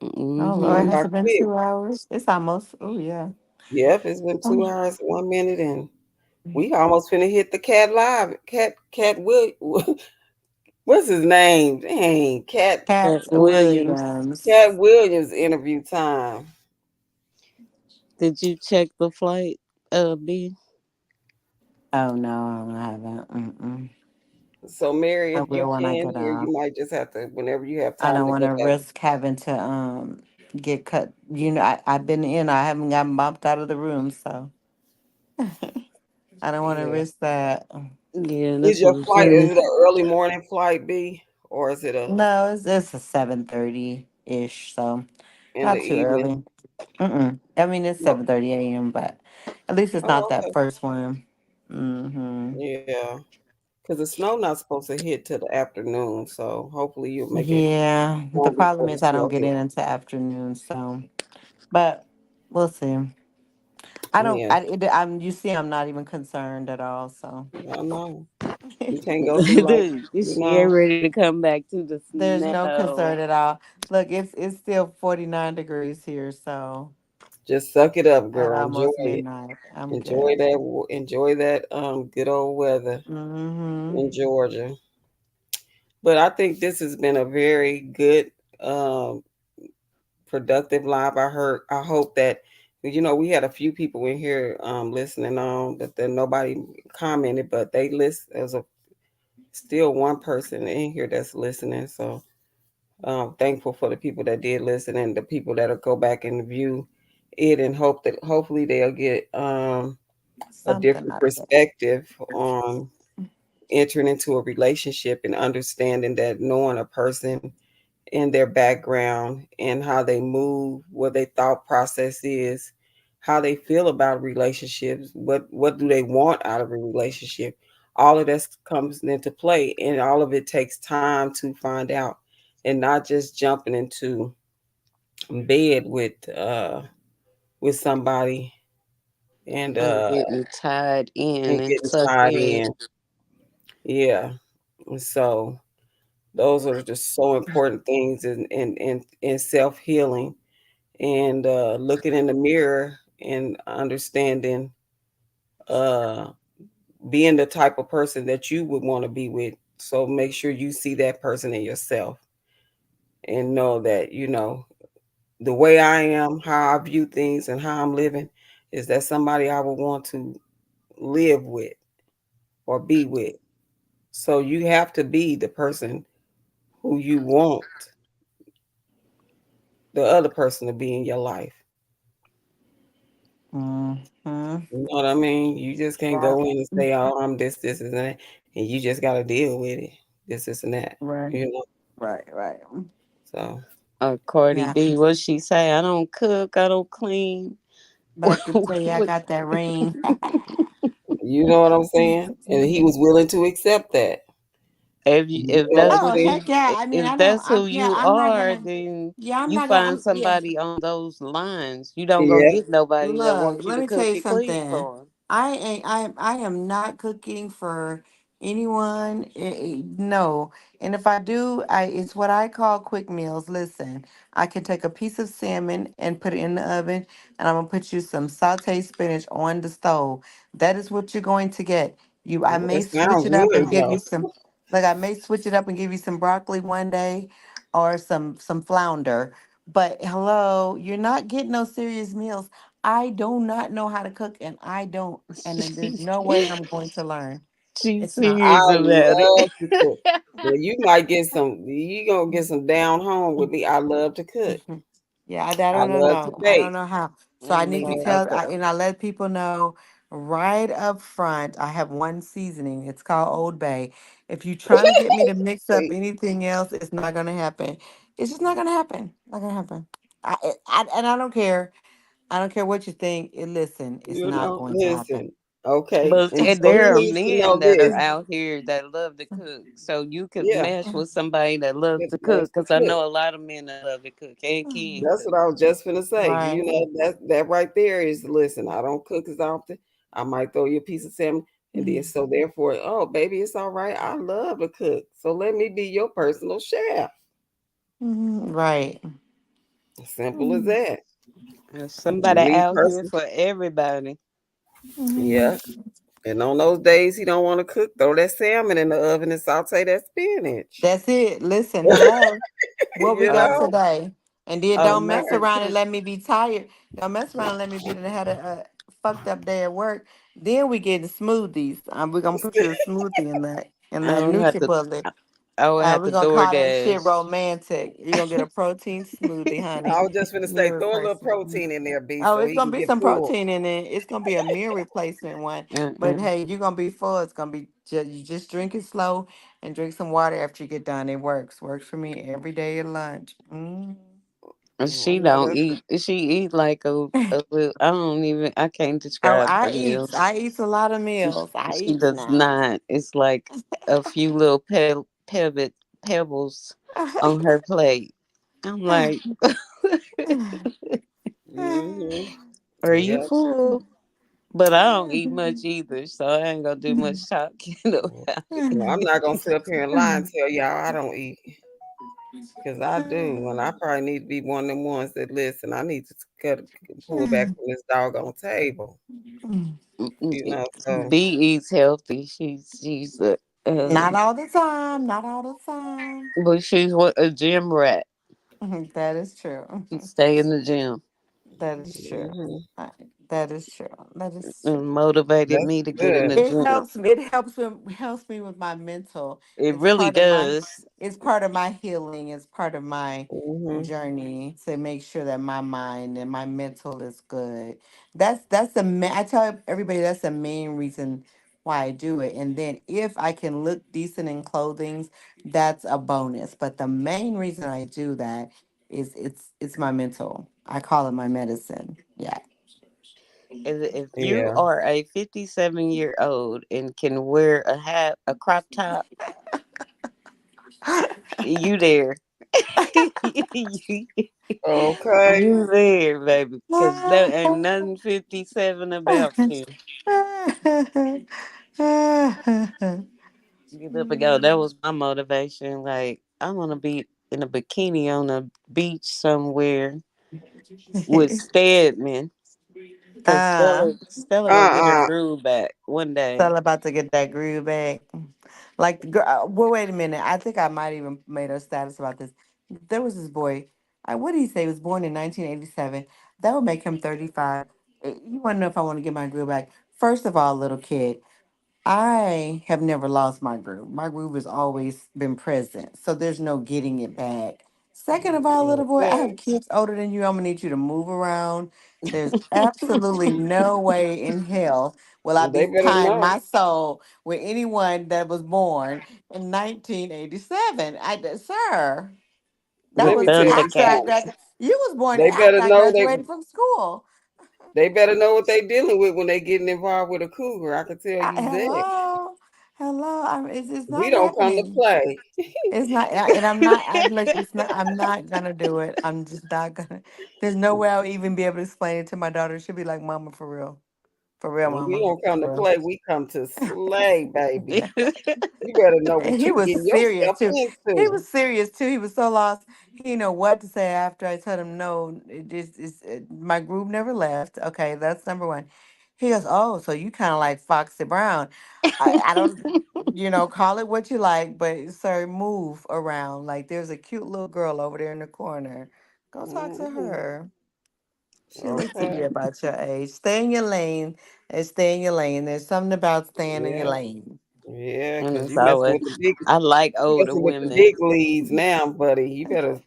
oh It Lord, went Mm-hmm. by has it been quick. 2 hours? It's almost. Oh yeah. Yep, it's been Oh, 2 hours, 1 minute, and we almost finna hit the cat live. Cat Will, what's his name? Dang, Cat Williams. Cat Williams. Williams interview time. Did you check the flight, B? Oh no, I haven't. Mm-mm. So Mary, I if you will when I can get hear, you off. might just have to whenever you have I time don't to want go to back. risk having to get cut. I've been in. I haven't gotten bumped out of the room, so I don't want to Yeah. risk that. Yeah, Is that's what your I'm flight? Is saying. it an early morning flight, B, or is it a No, it's a 7:30 ish, so in the not too evening? early. Mm-mm. I mean, it's No. 7:30 a.m., but at least it's not Oh, that okay. first one. Mm-hmm. Yeah. Because the snow not supposed to hit till the afternoon, so hopefully you'll make it Yeah, the home problem before the is I don't snow get hit. in until afternoon, so but we'll see. I don't. Yeah, I'm. You see, I'm not even concerned at all. So I know. You can't go through like, Dude, you she ain't know, ready to come back to the there's no snow. concern at all. Look, it's still 49 degrees here, so just suck it up, at girl. Enjoy almost it. midnight, I'm Enjoy good. that. Enjoy that. Good old weather Mm-hmm. in Georgia. But I think this has been a very good, um, productive live. I hope that, we had a few people in here listening on, but then nobody commented, but they list as a still one person in here that's listening. So thankful for the people that did listen and the people that'll go back and view it and hope that hopefully they'll get a Something different out of it. perspective on entering into a relationship and understanding that knowing a person and their background and how they move, what their thought process is, how they feel about relationships, what do they want out of a relationship. All of this comes into play, and all of it takes time to find out, and not just jumping into bed with somebody and And uh getting tied in and and getting sucked tied in. in. Yeah. And so those are just so important things in self healing and looking in the mirror and understanding uh, being the type of person that you would want to be with. So make sure you see that person in yourself and know that, the way I am, how I view things, and how I'm living is that somebody I would want to live with. or be with. So you have to be the person who you want the other person to be in your life. Mm-hmm. You know what I mean? You just can't Right. go in and say, "Oh, I'm this, and that," and you just got to deal with it. This, and that. Right. You know. Right. Right. So Cardi Yeah. B, what she say? I don't cook, I don't clean. But I can tell you, I What- got that ring. you know what I'm saying? And he was willing to accept that. You if know what that's I'm Oh saying? heck yeah! I mean, I if don't. that's who Yeah, you I'm not are, gonna. then Yeah, I'm you not gonna. find Yeah. somebody on those lines. You don't go Yeah. get nobody that Look, wants you let to me tell cook you and clean something. for 'em. I am not cooking for anyone. No. And if I do, it's what I call quick meals. Listen, I can take a piece of salmon and put it in the oven, and I'm gonna put you some sauteed spinach on the stove. That is what you're going to get. I Well, may it switch sounds it up and good give you though. some, like I may switch it up and give you some broccoli one day, or some flounder. But hello, you're not getting no serious meals. I do not know how to cook, and I don't, and then there's no way I'm going to learn. She's It's not. I serious about it. love to cook. Well, you might get some. You gonna get some down home with me. I love to cook. Mhm. Yeah, I I don't love to know. I don't bake. know how. So I Ain't need to no tell, other. and I let people know right up front. I have one seasoning. It's called Old Bay. If you're trying to get me to mix up See, anything else, it's not gonna happen. It's just not gonna happen. Not gonna happen. And I don't care. I don't care what you think. Listen, it's you not know, going to happen. listen. Okay, But and so he there are needs to know men that are this. out here that love to cook. So you could Yeah, mesh with somebody that loves it to loves cook. to Because I cook. know a lot of men that love to cook and can That's cook. what I was just gonna say. Right. You know, that right there is listen. I don't cook as often. I might throw you a piece of salmon, and then Mhm. so therefore, oh baby, it's all right. I love to cook, so let me be your personal chef. Mhm. Right. Simple as Mhm. that. There's somebody Me out here personally, for everybody. Mhm. yeah. And on those days he don't want to cook, throw that salmon in the oven and saute that spinach. That's it. Listen, hello. What we You got know, Oh, today? And then oh, don't make mess her around and cook. let me be tired. Don't mess around and let me be done had a fucked up day at work. Then we get the smoothies. We're gonna put you a smoothie in I that don't have to. NutriBullet. I would have We're to gonna call that shit DoorDash. romantic. You're gonna get a protein smoothie, I honey. was just gonna say, Meal throw a little replacement. protein in there, B, Oh, so it's he gonna can be get some full. protein in it. It's gonna be a meal replacement one. But Mm-mm. hey, you're gonna be full. It's gonna be you just drink it slow and drink some water after you get done. It works. Works for me every day at lunch. Mm. I She know don't that's eat. She eat like a little. I don't even. I can't Oh, describe her meals. I eat a lot of meals. I She eat does now. not. It's like a few little pebbles on her plate. I'm like, mm-hmm. are you Yep. full? But I don't eat much either, so I ain't gonna do much talking about it. Well, I'm not gonna sit up here and lie and tell y'all I don't eat, because I do, and I probably need to be one of them ones that listen. I need to cut pull back from this doggone table, you know. So B eats healthy. Not all the time. Not all the time. but she's what a gym rat. That is true. She stay in the gym That is true. mhm. I- That is true. That is true. and motivated That's me to get in good. the gym. It helps me with my mental. It It's really part of my does. it's part of my healing. It's part of my Hmm. journey to make sure that my mind and my mental is good. That's I tell everybody that's the main reason why I do it. And then if I can look decent in clothing, that's a bonus. But the main reason I do that is it's my mental. I call it my medicine. Yeah. If you Yeah. are a 57-year-old and can wear a hat, a crop top, you there. you Okay. there, baby. Because there ain't nothing 57 about you. Get up and go. That was my motivation. Like, I want to be in a bikini on a beach somewhere with Stedman. Because uh, Stella gonna get her Uh-uh. groove back one day. Still about to get that groove back. Like, well, wait a minute. I think I might even made a status about this. There was this boy. What did he say? He was born in 1987. That would make him 35. You want to know if I want to get my groove back? First of all, little kid. I have never lost my groove. My groove has always been present, so there's no getting it back. Second of all, little boy, I have Okay. kids older than you. I'm gonna need you to move around. There's absolutely no way in hell will I They be better tying know. my soul with anyone that was born in 1987. Sir, that Let was me tell you after I Thundercat. something. graduated. You was born They after better I know graduated from school. they better know what they dealing with when they getting involved with a cougar. I can tell you that. Hello, hello. It's We not don't come to happening. play. It's not, and I'm not. I look. It's not. I'm not gonna do it. I'm just not gonna. There's no way I'll even be able to explain it to my daughter. She'll be like, "Mama, for real, We Mama, don't come to for play. We come to slay, baby. real." You better know And what he you was getting serious yourself too. He into. was serious too. He was so lost. He didn't know what to say after I told him no. My group never left. Okay, that's number one. He goes, "Oh, so you kind of like Foxy Brown? I don't, call it what you like, but sir, move around. Like there's a cute little girl over there in the corner. Go talk to Hmm. her. She looks to be Okay. about your age. Stay in your lane and stay in your lane. There's something about staying in your Yeah. lane." Yeah, And because it's you messing always, with the big I like you older messing with the women. big leagues now, buddy. You better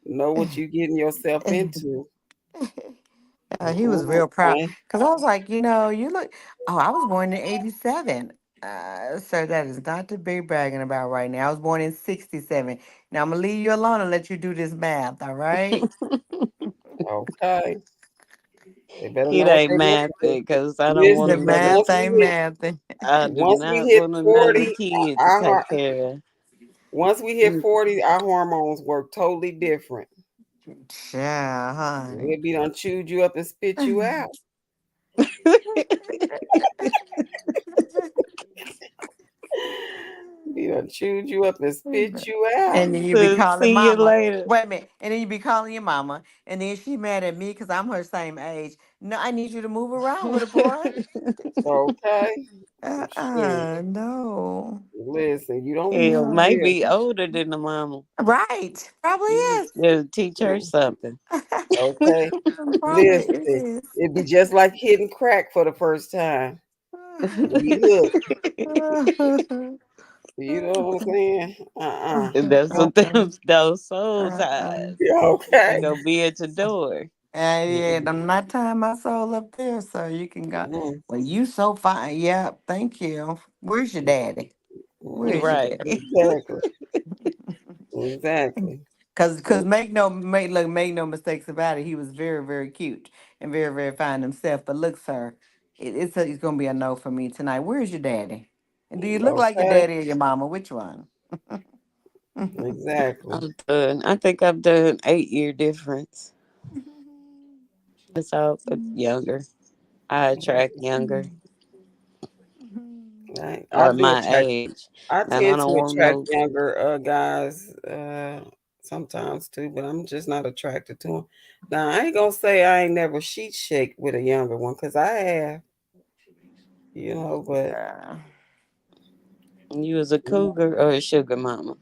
know what you getting yourself into. He was real proud Okay. because I was like, you look. Oh, I was born in '87. Sir, that is not to be bragging about right now. I was born in '67. Now I'm gonna leave you alone and let you do this math. All right. Okay. They better It know what ain't they math messing with. because I don't want The Listen, because another. math ain't math. I do once we not hit want another 40, kid to our take hor- care of. once we hit 40, our hormones work totally different. Yeah, honey. We'll be done chewed you up and spit you out. Be done chewed you up and spit you out. And then you be So calling see you mama. later. Wait a minute. And then you be calling your mama. And then she mad at me because I'm her same age. No, I need you to move around, little boy. Okay. Shoot. No. Listen, you don't Hell, move here. maybe older than the mama. Right. Probably You is. just teach her something. Okay. Probably Listen, is. it'd be just like hitting crack for the first time. You be hooked. You know what I'm saying? That's what those soul Uh-uh. ties. Yeah, You okay. gonna be at the door. And yeah, Mm-mm, I'm not tying my soul up there, so you can go. mm-mm, Well, you so fine. Yeah, thank you. Where's your daddy? Where's your Right. daddy? exactly. Exactly. Cause make no mistakes about it. He was very very cute and very very fine himself. But look, sir, it's gonna be a no for me tonight. Where's your daddy? And do you look like your Okay. daddy or your mama? Which one? Exactly. I'm done. I think I've done 8 year difference. It's all younger. I attract younger Right. I or do my attract. age. I Now I tend don't to want attract no. younger guys sometimes too, but I'm just not attracted to them. Now I ain't gonna say I ain't never sheet shake with a younger one, cause I have, but You was a you know, cougar or a sugar mama.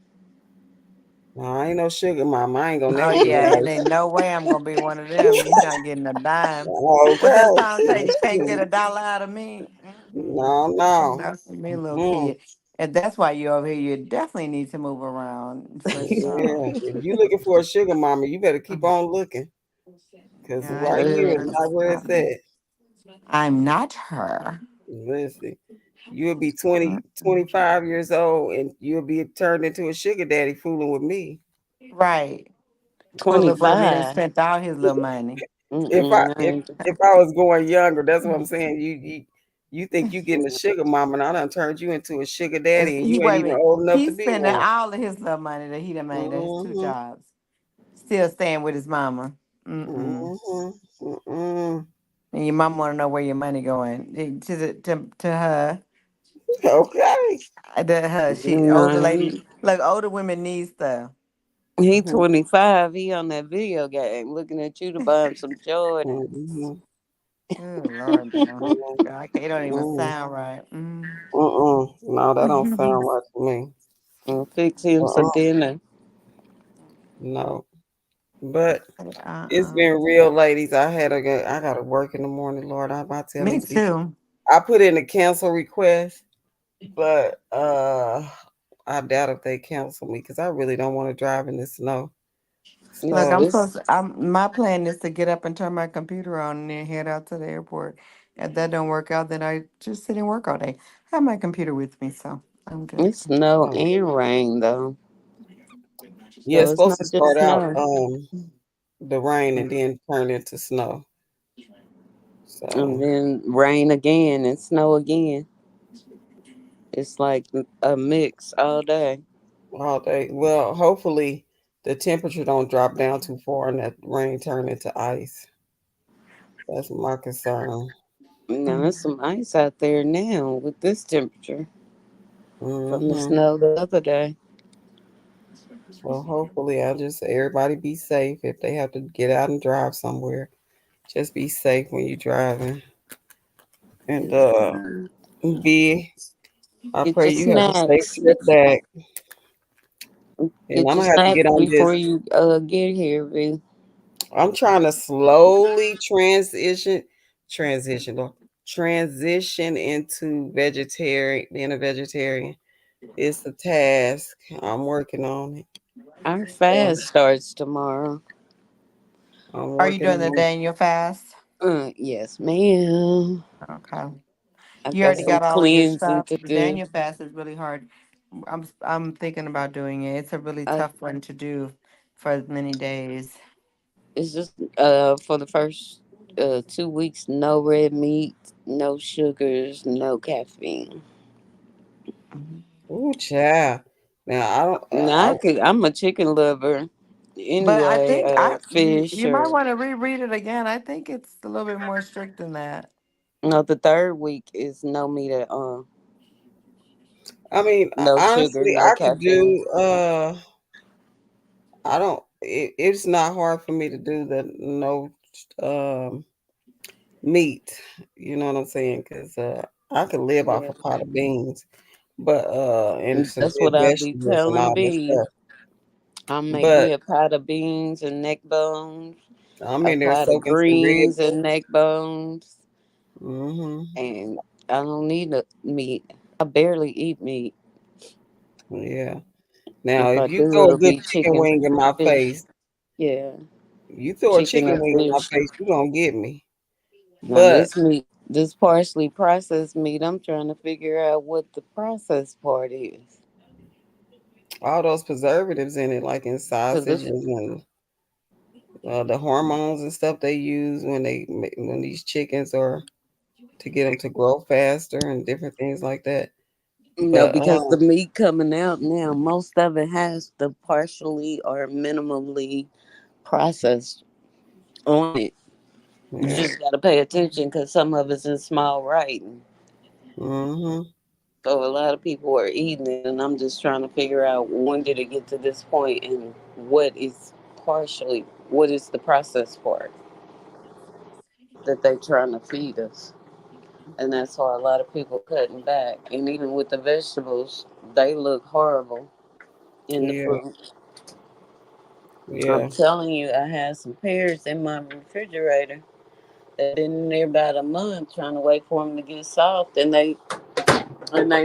no, I ain't no sugar mama. I ain't gonna Oh never be yeah, and nobody. ain't no way I'm gonna be one of them. You're not getting a dime. What that Okay. song say? You can't get $1 out of me. Mm-mm. No, no. Not for me, little Mm-mm. kid. And that's why you're over here. You definitely need to move around for sure. Yeah. If you looking for a sugar mama, you better keep on looking. Cause Yeah, right here is because not where it's at. I'm not her. Listen, you'll be 20, Mm-mm. 25 years old and you'll be turned into a sugar daddy fooling with me. Right. Poor little boy me done 25. spent all his little money. If I Mm-mm, I if ain't. if I was going younger, that's what I'm saying. You think you getting a sugar mama and I done turned you into a sugar daddy and He you ain't wait a even minute. old enough to He's be spending one. all of his little money that he done made at his two Mm-hmm. jobs. Still staying with his mama. Mm-mm. Mm-hmm. Mm-mm. And your mom want to know where your money going. To her. Okay. She older No, lady. Look, older women need stuff. he 25. He on that video game looking at you to buy him some Jordan. Mm-hmm. Oh Lord, no. God, it don't even Mm-mm. sound right. Mm. Mm-mm. No, that don't sound right to me. And fix him some Uh-uh. dinner. No. But it's Uh-uh. been real, ladies. I gotta work in the morning, Lord. I tell Me these people, too. I put in a cancel request, but I doubt if they cancel me because I really don't want to drive in the snow. Look, It's So it's my plan is to get up and turn my computer on and then head out to the airport. If that don't work out, then I just sit and work all day. I have my computer with me, so I'm good. it's snow um, and rain though, yeah, so it's it's supposed not to just start out snow. the rain and then turn into snow. And So then rain again and snow again. It's like a mix all day. all day. Well, hopefully the temperature don't drop down too far and that rain turn into ice. That's my concern. Now Mm. there's some ice out there now with this temperature from the Hmm. snow the other day. Well, hopefully, I just everybody be safe if they have to get out and drive somewhere. Just be safe when you're driving, and be. I Get pray your you have a safe snacks. trip back. And Get I'm your gonna have to snacks get on before this. you get here, V. I'm trying to slowly transition, Lord, transition into vegetarian, being a vegetarian. It's a task. I'm working on it. Our So fast starts tomorrow. I'm Are you working doing the on Daniel fast? Yes, ma'am. Okay. I've You got already some got all of your cleansing stuff. to The do. Daniel fast is really hard. I'm thinking about doing it. It's a really I, tough one to do for as many days. it's just for the first 2 weeks, no red meat, no sugars, no caffeine. Mhm. Ooh, child. Now I don't. Now I'm a chicken lover But I anyway. think Fish you might or want to reread it again. I think it's a little bit more strict than that. no. The third week is no meat at all, I mean, no sugar, honestly, no I could caffeine. do. I don't. It's not hard for me to do the no um meat. You know what I'm saying? Because I could live off Yeah, a pot of beans, but and some that's good what I be vegetables and telling all that B. stuff. I'll make But me a pot of beans and neck bones, I'm a in there pot of soaking some Red greens and Bull. neck bones, Hmm. and I don't need the meat. I barely eat meat. Yeah. Now, If if I you do, throw a it'll good be chicken chicken wing in or my fish. face, Yeah, you throw a chicken chicken or wing in my fish. face, you gonna get me. Now But this meat, this partially processed meat, I'm trying to figure out what the processed part is. all those preservatives in it, like in Cause sausages it's and the hormones and stuff they use when when these chickens are to get them to grow faster and different things like that. no, But because the meat coming out now, most of it has the partially or minimally processed on it. You yeah, just gotta pay attention because some of it's in small writing. hmm, So a lot of people are eating it, and I'm just trying to figure out when did it get to this point, and what is the process part that they trying to feed us, and that's why a lot of people cutting back. And even with the vegetables, they look horrible in the yeah, fruit. I'm yeah. telling you, I had some pears in my refrigerator that been in there about a month, trying to wait for them to get soft, and they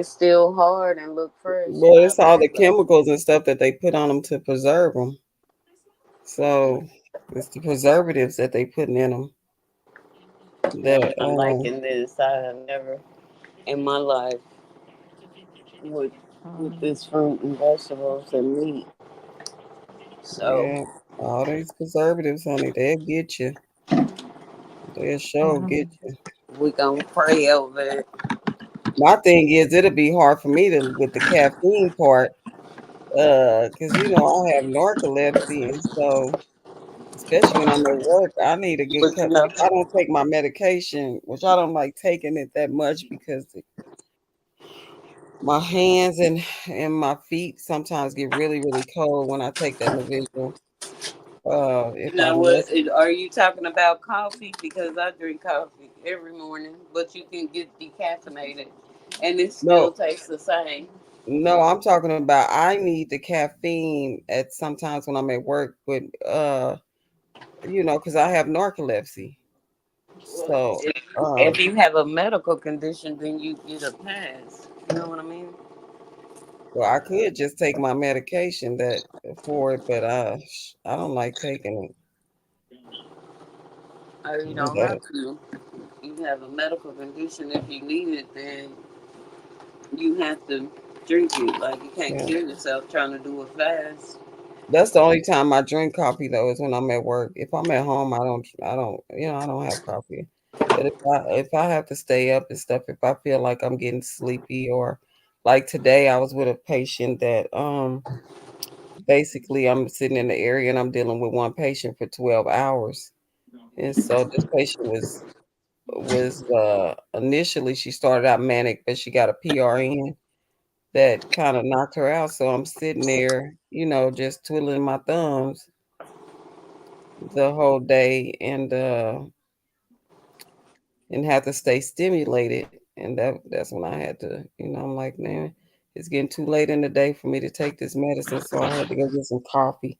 still hard and look fresh, and Well, I it's all the love them. chemicals and stuff that they put on them to preserve them. So it's the preservatives that they putting in them I'm that not liking this. I have never in my life with Um, this fruit and vegetables and meat. So yeah, all these preservatives, honey, they'll get you. They'll sure get mhm. you. we gonna pray over it. My thing is, it'll be hard for me to with the caffeine part, because I have narcolepsy, and so especially when I'm at work, I need a good But cup. If I don't take my medication, which I don't like taking it that much because my hands and my feet sometimes get really really cold when I take that Navision. If I let Are you talking about coffee? Because I drink coffee every morning, but you can get decaffeinated, and it still no tastes the same. no, I'm talking about I need the caffeine at sometimes when I'm at work, but because I have narcolepsy. Well, So, if you have a medical condition, then you get a pass. You know what I mean? well, I could just take my medication that for it, but I don't like taking it. Or you You don't gotta, have to. You have a medical condition. If you need it, then you have to drink it. Like you can't yeah. kill yourself trying to do a fast. That's the only time I drink coffee though is when I'm at work. If I'm at home, I don't have coffee. But if I have to stay up and stuff, if I feel like I'm getting sleepy or like today I was with a patient that basically I'm sitting in the area and I'm dealing with one patient for 12 hours. And so this patient was initially she started out manic, but she got a PRN that kind of knocked her out. So I'm sitting there, just twiddling my thumbs the whole day and have to stay stimulated. And that's when I had to, I'm like, man, it's getting too late in the day for me to take this medicine. So I had to go get some coffee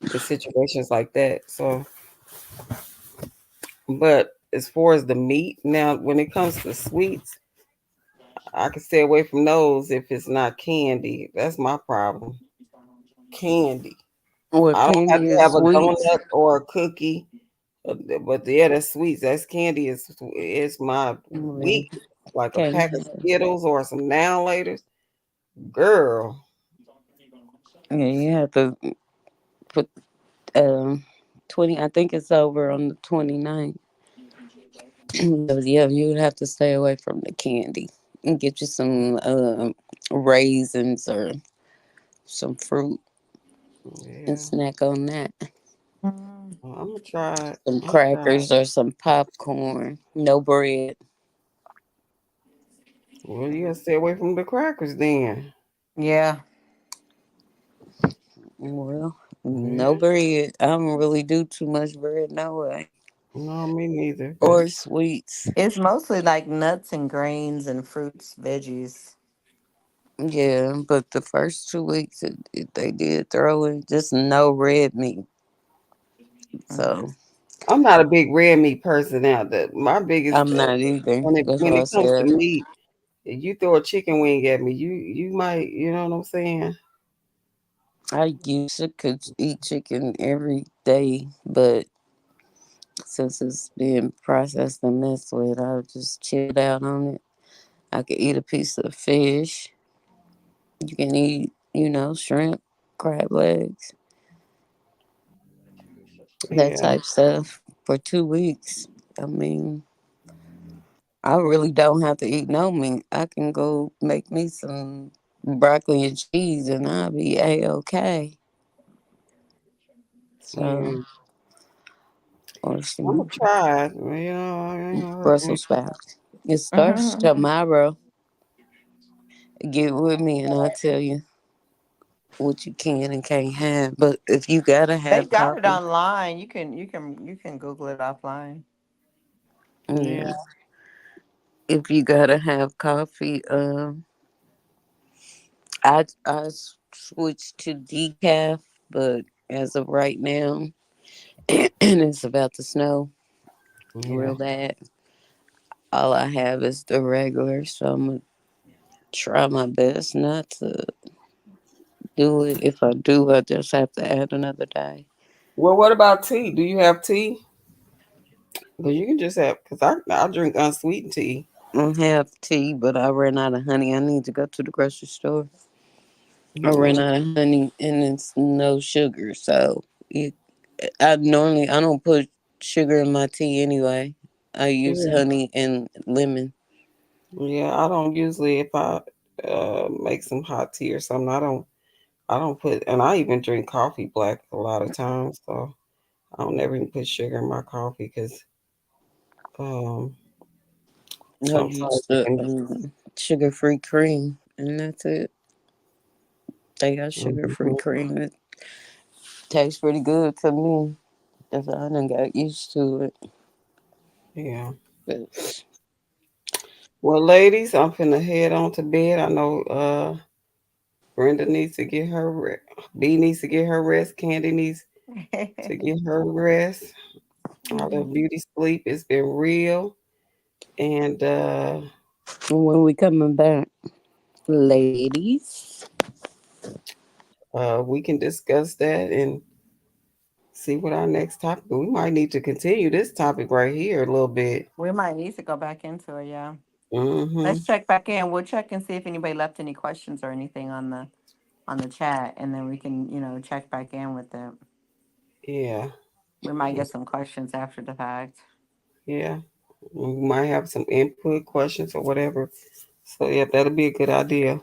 in situations like that. So, but as far as the meat, now when it comes to sweets, I can stay away from those if it's not candy. That's my problem. Candy. Or I don't have candy to and have a sweets. donut or a cookie, but yeah, that's sweets. That's candy is my Well, weakness. Like a can't pack of have. Skittles or some Now Laters, girl. Yeah, you have to put um 20. I think it's over on the 29th. Yeah, you would have to stay away from the candy and get you some raisins or some fruit and Yeah, snack on that. Mm. well, I'm gonna try it. Some I'm gonna try it. crackers or some popcorn. No bread. Well, you gotta stay away from the crackers then. Yeah. Well, no Yeah, bread. I don't really do too much bread no way. no, me neither. But Or sweets. It's mostly like nuts and grains and fruits, veggies. Yeah, but the first 2 weeks they did throw in just no red meat. Mm. So I'm not a big red meat person now. That my biggest I'm not either. when it That's when what I it comes to said. meat, if you throw a chicken wing at me, you might, you know what I'm saying? I used to could eat chicken every day, but since it's being processed and messed with, I just chilled out on it. I could eat a piece of fish. You can eat, shrimp, crab legs, that Yeah, type stuff for 2 weeks. I mean, I really don't have to eat no meat. I can go make me some broccoli and cheese and I'll be A-okay. yeah. So, or I'm gonna some try it. I ain't gonna hurt Brussels anything. sprouts. It starts Hmm. tomorrow. Get with me and I'll tell you what you can and can't have. But if you gotta They have got it coffee, online. You can Google it offline. Yeah, yeah. If you gotta have coffee, I switched to decaf, but as of right now, and it's about to snow yeah. real bad. All I have is the regular, so I'm gonna try my best not to do it. If I do, I just have to add another day. Well, what about tea? Do you have tea? Because you can just have. Because I drink unsweetened tea. I have tea, but I ran out of honey. I need to go to the grocery store. I ran Yeah, out of honey, and it's no sugar, so it. I don't put sugar in my tea anyway. I use yeah, honey and lemon. yeah. I don't usually if I make some hot tea or something. I don't put, and I even drink coffee black a lot of times. So I don't never even put sugar in my coffee because um I sometimes use it the can. sugar-free cream, and that's it. They got sugar-free Mhm. cream. It tastes pretty good to me. That's I done got used to it. Yeah. But Well, ladies, I'm finna head on to bed. I know Brenda needs to get her rest. B needs to get her rest. Candy needs to get her rest. All the Mhm. beauty sleep has been real. And When we coming back, ladies? we can discuss that and see what our next topic. We might need to continue this topic right here a little bit. We might need to go back into it, yeah. Mm-hmm. Let's check back in. We'll check and see if anybody left any questions or anything on the chat, and then we can, check back in with them. Yeah. We might get some questions after the fact. Yeah. We might have some input questions or whatever. So yeah, that'll be a good idea.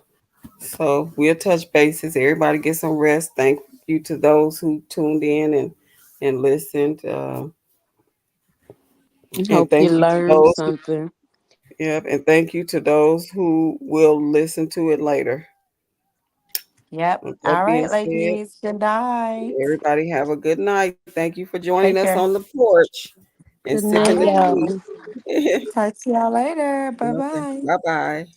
So we'll touch bases. Everybody get some rest. Thank you to those who tuned in and listened. And Hope you thank you to learned those who, something. yep, and thank you to those who will listen to it later. Yep. With that All being right, said, ladies. Good night. everybody have a good night. Thank you for joining Take us care. on the porch and Good All sipping night, the right. tea. y'all. Talk to y'all later. Bye Okay. bye. Bye bye.